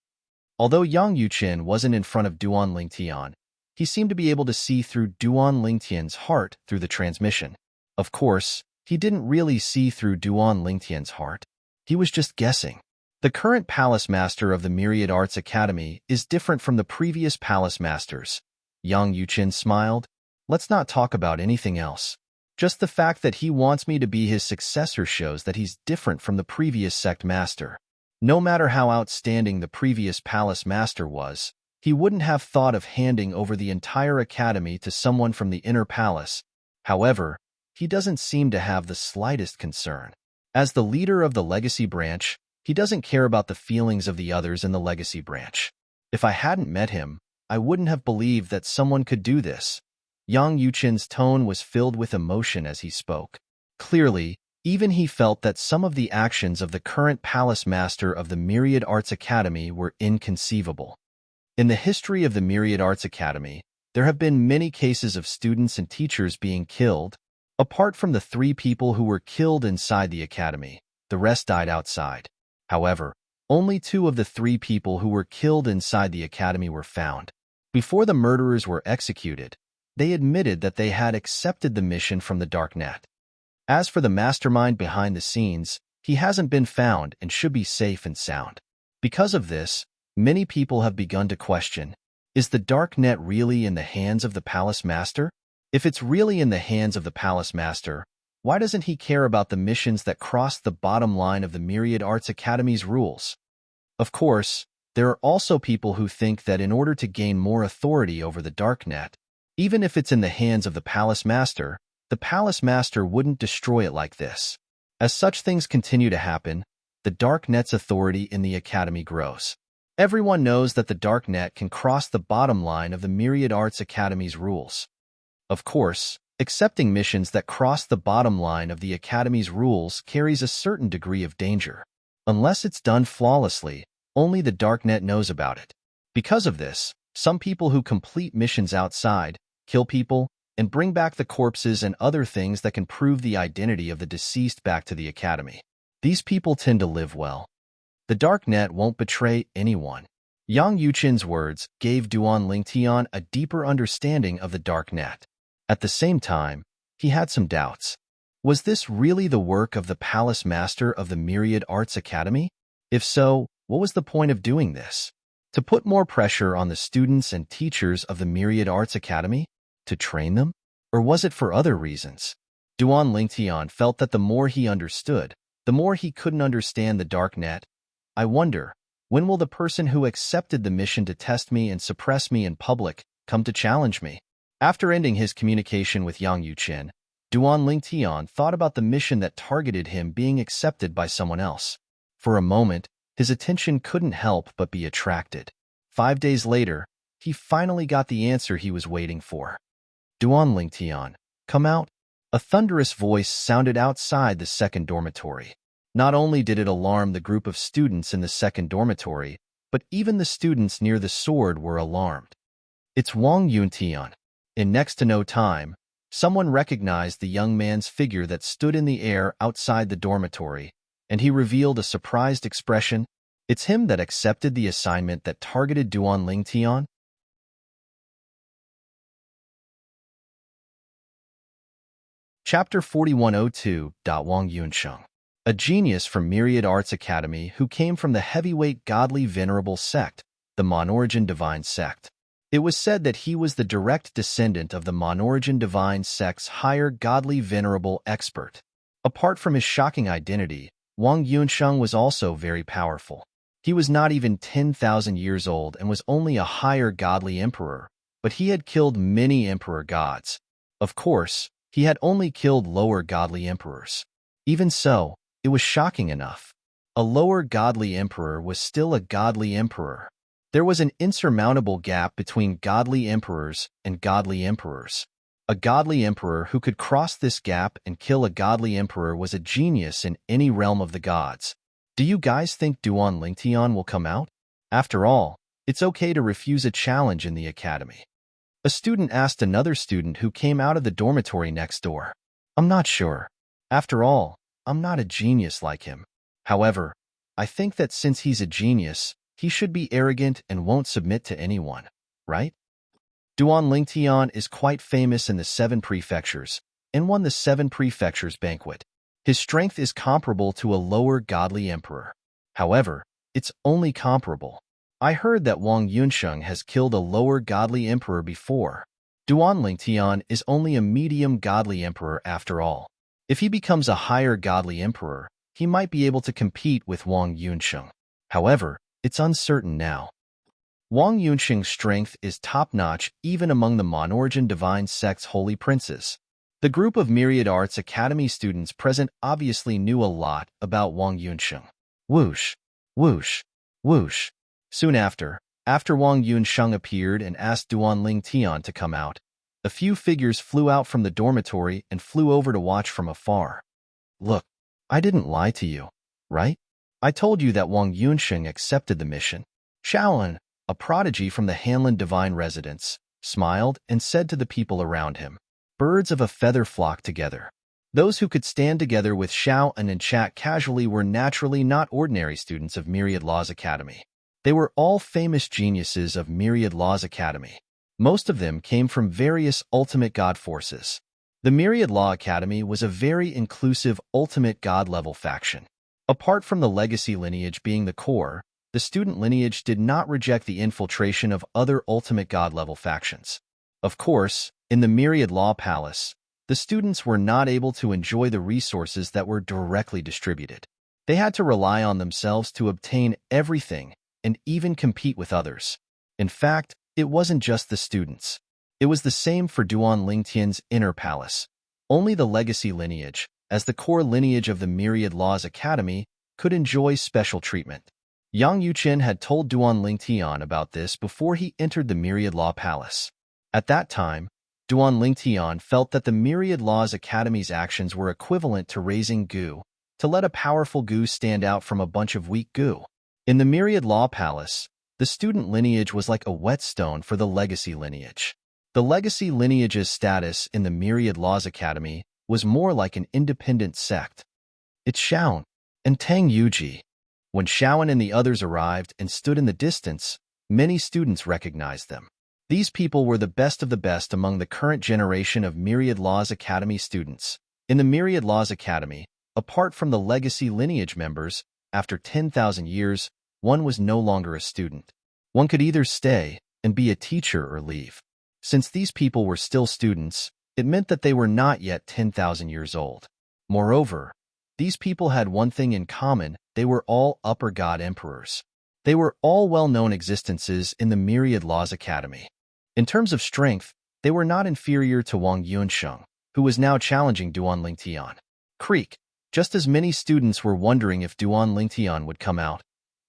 Although Yang Yuqin wasn't in front of Duan Lingtian, he seemed to be able to see through Duan Lingtian's heart through the transmission. Of course, he didn't really see through Duan Lingtian's heart. He was just guessing. The current palace master of the Myriad Arts Academy is different from the previous palace masters. Yang Yuqin smiled. Let's not talk about anything else. Just the fact that he wants me to be his successor shows that he's different from the previous sect master. No matter how outstanding the previous palace master was, he wouldn't have thought of handing over the entire academy to someone from the inner palace. However, he doesn't seem to have the slightest concern. As the leader of the legacy branch, he doesn't care about the feelings of the others in the legacy branch. If I hadn't met him, I wouldn't have believed that someone could do this. Yang Yuqin's tone was filled with emotion as he spoke. Clearly, even he felt that some of the actions of the current palace master of the Myriad Arts Academy were inconceivable. In the history of the Myriad Arts Academy, there have been many cases of students and teachers being killed. Apart from the 3 people who were killed inside the academy, the rest died outside. However, only 2 of the 3 people who were killed inside the academy were found. Before the murderers were executed, they admitted that they had accepted the mission from the Darknet. As for the mastermind behind the scenes, he hasn't been found and should be safe and sound. Because of this, many people have begun to question, is the Darknet really in the hands of the Palace Master? If it's really in the hands of the Palace Master, why doesn't he care about the missions that cross the bottom line of the Myriad Arts Academy's rules? Of course, there are also people who think that in order to gain more authority over the Darknet, even if it's in the hands of the Palace Master wouldn't destroy it like this. As such things continue to happen, the Darknet's authority in the Academy grows. Everyone knows that the Darknet can cross the bottom line of the Myriad Arts Academy's rules. Of course, accepting missions that cross the bottom line of the Academy's rules carries a certain degree of danger. Unless it's done flawlessly, only the Darknet knows about it. Because of this, some people who complete missions outside, kill people, and bring back the corpses and other things that can prove the identity of the deceased back to the Academy. These people tend to live well. The Darknet won't betray anyone. Yang Yuqin's words gave Duan Lingtian a deeper understanding of the Darknet. At the same time, he had some doubts. Was this really the work of the Palace Master of the Myriad Arts Academy? If so, what was the point of doing this? To put more pressure on the students and teachers of the Myriad Arts Academy? To train them? Or was it for other reasons? Duan Lingtian felt that the more he understood, the more he couldn't understand the Darknet. I wonder, when will the person who accepted the mission to test me and suppress me in public come to challenge me? After ending his communication with Yang Yuqin, Duan Lingtian thought about the mission that targeted him being accepted by someone else. For a moment, his attention couldn't help but be attracted. 5 days later, he finally got the answer he was waiting for. Duan Lingtian, come out. A thunderous voice sounded outside the second dormitory. Not only did it alarm the group of students in the second dormitory, but even the students near the sword were alarmed. It's Wang Yuntian. In next to no time, someone recognized the young man's figure that stood in the air outside the dormitory, and he revealed a surprised expression. It's him that accepted the assignment that targeted Duan Lingtian. Chapter 4102. Wang Yunsheng, a genius from Myriad Arts Academy who came from the heavyweight godly venerable sect, the Monorigin Divine Sect. It was said that he was the direct descendant of the Monorigin Divine Sect's higher godly venerable expert. Apart from his shocking identity, Wang Yunsheng was also very powerful. He was not even 10,000 years old and was only a higher godly emperor, but he had killed many emperor gods. Of course, he had only killed lower godly emperors. Even so, it was shocking enough. A lower godly emperor was still a godly emperor. There was an insurmountable gap between godly emperors and godly emperors. A godly emperor who could cross this gap and kill a godly emperor was a genius in any realm of the gods. Do you guys think Duan Lingtian will come out? After all, it's okay to refuse a challenge in the academy. A student asked another student who came out of the dormitory next door. I'm not sure. After all, I'm not a genius like him. However, I think that since he's a genius, he should be arrogant and won't submit to anyone, right? Duan Lingtian is quite famous in the Seven Prefectures and won the Seven Prefectures banquet. His strength is comparable to a lower godly emperor. However, it's only comparable. I heard that Wang Yunsheng has killed a lower godly emperor before. Duan Lingtian is only a medium godly emperor after all. If he becomes a higher godly emperor, he might be able to compete with Wang Yunsheng. However, it's uncertain now. Wang Yunsheng's strength is top-notch even among the Monorigin Divine Sect's holy princes. The group of Myriad Arts Academy students present obviously knew a lot about Wang Yunsheng. Whoosh, whoosh, whoosh. Soon after Wang Yunsheng appeared and asked Duan Lingtian to come out, a few figures flew out from the dormitory and flew over to watch from afar. Look, I didn't lie to you, right? I told you that Wang Yunsheng accepted the mission. Shaolin, a prodigy from the Hanlin Divine Residence, smiled and said to the people around him, birds of a feather flock together. Those who could stand together with Shaolin and chat casually were naturally not ordinary students of Myriad Laws Academy. They were all famous geniuses of Myriad Laws Academy. Most of them came from various ultimate god forces. The Myriad Law Academy was a very inclusive ultimate god-level faction. Apart from the legacy lineage being the core, the student lineage did not reject the infiltration of other ultimate god-level factions. Of course, in the Myriad Law Palace, the students were not able to enjoy the resources that were directly distributed. They had to rely on themselves to obtain everything and even compete with others. In fact, it wasn't just the students. It was the same for Duan Lingtian's inner palace. Only the legacy lineage, as the core lineage of the Myriad Laws Academy, could enjoy special treatment. Yang Yuqin had told Duan Lingtian about this before he entered the Myriad Law Palace. At that time, Duan Lingtian felt that the Myriad Laws Academy's actions were equivalent to raising goo, to let a powerful goo stand out from a bunch of weak goo. In the Myriad Law Palace, the student lineage was like a whetstone for the legacy lineage. The legacy lineage's status in the Myriad Laws Academy was more like an independent sect. It's Shaolin and Tang Yuji. When Shaolin and the others arrived and stood in the distance, many students recognized them. These people were the best of the best among the current generation of Myriad Laws Academy students. In the Myriad Laws Academy, apart from the legacy lineage members, after 10,000 years, one was no longer a student. One could either stay and be a teacher or leave. Since these people were still students, it meant that they were not yet 10,000 years old. Moreover, these people had one thing in common: they were all upper god emperors. They were all well-known existences in the Myriad Laws Academy. In terms of strength, they were not inferior to Wang Yunsheng, who was now challenging Duan Lingtian. Creak. Just as many students were wondering if Duan Lingtian would come out,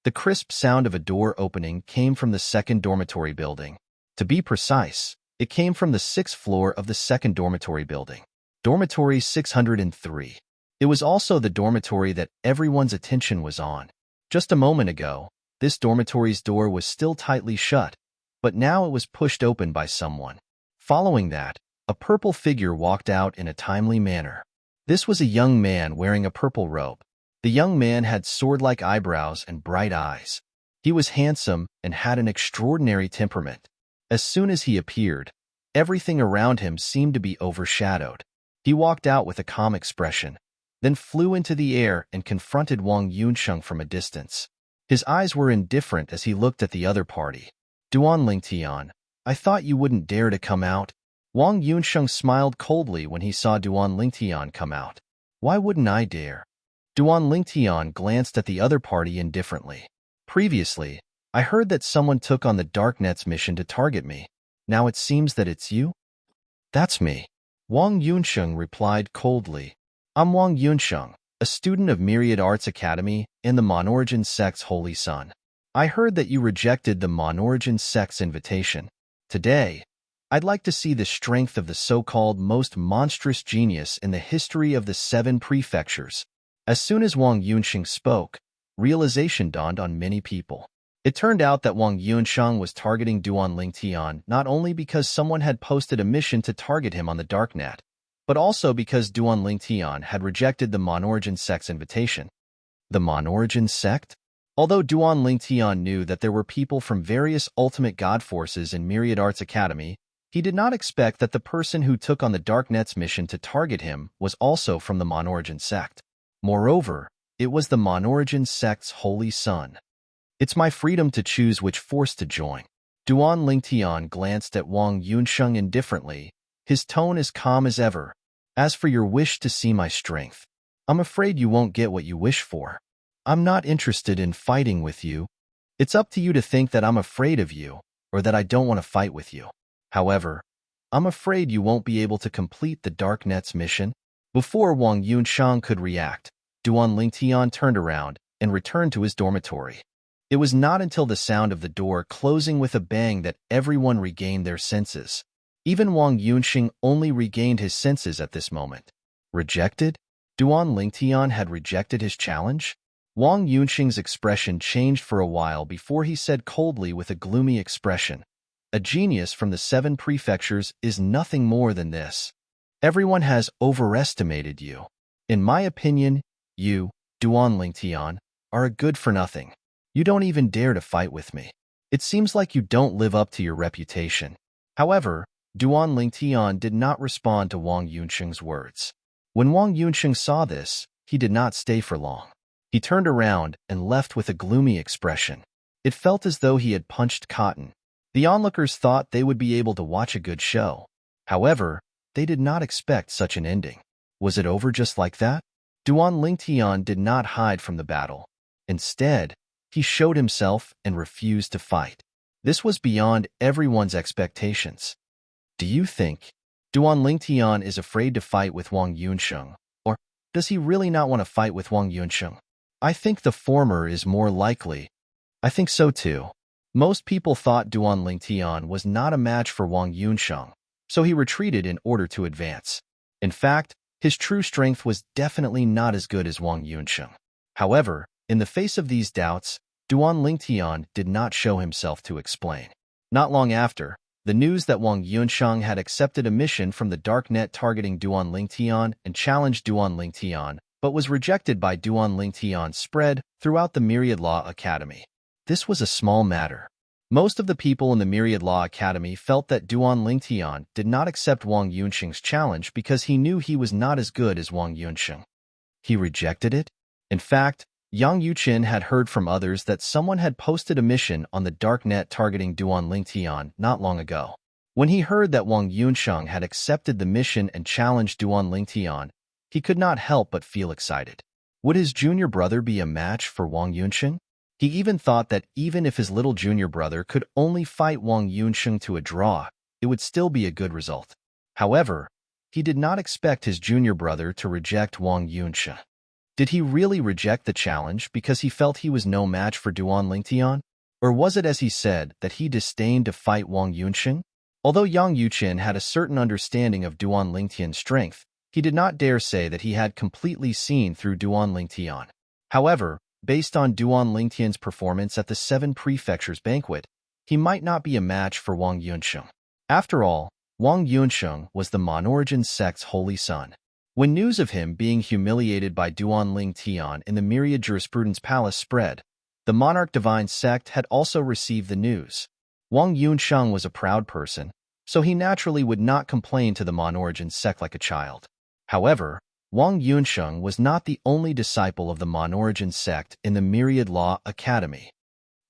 the crisp sound of a door opening came from the second dormitory building. To be precise, it came from the 6th floor of the second dormitory building, Dormitory 603. It was also the dormitory that everyone's attention was on. Just a moment ago, this dormitory's door was still tightly shut, but now it was pushed open by someone. Following that, a purple figure walked out in a timely manner. This was a young man wearing a purple robe. The young man had sword-like eyebrows and bright eyes. He was handsome and had an extraordinary temperament. As soon as he appeared, everything around him seemed to be overshadowed. He walked out with a calm expression, then flew into the air and confronted Wang Yunsheng from a distance. His eyes were indifferent as he looked at the other party. Duan Lingtian, I thought you wouldn't dare to come out. Wang Yunsheng smiled coldly when he saw Duan Lingtian come out. Why wouldn't I dare? Duan Lingtian glanced at the other party indifferently. Previously, I heard that someone took on the Darknet's mission to target me. Now it seems that it's you? That's me. Wang Yunsheng replied coldly. I'm Wang Yunsheng, a student of Myriad Arts Academy and the Monorigin Sect's holy son. I heard that you rejected the Monorigin Sect's invitation. Today, I'd like to see the strength of the so-called most monstrous genius in the history of the 7 prefectures. As soon as Wang Yunsheng spoke, realization dawned on many people. It turned out that Wang Yunsheng was targeting Duan Lingtian not only because someone had posted a mission to target him on the darknet, but also because Duan Lingtian had rejected the Monorigin sect's invitation. The Monorigin sect? Although Duan Lingtian knew that there were people from various ultimate god forces in Myriad Arts Academy, he did not expect that the person who took on the Darknet's mission to target him was also from the Monorigin sect. Moreover, it was the Monorigin sect's holy son. It's my freedom to choose which force to join. Duan Lingtian glanced at Wang Yunsheng indifferently, his tone as calm as ever. As for your wish to see my strength, I'm afraid you won't get what you wish for. I'm not interested in fighting with you. It's up to you to think that I'm afraid of you, or that I don't want to fight with you. However, I'm afraid you won't be able to complete the Darknet's mission. Before Wang Yunsheng could react, Duan Lingtian turned around and returned to his dormitory. It was not until the sound of the door closing with a bang that everyone regained their senses. Even Wang Yunsheng only regained his senses at this moment. Rejected? Duan Lingtian had rejected his challenge? Wang Yunsheng's expression changed for a while before he said coldly with a gloomy expression, "A genius from the 7 prefectures is nothing more than this. Everyone has overestimated you. In my opinion, you, Duan Lingtian, are a good-for-nothing. You don't even dare to fight with me. It seems like you don't live up to your reputation." However, Duan Lingtian did not respond to Wang Yunsheng's words. When Wang Yunsheng saw this, he did not stay for long. He turned around and left with a gloomy expression. It felt as though he had punched cotton. The onlookers thought they would be able to watch a good show. However, they did not expect such an ending. Was it over just like that? Duan Lingtian did not hide from the battle. Instead, he showed himself and refused to fight. This was beyond everyone's expectations. Do you think Duan Lingtian is afraid to fight with Wang Yunsheng, or does he really not want to fight with Wang Yunsheng? I think the former is more likely. I think so too. Most people thought Duan Lingtian was not a match for Wang Yunsheng, so he retreated in order to advance. In fact, his true strength was definitely not as good as Wang Yunsheng. However, in the face of these doubts, Duan Lingtian did not show himself to explain. Not long after, the news that Wang Yunsheng had accepted a mission from the Darknet targeting Duan Lingtian and challenged Duan Lingtian, but was rejected by Duan Lingtian spread throughout the Myriad Law Academy. This was a small matter. Most of the people in the Myriad Law Academy felt that Duan Lingtian did not accept Wang Yunsheng's challenge because he knew he was not as good as Wang Yunsheng. He rejected it? In fact, Yang Yuqin had heard from others that someone had posted a mission on the Darknet targeting Duan Lingtian not long ago. When he heard that Wang Yunsheng had accepted the mission and challenged Duan Lingtian, he could not help but feel excited. Would his junior brother be a match for Wang Yunsheng? He even thought that even if his little junior brother could only fight Wang Yunsheng to a draw, it would still be a good result. However, he did not expect his junior brother to reject Wang Yunsheng. Did he really reject the challenge because he felt he was no match for Duan Lingtian? Or was it as he said that he disdained to fight Wang Yunsheng? Although Yang Yuqin had a certain understanding of Duan Lingtian's strength, he did not dare say that he had completely seen through Duan Lingtian. However, based on Duan Lingtian's performance at the 7 Prefectures banquet, he might not be a match for Wang Yunsheng. After all, Wang Yunsheng was the Monorigin sect's holy son. When news of him being humiliated by Duan Lingtian in the Myriad Jurisprudence Palace spread, the Monarch Divine sect had also received the news. Wang Yunsheng was a proud person, so he naturally would not complain to the Monorigin sect like a child. However, Wang Yunsheng was not the only disciple of the Monorigin sect in the Myriad Law Academy.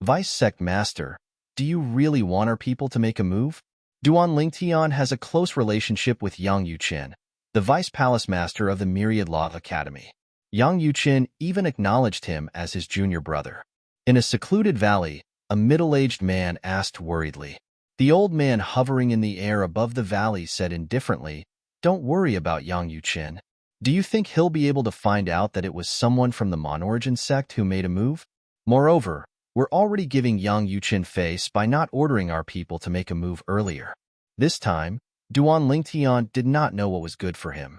Vice Sect Master, do you really want our people to make a move? Duan Lingtian has a close relationship with Yang Yuqin, the Vice Palace Master of the Myriad Law Academy. Yang Yuqin even acknowledged him as his junior brother. In a secluded valley, a middle-aged man asked worriedly. The old man hovering in the air above the valley said indifferently, "Don't worry about Yang Yuqin. Do you think he'll be able to find out that it was someone from the Monorigin sect who made a move? Moreover, we're already giving Yang Yuqin face by not ordering our people to make a move earlier." This time, Duan Lingtian did not know what was good for him.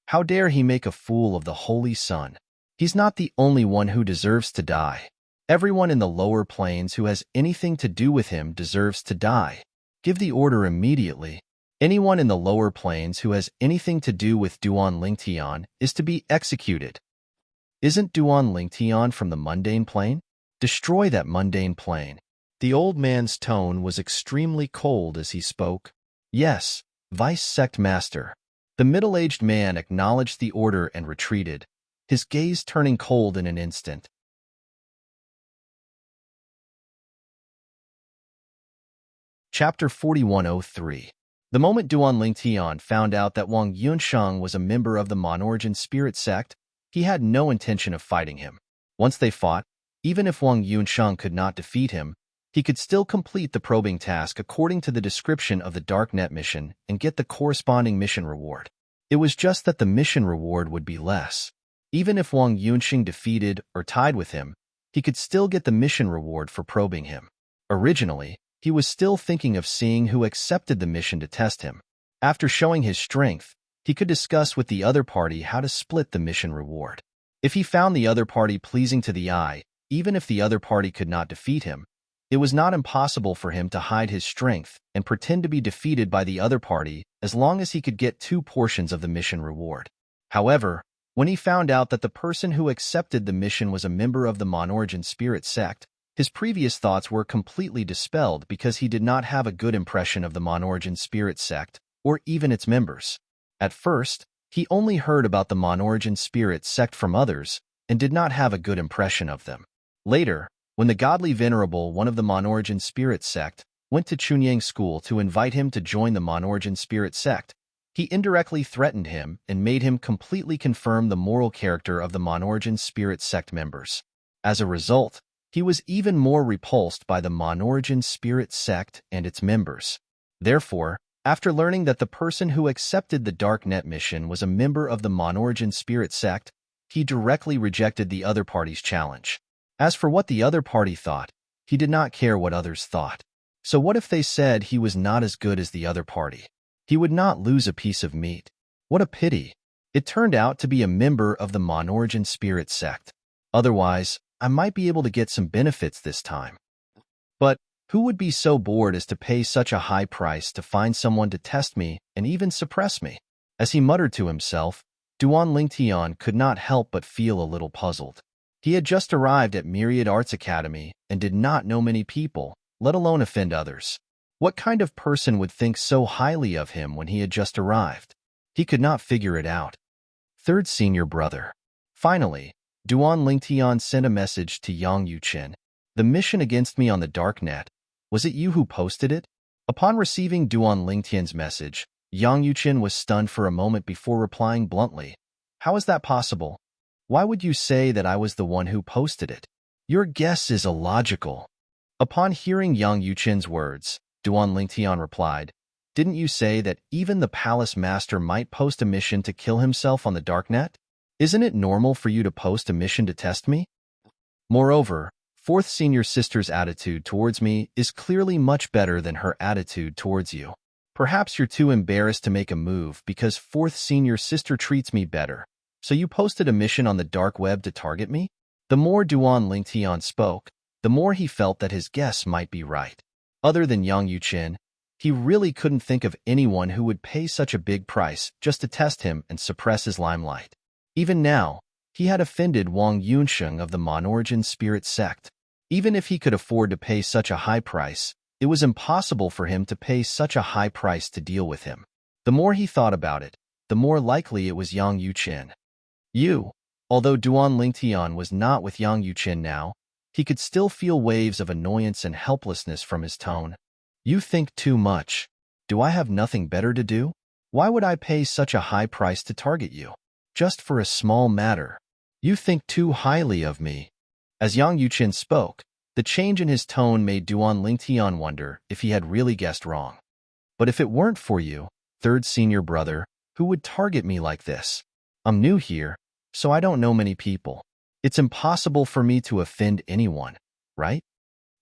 How dare he make a fool of the Holy Son? He's not the only one who deserves to die. Everyone in the lower planes who has anything to do with him deserves to die. Give the order immediately. Anyone in the lower planes who has anything to do with Duan Lingtian is to be executed. Isn't Duan Lingtian from the mundane plane? Destroy that mundane plane. The old man's tone was extremely cold as he spoke. Yes, Vice Sect Master. The middle-aged man acknowledged the order and retreated, his gaze turning cold in an instant. Chapter 4103. The moment Duan Lingtian found out that Wang Yunsheng was a member of the Monorigin spirit sect, he had no intention of fighting him. Once they fought, even if Wang Yunsheng could not defeat him, he could still complete the probing task according to the description of the Darknet mission and get the corresponding mission reward. It was just that the mission reward would be less. Even if Wang Yunsheng defeated or tied with him, he could still get the mission reward for probing him. Originally, he was still thinking of seeing who accepted the mission to test him. After showing his strength, he could discuss with the other party how to split the mission reward. If he found the other party pleasing to the eye, even if the other party could not defeat him, it was not impossible for him to hide his strength and pretend to be defeated by the other party as long as he could get 2 portions of the mission reward. However, when he found out that the person who accepted the mission was a member of the Monorigin spirit sect, his previous thoughts were completely dispelled because he did not have a good impression of the Monorigin spirit sect or even its members. At first, he only heard about the Monorigin spirit sect from others and did not have a good impression of them. Later, when the godly venerable one of the Monorigin spirit sect went to Chunyang school to invite him to join the Monorigin spirit sect, he indirectly threatened him and made him completely confirm the moral character of the Monorigin spirit sect members. As a result, he was even more repulsed by the Monorigin spirit sect and its members. Therefore, after learning that the person who accepted the Darknet mission was a member of the Monorigin spirit sect, he directly rejected the other party's challenge. As for what the other party thought, he did not care what others thought. So what if they said he was not as good as the other party? He would not lose a piece of meat. What a pity. It turned out to be a member of the Monorigin spirit sect. Otherwise, I might be able to get some benefits this time. But who would be so bored as to pay such a high price to find someone to test me and even suppress me? As he muttered to himself, Duan Lingtian could not help but feel a little puzzled. He had just arrived at Myriad Arts Academy and did not know many people, let alone offend others. What kind of person would think so highly of him when he had just arrived? He could not figure it out. Third senior brother. Finally, Duan Lingtian sent a message to Yang Yuchen. The mission against me on the Darknet. Was it you who posted it? Upon receiving Duan Lingtian's message, Yang Yuchen was stunned for a moment before replying bluntly. How is that possible? Why would you say that I was the one who posted it? Your guess is illogical. Upon hearing Yang Yuchen's words, Duan Lingtian replied, Didn't you say that even the palace master might post a mission to kill himself on the Darknet? Isn't it normal for you to post a mission to test me? Moreover, fourth senior sister's attitude towards me is clearly much better than her attitude towards you. Perhaps you're too embarrassed to make a move because fourth senior sister treats me better, so you posted a mission on the dark web to target me? The more Duan Lingtian spoke, the more he felt that his guess might be right. Other than Yang Yuchen, he really couldn't think of anyone who would pay such a big price just to test him and suppress his limelight. Even now, he had offended Wang Yunsheng of the Monorigin spirit sect. Even if he could afford to pay such a high price, it was impossible for him to pay such a high price to deal with him. The more he thought about it, the more likely it was Yang Yuchen. Although Duan Lingtian was not with Yang Yuchen now, he could still feel waves of annoyance and helplessness from his tone. You think too much. Do I have nothing better to do? Why would I pay such a high price to target you? Just for a small matter. You think too highly of me. As Yang Yuchen spoke, the change in his tone made Duan Lingtian wonder if he had really guessed wrong. But if it weren't for you, third senior brother, who would target me like this? I'm new here, so I don't know many people. It's impossible for me to offend anyone, right?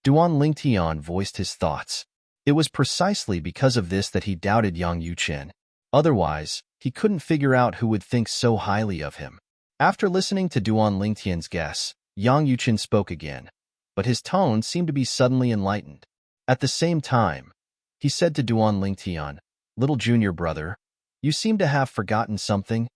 Duan Lingtian voiced his thoughts. It was precisely because of this that he doubted Yang Yuchen. Otherwise, he couldn't figure out who would think so highly of him. After listening to Duan Lingtian's guess, Yang Yuchen spoke again. but his tone seemed to be suddenly enlightened. At the same time, he said to Duan Lingtian, "Little junior brother, you seem to have forgotten something.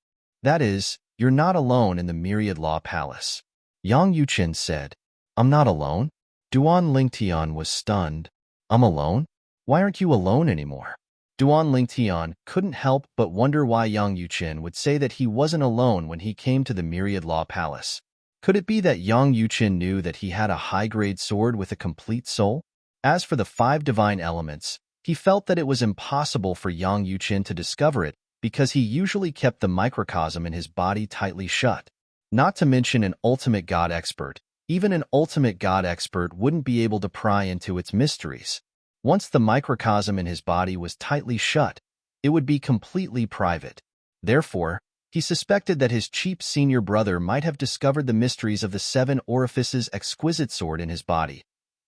That is, you're not alone in the Myriad Law Palace." Yang Yuqin said, "I'm not alone?" Duan Lingtian was stunned. "I'm alone? Why aren't you alone anymore?" Duan Lingtian couldn't help but wonder why Yang Yuqin would say that he wasn't alone when he came to the Myriad Law Palace. Could it be that Yang Yuqin knew that he had a high-grade sword with a complete soul? As for the 5 divine elements, he felt that it was impossible for Yang Yuqin to discover it because he usually kept the microcosm in his body tightly shut. Not to mention an ultimate god expert. Even an ultimate god expert wouldn't be able to pry into its mysteries. Once the microcosm in his body was tightly shut, it would be completely private. Therefore, he suspected that his cheap senior brother might have discovered the mysteries of the 7 orifices exquisite sword in his body.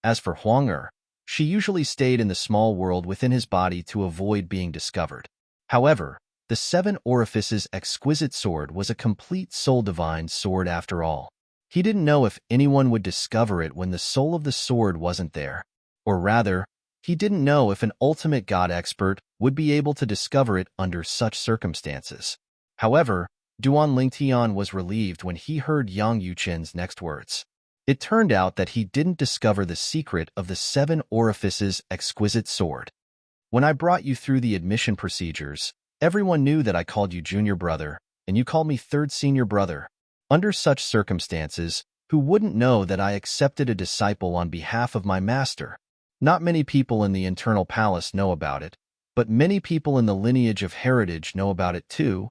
As for Huang Er, she usually stayed in the small world within his body to avoid being discovered. However, the 7 orifices exquisite sword was a complete soul divine sword after all. He didn't know if anyone would discover it when the soul of the sword wasn't there. Or rather, he didn't know if an ultimate god expert would be able to discover it under such circumstances. However, Duan Lingtian was relieved when he heard Yang Yuqin's next words. It turned out that he didn't discover the secret of the 7 orifices exquisite sword. When I brought you through the admission procedures, everyone knew that I called you junior brother, and you called me third senior brother. Under such circumstances, who wouldn't know that I accepted a disciple on behalf of my master? Not many people in the internal palace know about it, but many people in the lineage of heritage know about it too.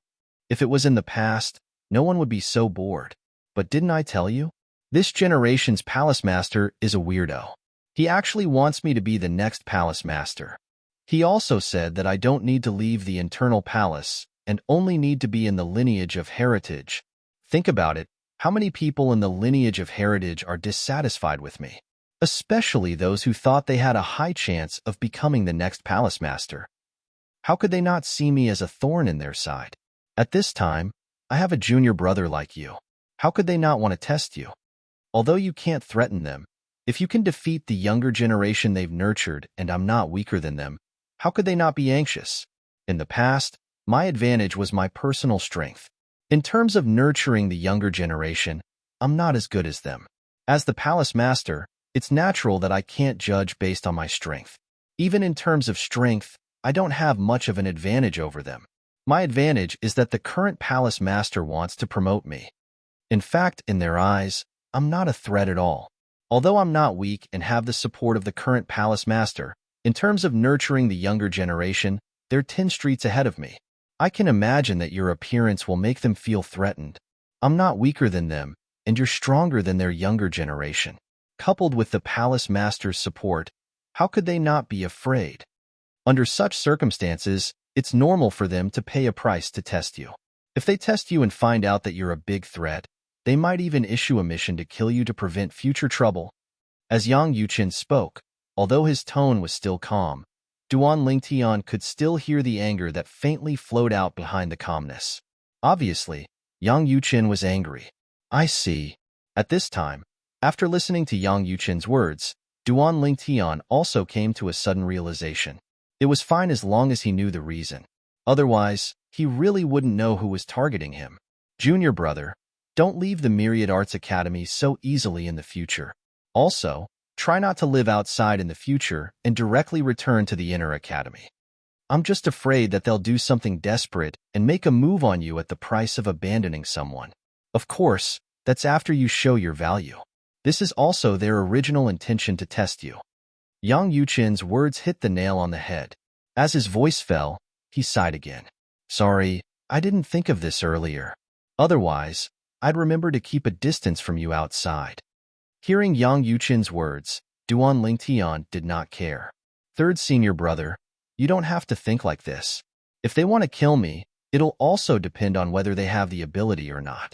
If it was in the past, no one would be so bored. But didn't I tell you? This generation's palace master is a weirdo. He actually wants me to be the next palace master. He also said that I don't need to leave the internal palace and only need to be in the lineage of heritage. Think about it, how many people in the lineage of heritage are dissatisfied with me? Especially those who thought they had a high chance of becoming the next palace master. How could they not see me as a thorn in their side? At this time, I have a junior brother like you. How could they not want to test you? Although you can't threaten them, if you can defeat the younger generation they've nurtured and I'm not weaker than them, how could they not be anxious? In the past, my advantage was my personal strength. In terms of nurturing the younger generation, I'm not as good as them. As the palace master, it's natural that I can't judge based on my strength. Even in terms of strength, I don't have much of an advantage over them. My advantage is that the current palace master wants to promote me. In fact, in their eyes, I'm not a threat at all. Although I'm not weak and have the support of the current palace master, in terms of nurturing the younger generation, they're 10 streets ahead of me. I can imagine that your appearance will make them feel threatened. I'm not weaker than them, and you're stronger than their younger generation. Coupled with the palace master's support, how could they not be afraid? Under such circumstances, it's normal for them to pay a price to test you. If they test you and find out that you're a big threat, they might even issue a mission to kill you to prevent future trouble. As Yang Yuqin spoke, although his tone was still calm, Duan Lingtian could still hear the anger that faintly flowed out behind the calmness. Obviously, Yang Yuqin was angry. I see. At this time, after listening to Yang Yuqin's words, Duan Lingtian also came to a sudden realization. It was fine as long as he knew the reason. Otherwise, he really wouldn't know who was targeting him. Junior brother, don't leave the Myriad Arts Academy so easily in the future. Also, try not to live outside in the future and directly return to the inner academy. I'm just afraid that they'll do something desperate and make a move on you at the price of abandoning someone. Of course, that's after you show your value. This is also their original intention to test you. Yang Yuqin's words hit the nail on the head. As his voice fell, he sighed again. Sorry, I didn't think of this earlier. Otherwise, I'd remember to keep a distance from you outside. Hearing Yang Yuqin's words, Duan Lingtian did not care. Third senior brother, you don't have to think like this. If they want to kill me, it'll also depend on whether they have the ability or not.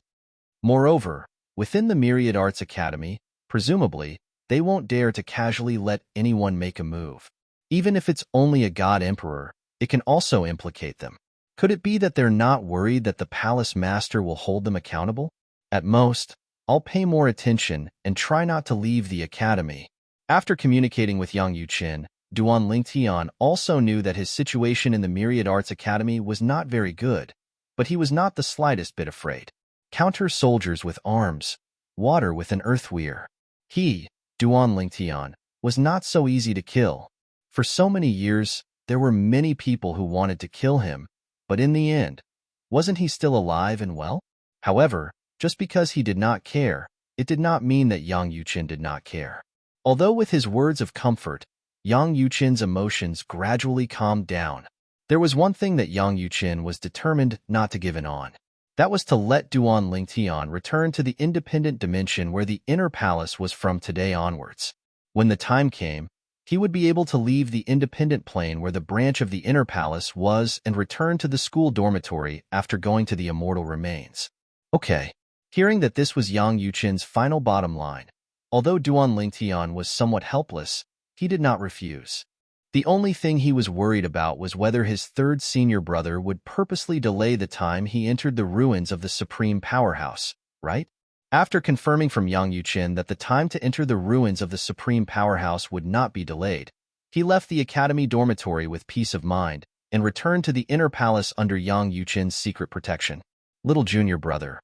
Moreover, within the Myriad Arts Academy, presumably, they won't dare to casually let anyone make a move. Even if it's only a god emperor, it can also implicate them. Could it be that they're not worried that the palace master will hold them accountable? At most, I'll pay more attention and try not to leave the academy. After communicating with Yang Yuqin, Duan Lingtian also knew that his situation in the Myriad Arts Academy was not very good, but he was not the slightest bit afraid. Counter soldiers with arms, water with an earthweir. He, Duan Lingtian, was not so easy to kill. For so many years, there were many people who wanted to kill him, but in the end, wasn't he still alive and well? However, just because he did not care, it did not mean that Yang Yuqin did not care. Although with his words of comfort, Yang Yuqin's emotions gradually calmed down. There was one thing that Yang Yuqin was determined not to give in on. That was to let Duan Lingtian return to the independent dimension where the inner palace was from today onwards. When the time came, he would be able to leave the independent plane where the branch of the inner palace was and return to the school dormitory after going to the immortal remains. Okay. Hearing that this was Yang Yuqin's final bottom line, although Duan Lingtian was somewhat helpless, he did not refuse. The only thing he was worried about was whether his third senior brother would purposely delay the time he entered the ruins of the Supreme Powerhouse, right? After confirming from Yang Yuqin that the time to enter the ruins of the Supreme Powerhouse would not be delayed, he left the academy dormitory with peace of mind and returned to the inner palace under Yang Yuqin's secret protection. Little junior brother,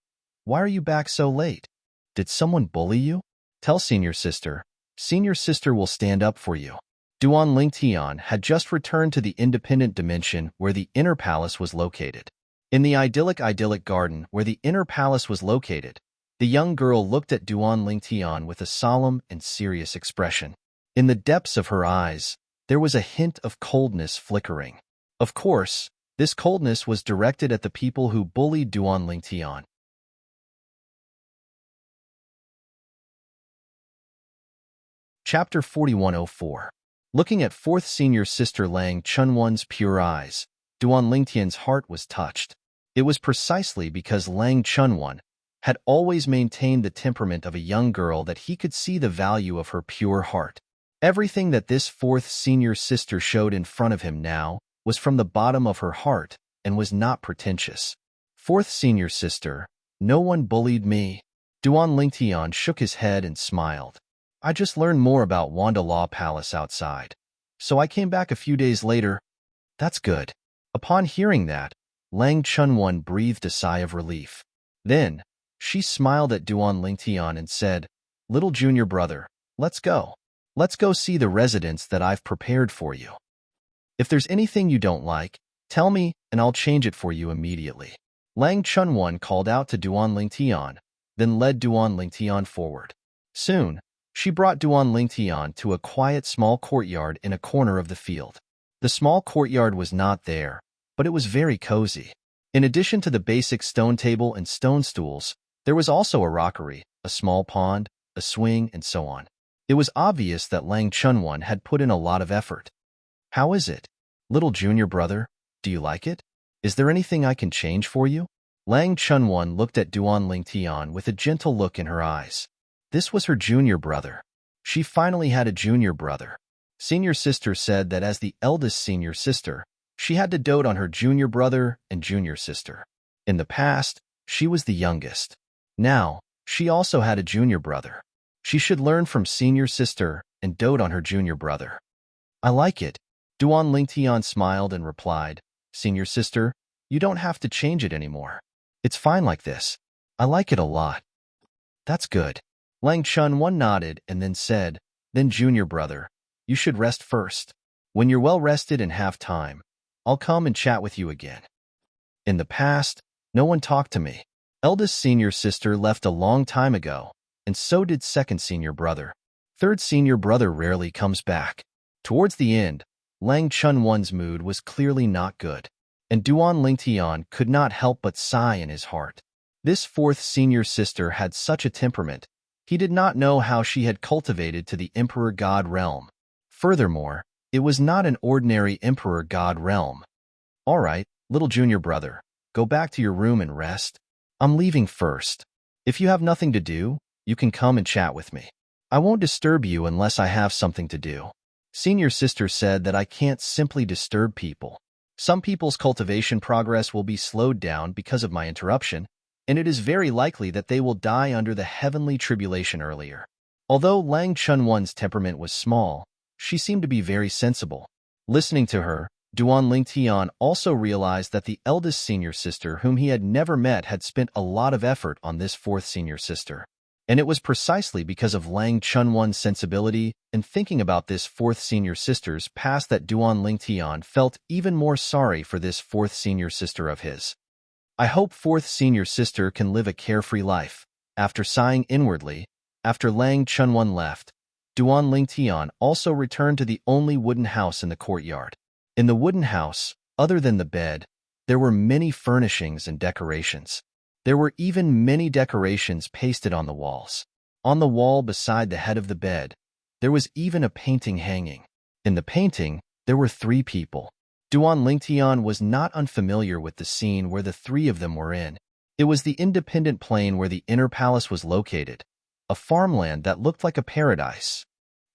why are you back so late? Did someone bully you? Tell senior sister. Senior sister will stand up for you. Duan Lingtian had just returned to the independent dimension where the inner palace was located. In the idyllic garden where the inner palace was located, the young girl looked at Duan Lingtian with a solemn and serious expression. In the depths of her eyes, there was a hint of coldness flickering. Of course, this coldness was directed at the people who bullied Duan Lingtian. Chapter 4104. Looking at fourth senior sister Lang Chunwon's pure eyes, Duan Lingtian's heart was touched. It was precisely because Lang Chunwon had always maintained the temperament of a young girl that he could see the value of her pure heart. Everything that this fourth senior sister showed in front of him now was from the bottom of her heart and was not pretentious. Fourth senior sister, no one bullied me. Duan Lingtian shook his head and smiled. I just learned more about Wanda Law Palace outside, so I came back a few days later. That's good. Upon hearing that, Lang Chunwon breathed a sigh of relief. Then, she smiled at Duan Lingtian and said, Little junior brother, let's go. Let's go see the residence that I've prepared for you. If there's anything you don't like, tell me and I'll change it for you immediately. Lang Chunwon called out to Duan Lingtian, then led Duan Lingtian forward. Soon, she brought Duan Lingtian to a quiet small courtyard in a corner of the field. The small courtyard was not there, but it was very cozy. In addition to the basic stone table and stone stools, there was also a rockery, a small pond, a swing, and so on. It was obvious that Lang Chunwon had put in a lot of effort. How is it? Little junior brother, do you like it? Is there anything I can change for you? Lang Chunwon looked at Duan Lingtian with a gentle look in her eyes. This was her junior brother. She finally had a junior brother. Senior sister said that as the eldest senior sister, she had to dote on her junior brother and junior sister. In the past, she was the youngest. Now, she also had a junior brother. She should learn from senior sister and dote on her junior brother. I like it. Duan Lingtian smiled and replied, Senior sister, you don't have to change it anymore. It's fine like this. I like it a lot. That's good. Lang Chunwon nodded and then said, Then junior brother, you should rest first. When you're well rested and have time, I'll come and chat with you again. In the past, no one talked to me. Eldest senior sister left a long time ago, and so did second senior brother. Third senior brother rarely comes back. Towards the end, Lang Chunwon's mood was clearly not good, and Duan Lingtian could not help but sigh in his heart. This fourth senior sister had such a temperament. He did not know how she had cultivated to the Emperor God realm. Furthermore, it was not an ordinary Emperor God realm. All right, little junior brother, go back to your room and rest. I'm leaving first. If you have nothing to do, you can come and chat with me. I won't disturb you unless I have something to do. Senior sister said that I can't simply disturb people. Some people's cultivation progress will be slowed down because of my interruption, and it is very likely that they will die under the heavenly tribulation earlier. Although Lang Chunwan's temperament was small, she seemed to be very sensible. Listening to her, Duan Lingtian also realized that the eldest senior sister whom he had never met had spent a lot of effort on this fourth senior sister. And it was precisely because of Lang Chunwan's sensibility and thinking about this fourth senior sister's past that Duan Lingtian felt even more sorry for this fourth senior sister of his. I hope fourth senior sister can live a carefree life. After sighing inwardly, after Lang Chunwan left, Duan Lingtian also returned to the only wooden house in the courtyard. In the wooden house, other than the bed, there were many furnishings and decorations. There were even many decorations pasted on the walls. On the wall beside the head of the bed, there was even a painting hanging. In the painting, there were 3 people. Duan Lingtian was not unfamiliar with the scene where the 3 of them were in. It was the independent plain where the inner palace was located, a farmland that looked like a paradise.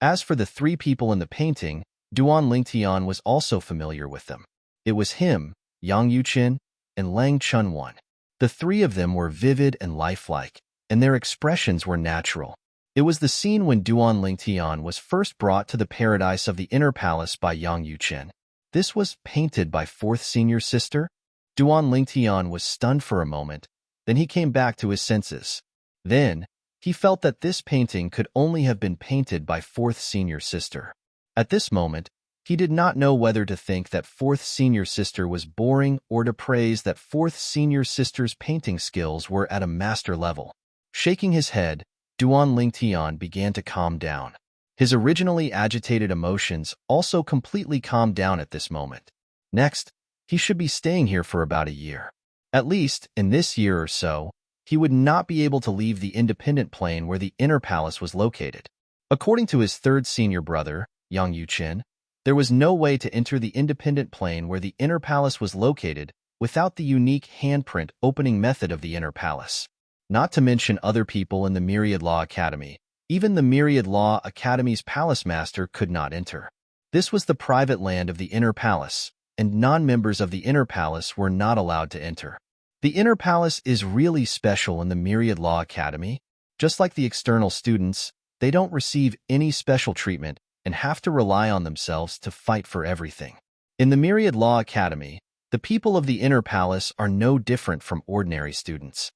As for the 3 people in the painting, Duan Lingtian was also familiar with them. It was him, Yang Yuqin, and Lang Chunwan. The 3 of them were vivid and lifelike, and their expressions were natural. It was the scene when Duan Lingtian was first brought to the paradise of the inner palace by Yang Yuqin. This was painted by 4th senior sister? Duan Lingtian was stunned for a moment, then he came back to his senses. Then, he felt that this painting could only have been painted by 4th senior sister. At this moment, he did not know whether to think that 4th senior sister was boring or to praise that 4th senior sister's painting skills were at a master level. Shaking his head, Duan Lingtian began to calm down. His originally agitated emotions also completely calmed down at this moment. Next, he should be staying here for about a year. At least, in this year or so, he would not be able to leave the independent plain where the inner palace was located. According to his 3rd senior brother, Yang Yuqin, there was no way to enter the independent plain where the inner palace was located without the unique handprint opening method of the inner palace. Not to mention other people in the Myriad Law Academy. Even the Myriad Law Academy's palace master could not enter. This was the private land of the inner palace, and non-members of the inner palace were not allowed to enter. The inner palace is really special in the Myriad Law Academy. Just like the external students, they don't receive any special treatment and have to rely on themselves to fight for everything. In the Myriad Law Academy, the people of the inner palace are no different from ordinary students.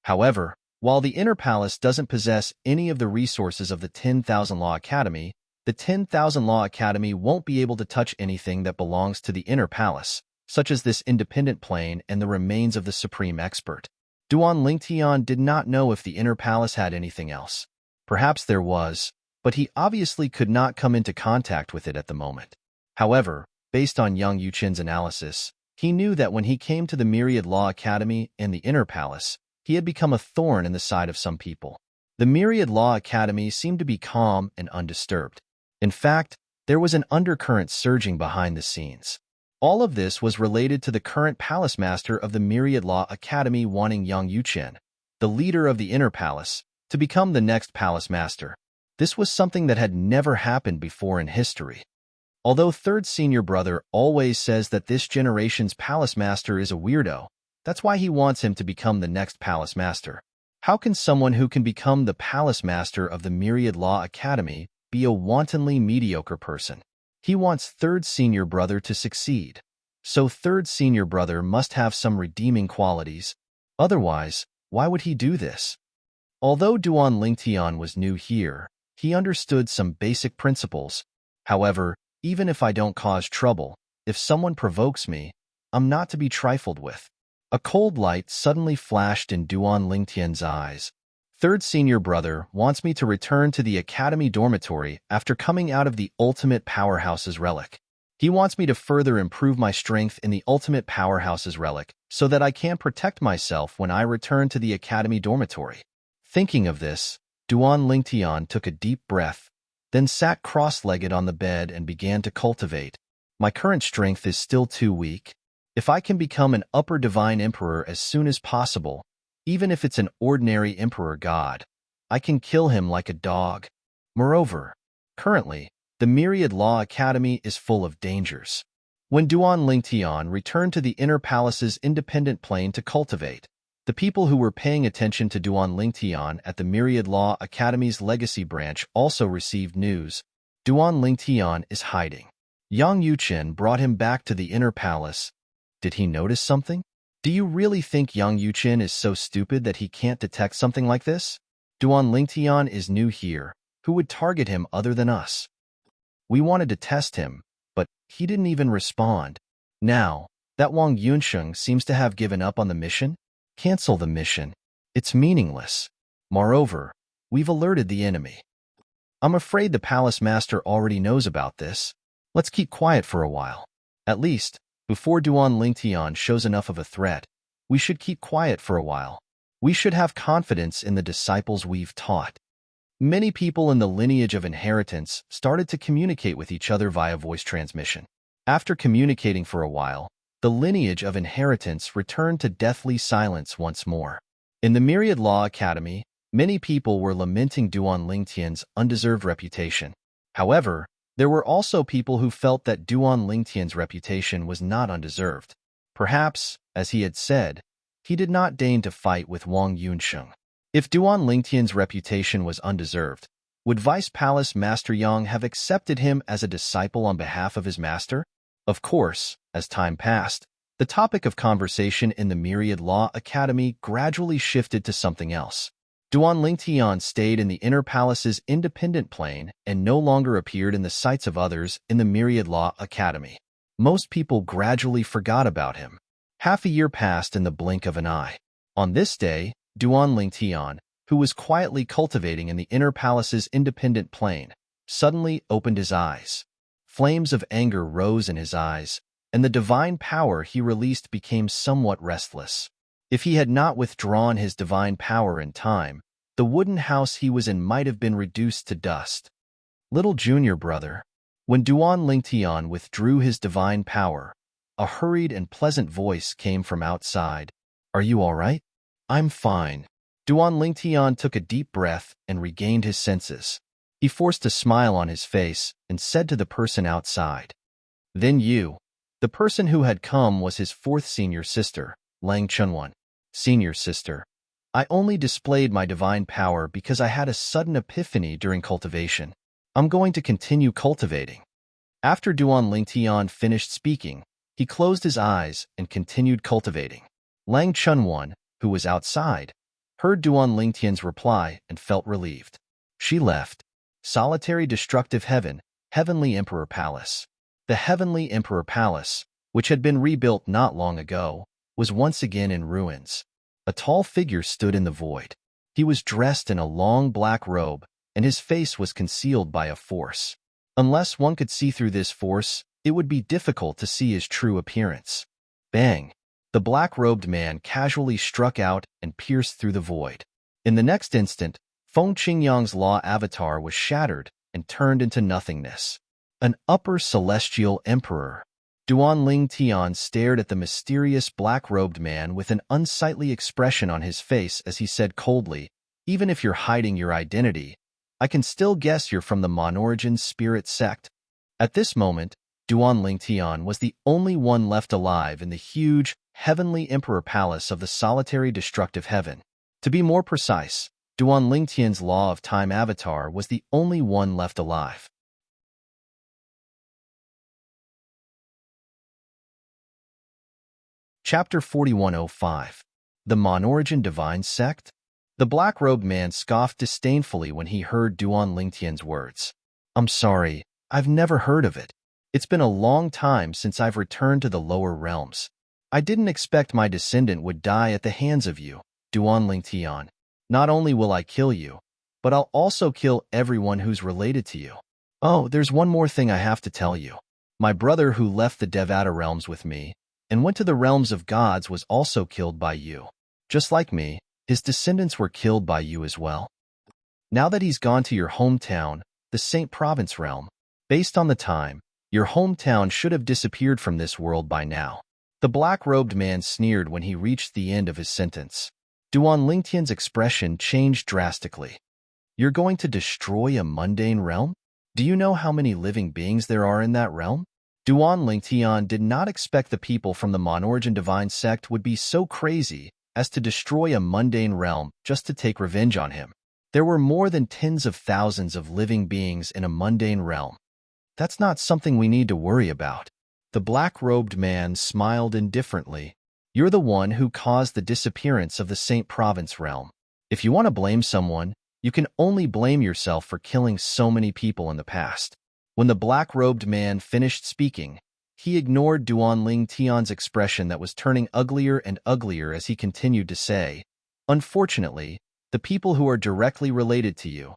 However, while the inner palace doesn't possess any of the resources of the 10,000 Law Academy, the 10,000 Law Academy won't be able to touch anything that belongs to the inner palace, such as this independent plane and the remains of the supreme expert. Duan Lingtian did not know if the inner palace had anything else. Perhaps there was, but he obviously could not come into contact with it at the moment. However, based on Yang Yuqin's analysis, he knew that when he came to the Myriad Law Academy and the inner palace, he had become a thorn in the side of some people. The Myriad Law Academy seemed to be calm and undisturbed. In fact, there was an undercurrent surging behind the scenes. All of this was related to the current palace master of the Myriad Law Academy wanting Yang Yuqin, the leader of the inner palace, to become the next palace master. This was something that had never happened before in history. Although 3rd senior brother always says that this generation's palace master is a weirdo, that's why he wants him to become the next palace master. How can someone who can become the palace master of the Myriad Law Academy be a wantonly mediocre person? He wants 3rd senior brother to succeed. So 3rd senior brother must have some redeeming qualities. Otherwise, why would he do this? Although Duan Lingtian was new here, he understood some basic principles. However, even if I don't cause trouble, if someone provokes me, I'm not to be trifled with. A cold light suddenly flashed in Duan Lingtian's eyes. 3rd senior brother wants me to return to the academy dormitory after coming out of the ultimate powerhouse's relic. He wants me to further improve my strength in the ultimate powerhouse's relic so that I can protect myself when I return to the academy dormitory. Thinking of this, Duan Lingtian took a deep breath, then sat cross-legged on the bed and began to cultivate. My current strength is still too weak. If I can become an upper divine emperor as soon as possible, even if it's an ordinary emperor god, I can kill him like a dog. Moreover, currently, the Myriad Law Academy is full of dangers. When Duan Lingtian returned to the inner palace's independent plane to cultivate, The people who were paying attention to Duan Lingtian at the Myriad Law Academy's legacy branch also received news. Duan Lingtian is hiding. Yang Yuchen brought him back to the inner palace. Did he notice something? Do you really think Yang Yuchen is so stupid that he can't detect something like this? Duan Lingtian is new here. Who would target him other than us? We wanted to test him, but he didn't even respond. Now, that Wang Yunsheng seems to have given up on the mission. Cancel the mission. It's meaningless. Moreover, we've alerted the enemy. I'm afraid the palace master already knows about this. Let's keep quiet for a while. At least, before Duan Lingtian shows enough of a threat, we should keep quiet for a while. We should have confidence in the disciples we've taught. Many people in the lineage of inheritance started to communicate with each other via voice transmission. After communicating for a while, the lineage of inheritance returned to deathly silence once more. In the Myriad Law Academy, many people were lamenting Duan Lingtian's undeserved reputation. However, there were also people who felt that Duan Lingtian's reputation was not undeserved. Perhaps, as he had said, he did not deign to fight with Wang Yunsheng. If Duan Lingtian's reputation was undeserved, would Vice Palace Master Yang have accepted him as a disciple on behalf of his master? Of course, as time passed, the topic of conversation in the Myriad Law Academy gradually shifted to something else. Duan Lingtian stayed in the inner palace's independent plane and no longer appeared in the sights of others in the Myriad Law Academy. Most people gradually forgot about him. Half a year passed in the blink of an eye. On this day, Duan Lingtian, who was quietly cultivating in the inner palace's independent plane, suddenly opened his eyes. Flames of anger rose in his eyes, and the divine power he released became somewhat restless. If he had not withdrawn his divine power in time, the wooden house he was in might have been reduced to dust. Little junior brother. When Duan Lingtian withdrew his divine power, a hurried and pleasant voice came from outside. Are you all right? I'm fine. Duan Lingtian took a deep breath and regained his senses. He forced a smile on his face and said to the person outside, Then you. The person who had come was his fourth senior sister, Lang Chunwan. Senior sister. I only displayed my divine power because I had a sudden epiphany during cultivation. I'm going to continue cultivating. After Duan Lingtian finished speaking, he closed his eyes and continued cultivating. Lang Chunwan, who was outside, heard Duan Lingtian's reply and felt relieved. She left. Solitary destructive heaven, Heavenly Emperor Palace. The Heavenly Emperor Palace, which had been rebuilt not long ago, was once again in ruins. A tall figure stood in the void. He was dressed in a long black robe, and his face was concealed by a force. Unless one could see through this force, it would be difficult to see his true appearance. Bang! The black-robed man casually struck out and pierced through the void. In the next instant, Feng Qingyang's law avatar was shattered and turned into nothingness. An upper celestial emperor. Duan Lingtian stared at the mysterious black-robed man with an unsightly expression on his face as he said coldly, Even if you're hiding your identity, I can still guess you're from the Monorigin spirit sect. At this moment, Duan Lingtian was the only one left alive in the huge, heavenly emperor palace of the solitary destructive heaven. To be more precise, Duan Lingtian's law of time avatar was the only one left alive. Chapter 4105. The Monorigin Divine Sect? The black-robed man scoffed disdainfully when he heard Duan Lingtian's words. I'm sorry, I've never heard of it. It's been a long time since I've returned to the lower realms. I didn't expect my descendant would die at the hands of you, Duan Lingtian. Not only will I kill you, but I'll also kill everyone who's related to you. Oh, there's one more thing I have to tell you. My brother who left the Devata realms with me and went to the realms of gods was also killed by you. Just like me, his descendants were killed by you as well. Now that he's gone to your hometown, the Saint Province realm, based on the time, your hometown should have disappeared from this world by now. The black-robed man sneered when he reached the end of his sentence. Duan Lingtian's expression changed drastically. You're going to destroy a mundane realm? Do you know how many living beings there are in that realm? Duan Lingtian did not expect the people from the Monorigin Divine Sect would be so crazy as to destroy a mundane realm just to take revenge on him. There were more than tens of thousands of living beings in a mundane realm. That's not something we need to worry about. The black-robed man smiled indifferently. You're the one who caused the disappearance of the St. Province realm. If you want to blame someone, you can only blame yourself for killing so many people in the past. When the black-robed man finished speaking, he ignored Duanling Tian's expression that was turning uglier and uglier as he continued to say, "Unfortunately, the people who are directly related to you,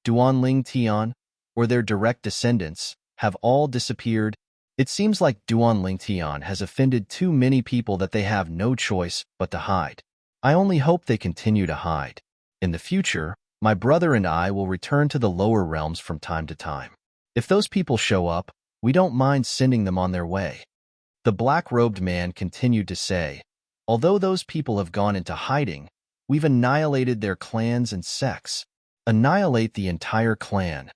Duanling Tian, or their direct descendants, have all disappeared. It seems like Duanling Tian has offended too many people that they have no choice but to hide. I only hope they continue to hide. In the future, my brother and I will return to the lower realms from time to time. If those people show up, we don't mind sending them on their way." The black-robed man continued to say, "Although those people have gone into hiding, we've annihilated their clans and sects. Annihilate the entire clan.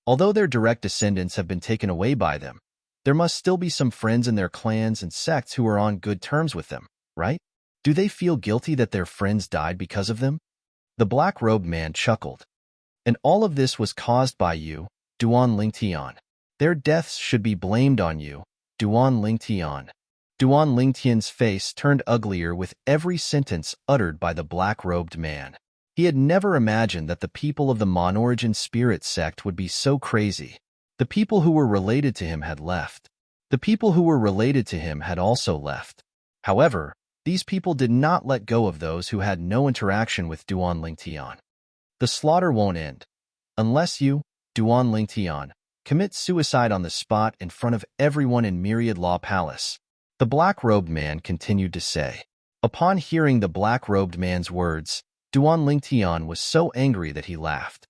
Although their direct descendants have been taken away by them, there must still be some friends in their clans and sects who are on good terms with them, right? Do they feel guilty that their friends died because of them?" The black-robed man chuckled. "And all of this was caused by you, Duanling Tian. Their deaths should be blamed on you, Duanling Tian." Duanling Tian's face turned uglier with every sentence uttered by the black-robed man. He had never imagined that the people of the Monorigin spirit sect would be so crazy. The people who were related to him had left. The people who were related to him had also left. However, these people did not let go of those who had no interaction with Duanling Tian. "The slaughter won't end unless you, Duanling Tian, commit suicide on the spot in front of everyone in Myriad Law Palace," the black-robed man continued to say. Upon hearing the black-robed man's words, Duanling Tian was so angry that he laughed.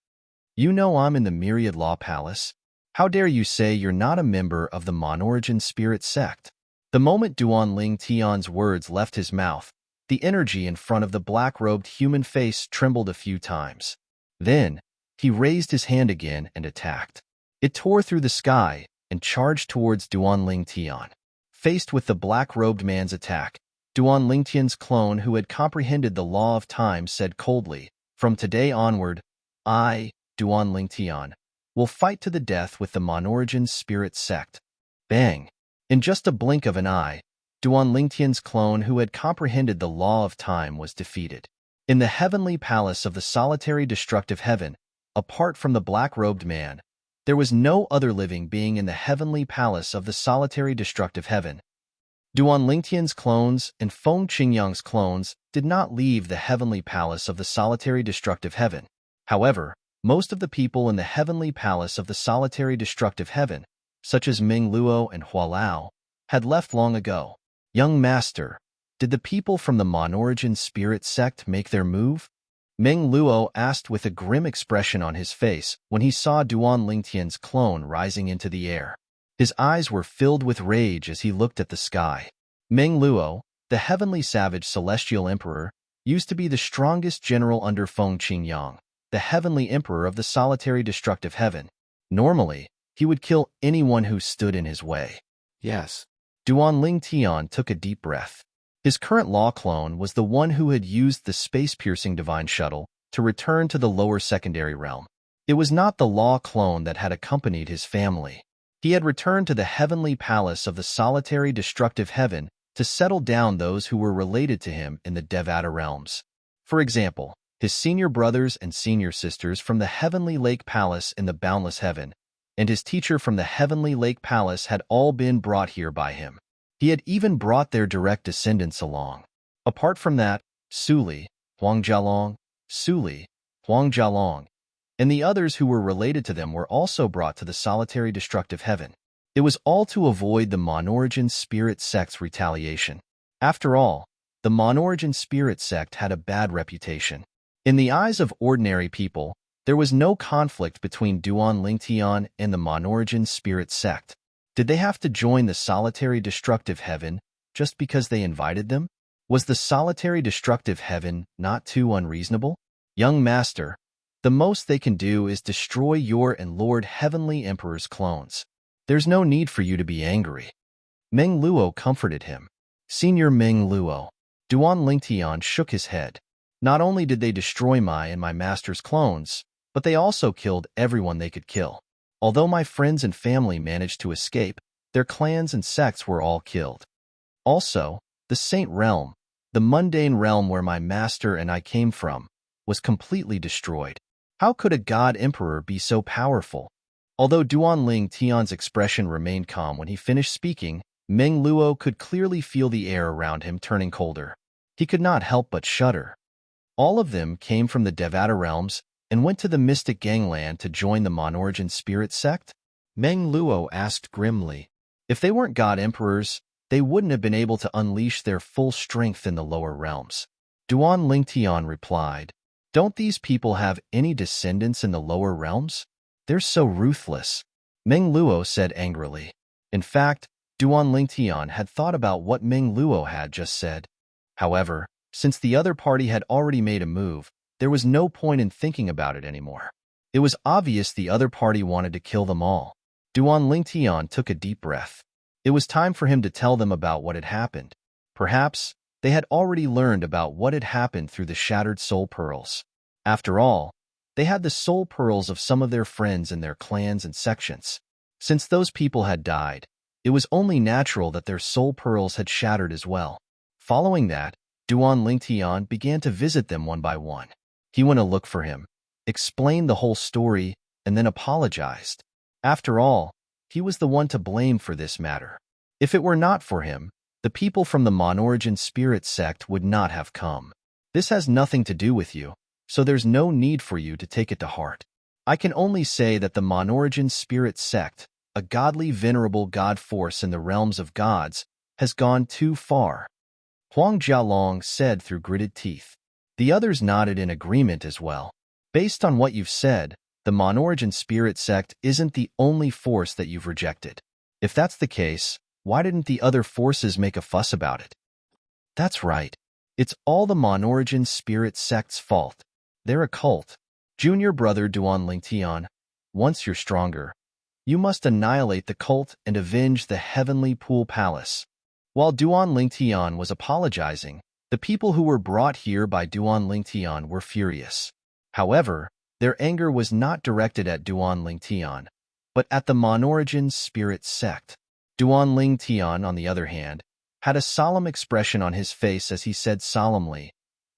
"You know I'm in the Myriad Law Palace? How dare you say you're not a member of the Monorigin spirit sect?" The moment Duanling Tian's words left his mouth, the energy in front of the black-robed human face trembled a few times. Then, he raised his hand again and attacked. It tore through the sky and charged towards Duanling Tian. Faced with the black-robed man's attack, Duanling Tian's clone, who had comprehended the law of time, said coldly, "From today onward, I, Duanling Tian, will fight to the death with the Monorigin spirit sect." Bang! In just a blink of an eye, Duanling Tian's clone, who had comprehended the law of time, was defeated. In the heavenly palace of the solitary destructive heaven, apart from the black-robed man, there was no other living being in the heavenly palace of the solitary destructive heaven. Duanling Tian's clones and Feng Qingyang's clones did not leave the heavenly palace of the solitary destructive heaven. However, most of the people in the heavenly palace of the solitary destructive heaven, such as Meng Luo and Hua Lao, had left long ago. "Young master, did the people from the Monorigin spirit sect make their move?" Meng Luo asked with a grim expression on his face when he saw Duanling Tian's clone rising into the air. His eyes were filled with rage as he looked at the sky. Meng Luo, the heavenly savage celestial emperor, used to be the strongest general under Feng Qingyang, the heavenly emperor of the solitary destructive heaven. Normally, he would kill anyone who stood in his way. Yes. Duanling Tian took a deep breath. His current law clone was the one who had used the space-piercing divine shuttle to return to the lower secondary realm. It was not the law clone that had accompanied his family. He had returned to the heavenly palace of the solitary destructive heaven to settle down those who were related to him in the Devata realms. For example, his senior brothers and senior sisters from the heavenly lake palace in the boundless heaven, and his teacher from the heavenly lake palace had all been brought here by him. He had even brought their direct descendants along. Apart from that, Suli, Huangjialong, and the others who were related to them were also brought to the solitary destructive heaven. It was all to avoid the Monorigin spirit sect's retaliation. After all, the Monorigin spirit sect had a bad reputation. In the eyes of ordinary people, there was no conflict between Duanling Tian and the Monorigin spirit sect. Did they have to join the solitary destructive heaven just because they invited them? Was the solitary destructive heaven not too unreasonable? Young master, the most they can do is destroy your and Lord Heavenly Emperor's clones. There's no need for you to be angry. Meng Luo comforted him. Senior Meng Luo, Duan Lingtian shook his head. Not only did they destroy my master's clones, but they also killed everyone they could kill. Although my friends and family managed to escape, their clans and sects were all killed. Also, the Saint Realm, the mundane realm where my master and I came from, was completely destroyed. How could a god emperor be so powerful? Although Duan Ling Tian's expression remained calm when he finished speaking, Meng Luo could clearly feel the air around him turning colder. He could not help but shudder. All of them came from the Devata realms and went to the mystic gangland to join the Monorigin spirit sect? Meng Luo asked grimly. If they weren't god emperors, they wouldn't have been able to unleash their full strength in the lower realms. Duan Lingtian replied, "Don't these people have any descendants in the lower realms? They're so ruthless," Meng Luo said angrily. In fact, Duan Lingtian had thought about what Meng Luo had just said. However, since the other party had already made a move, there was no point in thinking about it anymore. It was obvious the other party wanted to kill them all. Duan Lingtian took a deep breath. It was time for him to tell them about what had happened. Perhaps they had already learned about what had happened through the shattered soul pearls. After all, they had the soul pearls of some of their friends in their clans and sections. Since those people had died, it was only natural that their soul pearls had shattered as well. Following that, Duan Lingtian began to visit them one by one. He went to look for him, explained the whole story, and then apologized. After all, he was the one to blame for this matter. If it were not for him, the people from the Monorigin spirit sect would not have come. This has nothing to do with you, so there's no need for you to take it to heart. I can only say that the Monorigin spirit sect, a godly venerable god force in the realms of gods, has gone too far. Huang Jialong said through gritted teeth. The others nodded in agreement as well. Based on what you've said, the Monorigin spirit sect isn't the only force that you've rejected. If that's the case, why didn't the other forces make a fuss about it? That's right. It's all the Monorigin spirit sect's fault. They're a cult. Junior brother Duan Lingtian, once you're stronger, you must annihilate the cult and avenge the Heavenly Pool Palace. While Duan Lingtian was apologizing, the people who were brought here by Duan Lingtian were furious. However, their anger was not directed at Duan Lingtian, but at the Monorigin spirit sect. Duan Lingtian, on the other hand, had a solemn expression on his face as he said solemnly,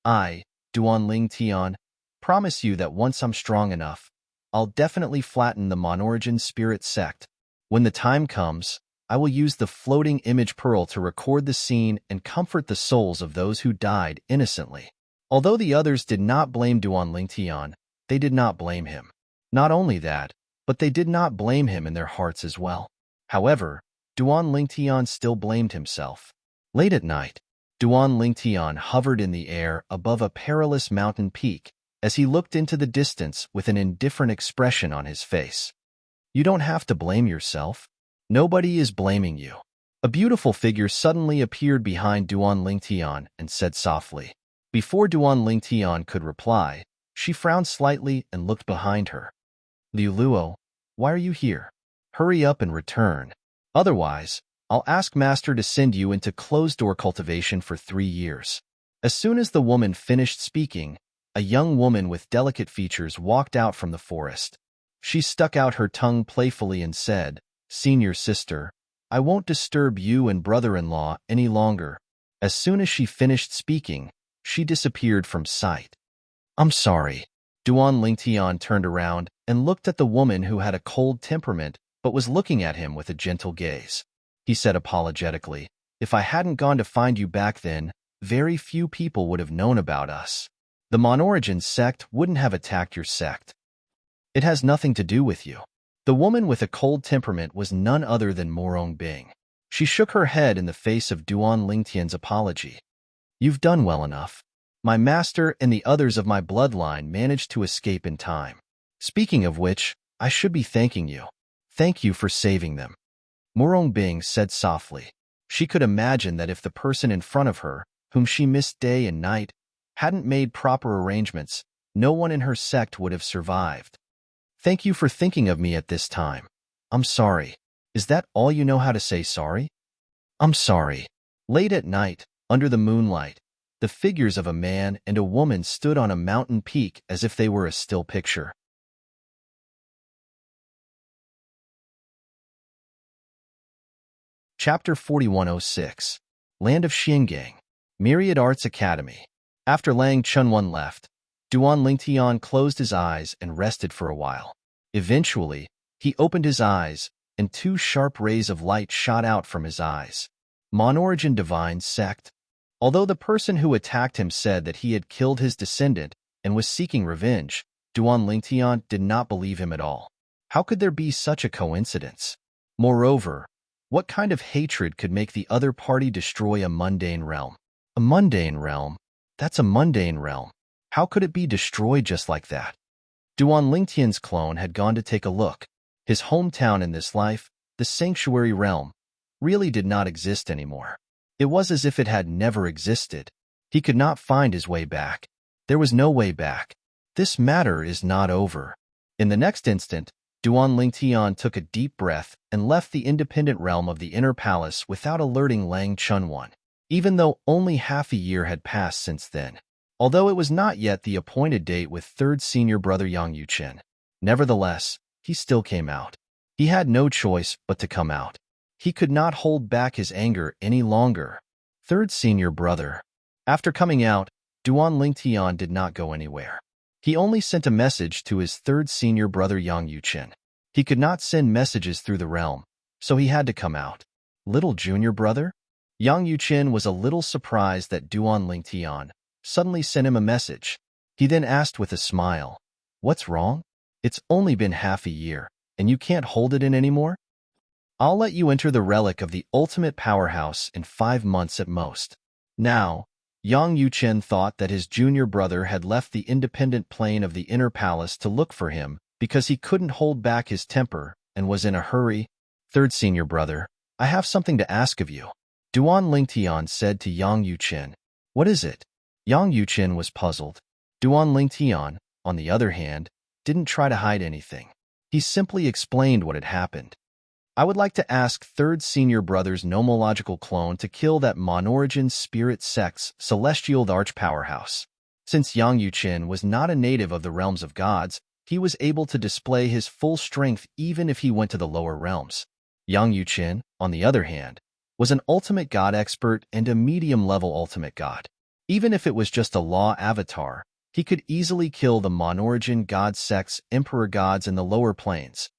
"I, Duan Lingtian, promise you that once I'm strong enough, I'll definitely flatten the Monorigin spirit sect. When the time comes, I will use the floating image pearl to record the scene and comfort the souls of those who died innocently." Although the others did not blame Duan Lingtian, they did not blame him. Not only that, but they did not blame him in their hearts as well. However, Duan Lingtian still blamed himself. Late at night, Duan Lingtian hovered in the air above a perilous mountain peak as he looked into the distance with an indifferent expression on his face. You don't have to blame yourself. Nobody is blaming you. A beautiful figure suddenly appeared behind Duan Lingtian and said softly. Before Duan Lingtian could reply, she frowned slightly and looked behind her. Liu Luo, why are you here? Hurry up and return. Otherwise, I'll ask Master to send you into closed-door cultivation for 3 years. As soon as the woman finished speaking, a young woman with delicate features walked out from the forest. She stuck out her tongue playfully and said, Senior sister, I won't disturb you and brother-in-law any longer. As soon as she finished speaking, she disappeared from sight. I'm sorry. Duan Lingtian turned around and looked at the woman who had a cold temperament but was looking at him with a gentle gaze. He said apologetically, if I hadn't gone to find you back then, very few people would have known about us. The Monorigin sect wouldn't have attacked your sect. It has nothing to do with you. The woman with a cold temperament was none other than Morong Bing. She shook her head in the face of Duan Lingtian's apology. You've done well enough. My master and the others of my bloodline managed to escape in time. Speaking of which, I should be thanking you. Thank you for saving them. Morong Bing said softly. She could imagine that if the person in front of her, whom she missed day and night, hadn't made proper arrangements, no one in her sect would have survived. Thank you for thinking of me at this time. I'm sorry. Is that all you know how to say sorry? I'm sorry. Late at night, under the moonlight, The figures of a man and a woman stood on a mountain peak as if they were a still picture. Chapter 4106 Land of Xingang Myriad Arts Academy. After Lang Chunwan left, Duan Lingtian closed his eyes and rested for a while. Eventually, he opened his eyes, and two sharp rays of light shot out from his eyes. Monorigin Divine Sect. Although the person who attacked him said that he had killed his descendant and was seeking revenge, Duan Lingtian did not believe him at all. How could there be such a coincidence? Moreover, what kind of hatred could make the other party destroy a mundane realm? A mundane realm? That's a mundane realm. How could it be destroyed just like that? Duan Lingtian's clone had gone to take a look. His hometown in this life, the sanctuary realm, really did not exist anymore. It was as if it had never existed. He could not find his way back. There was no way back. This matter is not over. In the next instant, Duan Lingtian took a deep breath and left the independent realm of the inner palace without alerting Lang Chunwan, even though only half a year had passed since then. Although it was not yet the appointed date with third senior brother Yang Yuchen. Nevertheless, he still came out. He had no choice but to come out. He could not hold back his anger any longer. Third senior brother. After coming out, Duan Lingtian did not go anywhere. He only sent a message to his third senior brother Yang Yuchen. He could not send messages through the realm, so he had to come out. Little junior brother? Yang Yuchen was a little surprised that Duan Lingtian suddenly sent him a message. He then asked with a smile, "What's wrong? It's only been half a year, and you can't hold it in anymore? I'll let you enter the relic of the ultimate powerhouse in 5 months at most." Now, Yang Yuchen thought that his junior brother had left the independent plane of the inner palace to look for him because he couldn't hold back his temper and was in a hurry. "Third senior brother, I have something to ask of you," Duan Lingtian said to Yang Yuchen. "What is it?" Yang Yuchen was puzzled. Duan Lingtian, on the other hand, didn't try to hide anything. He simply explained what had happened. "I would like to ask third senior brother's nomological clone to kill that Monorigin spirit sect's celestial arch powerhouse." Since Yang Yuchen was not a native of the realms of gods, he was able to display his full strength even if he went to the lower realms. Yang Yuchen, on the other hand, was an ultimate god expert and a medium-level ultimate god. Even if it was just a law avatar, he could easily kill the Monorigin god sect's emperor gods in the lower planes.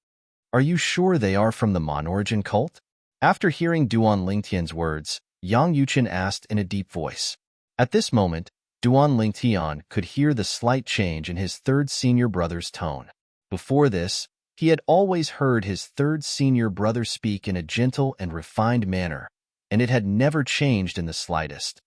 "Are you sure they are from the Monorigin cult?" After hearing Duan Lingtian's words, Yang Yuchen asked in a deep voice. At this moment, Duan Lingtian could hear the slight change in his third senior brother's tone. Before this, he had always heard his third senior brother speak in a gentle and refined manner, and it had never changed in the slightest.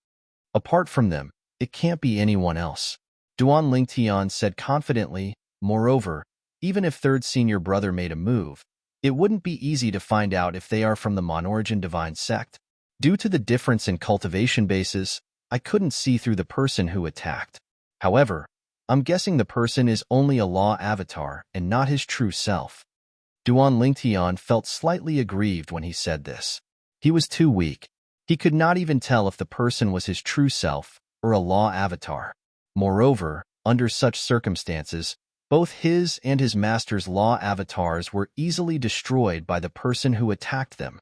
"Apart from them, it can't be anyone else," Duan Lingtian said confidently. Moreover, even if third senior brother made a move, it wouldn't be easy to find out if they are from the Monorigin Divine Sect. "Due to the difference in cultivation bases, I couldn't see through the person who attacked. However, I'm guessing the person is only a law avatar and not his true self." Duan Lingtian felt slightly aggrieved when he said this. He was too weak. He could not even tell if the person was his true self or a law avatar. Moreover, under such circumstances, both his and his master's law avatars were easily destroyed by the person who attacked them.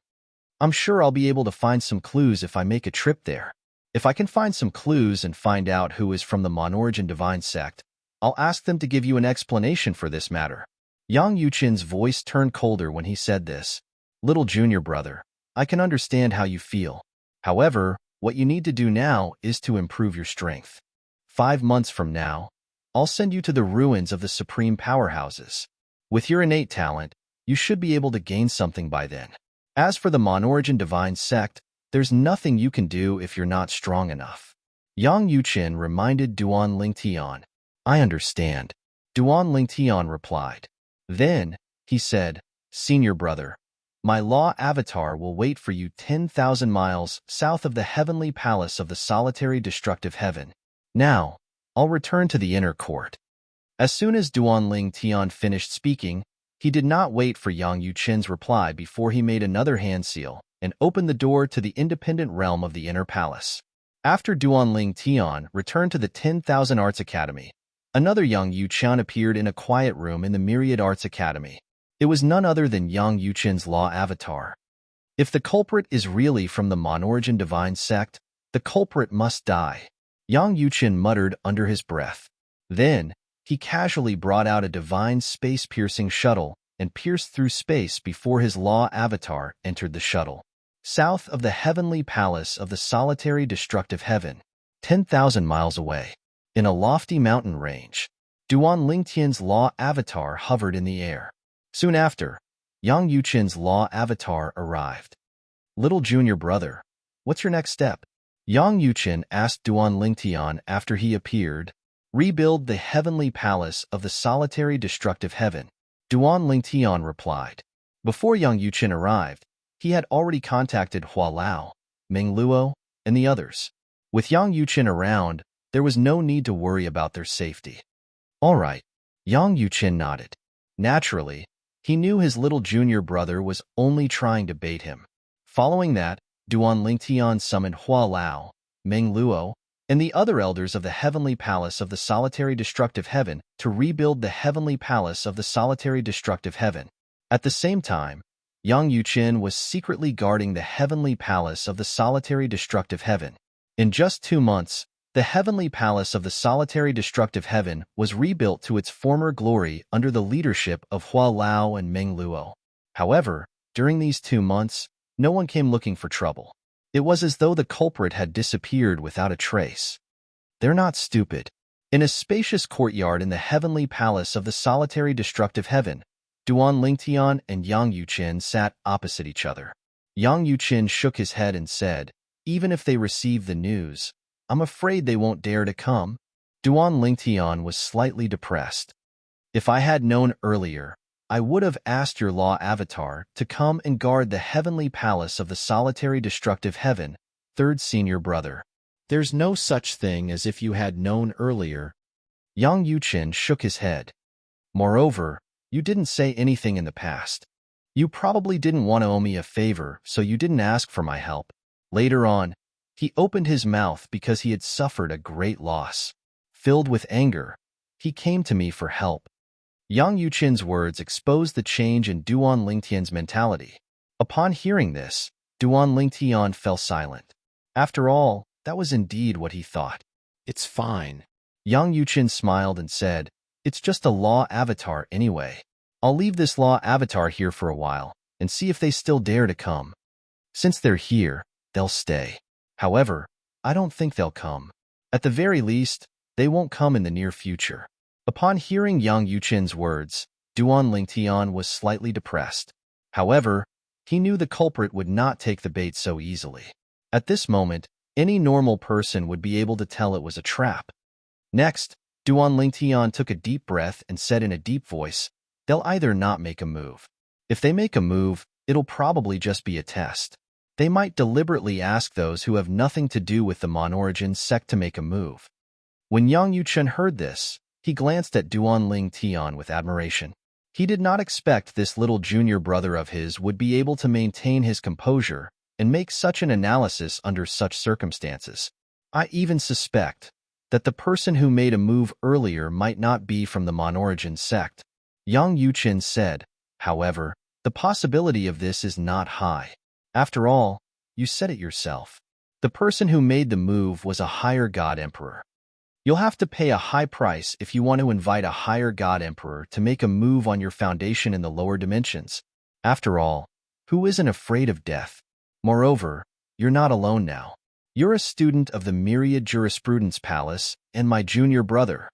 "I'm sure I'll be able to find some clues if I make a trip there. If I can find some clues and find out who is from the Monorigin Divine Sect, I'll ask them to give you an explanation for this matter." Yang Yuchen's voice turned colder when he said this. "Little junior brother, I can understand how you feel. However, what you need to do now is to improve your strength. 5 months from now, I'll send you to the ruins of the supreme powerhouses. With your innate talent, you should be able to gain something by then. As for the Monorigin Divine Sect, there's nothing you can do if you're not strong enough." Yang Yuchen reminded Duan Lingtian. "I understand," Duan Lingtian replied. Then, he said, "Senior brother, my law avatar will wait for you 10,000 miles south of the heavenly palace of the solitary destructive heaven. Now, I'll return to the inner court." As soon as Duan Lingtian finished speaking, he did not wait for Yang Yuchen's reply before he made another hand seal and opened the door to the independent realm of the inner palace. After Duanling Tian returned to the 10,000 Arts Academy, another young Yu Qian appeared in a quiet room in the Myriad Arts Academy. It was none other than young Yu Qian's law avatar. If the culprit is really from the Monorigin divine sect, the culprit must die, Yang Yuqian muttered under his breath. Then, he casually brought out a divine space-piercing shuttle and pierced through space before his law avatar entered the shuttle. South of the heavenly palace of the solitary destructive heaven, 10,000 miles away, in a lofty mountain range, Duan Lingtian's law avatar hovered in the air. Soon after, Yang Yuqian's law avatar arrived. Little junior brother, what's your next step? Yang Yuqian asked Duan Lingtian after he appeared. Rebuild the heavenly palace of the solitary destructive heaven, Duan Lingtian replied. Before Yang Yuqian arrived, he had already contacted Hua Lao, Meng Luo, and the others. With Yang Yuqian around, there was no need to worry about their safety. All right, Yang Yuqian nodded. Naturally, he knew his little junior brother was only trying to bait him. Following that, Duan Lingtian summoned Hua Lao, Meng Luo, and the other elders of the heavenly palace of the solitary destructive heaven to rebuild the heavenly palace of the solitary destructive heaven. At the same time, Yang Yuqian was secretly guarding the heavenly palace of the solitary destructive heaven. In just 2 months, the heavenly palace of the solitary destructive heaven was rebuilt to its former glory under the leadership of Hua Lao and Meng Luo. However, during these 2 months, no one came looking for trouble. It was as though the culprit had disappeared without a trace. They're not stupid. In a spacious courtyard in the heavenly palace of the solitary destructive heaven, Duan Lingtian and Yang Yuqian sat opposite each other. Yang Yuqian shook his head and said, even if they receive the news, I'm afraid they won't dare to come. Duan Lingtian was slightly depressed. If I had known earlier, I would have asked your law avatar to come and guard the heavenly palace of the solitary destructive heaven, third senior brother. There's no such thing as if you had known earlier. Yang Yuqian shook his head. Moreover, you didn't say anything in the past. You probably didn't want to owe me a favor, so you didn't ask for my help. Later on, he opened his mouth because he had suffered a great loss. Filled with anger, he came to me for help. Yang Yuqian's words exposed the change in Duan Lingtian's mentality. Upon hearing this, Duan Lingtian fell silent. After all, that was indeed what he thought. It's fine. Yang Yuqian smiled and said, it's just a law avatar anyway. I'll leave this law avatar here for a while and see if they still dare to come. Since they're here, they'll stay. However, I don't think they'll come. At the very least, they won't come in the near future. Upon hearing Yang Yuqian's words, Duan Lingtian was slightly depressed. However, he knew the culprit would not take the bait so easily. At this moment, any normal person would be able to tell it was a trap. Next, Duan Lingtian took a deep breath and said in a deep voice, they'll either not make a move. If they make a move, it'll probably just be a test. They might deliberately ask those who have nothing to do with the Monorigin sect to make a move. When Yang Yuqian heard this, he glanced at Duan Lingtian with admiration. He did not expect this little junior brother of his would be able to maintain his composure and make such an analysis under such circumstances. I even suspect that the person who made a move earlier might not be from the Monorigin sect. Yang Yuqian said, however, the possibility of this is not high. After all, you said it yourself. The person who made the move was a higher god emperor. You'll have to pay a high price if you want to invite a higher god emperor to make a move on your foundation in the lower dimensions. After all, who isn't afraid of death? Moreover, you're not alone now. You're a student of the Myriad Jurisprudence Palace and my junior brother.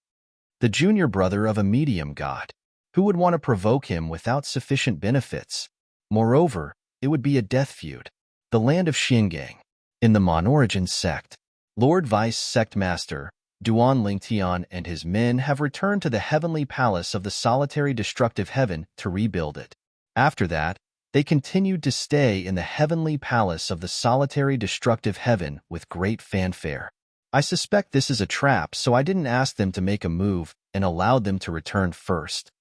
The junior brother of a medium god. Who would want to provoke him without sufficient benefits? Moreover, it would be a death feud. The land of Xingang. In the Monorigin sect, Lord Vice Sect Master, Duan Lingtian and his men have returned to the heavenly palace of the solitary destructive heaven to rebuild it. After that, they continued to stay in the heavenly palace of the solitary destructive heaven with great fanfare. I suspect this is a trap, so I didn't ask them to make a move and allowed them to return first.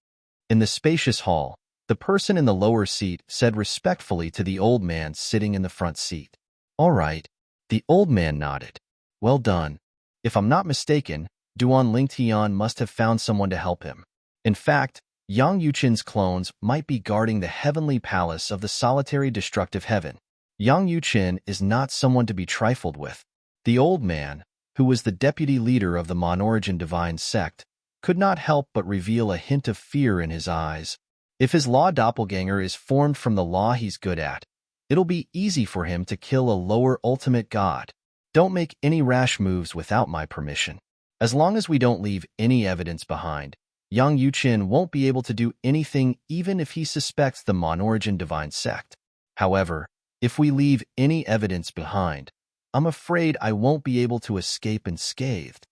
In the spacious hall, the person in the lower seat said respectfully to the old man sitting in the front seat. All right. The old man nodded. Well done. If I'm not mistaken, Duan Lingtian must have found someone to help him. In fact, Yang Yuqin's clones might be guarding the heavenly palace of the solitary destructive heaven. Yang Yuqin is not someone to be trifled with. The old man, who was the deputy leader of the Monorigin divine sect, could not help but reveal a hint of fear in his eyes. If his law doppelganger is formed from the law he's good at, it'll be easy for him to kill a lower ultimate god. Don't make any rash moves without my permission. As long as we don't leave any evidence behind, Yang Yuqin won't be able to do anything even if he suspects the Monorigin divine sect. However, if we leave any evidence behind, I'm afraid I won't be able to escape unscathed.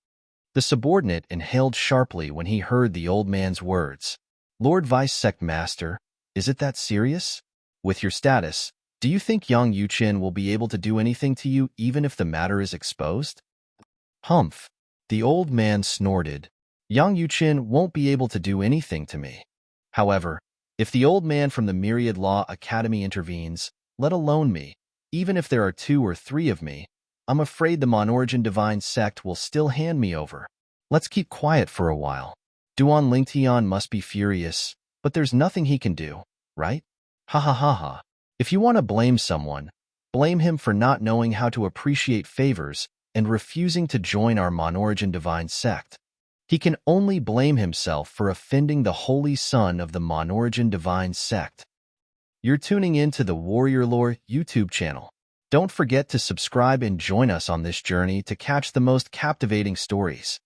The subordinate inhaled sharply when he heard the old man's words. Lord Vice Sect Master, is it that serious? With your status, do you think Yang Yuqin will be able to do anything to you even if the matter is exposed? Humph. The old man snorted. Yang Yuqin won't be able to do anything to me. However, if the old man from the Myriad Law Academy intervenes, let alone me, even if there are 2 or 3 of me, I'm afraid the Monorigin divine sect will still hand me over. Let's keep quiet for a while. Duan Lingtian must be furious, but there's nothing he can do, right? Ha ha ha ha. If you want to blame someone, blame him for not knowing how to appreciate favors and refusing to join our Monorigin divine sect. He can only blame himself for offending the holy son of the Monorigin divine sect. You're tuning in to the Warrior Lore YouTube channel. Don't forget to subscribe and join us on this journey to catch the most captivating stories.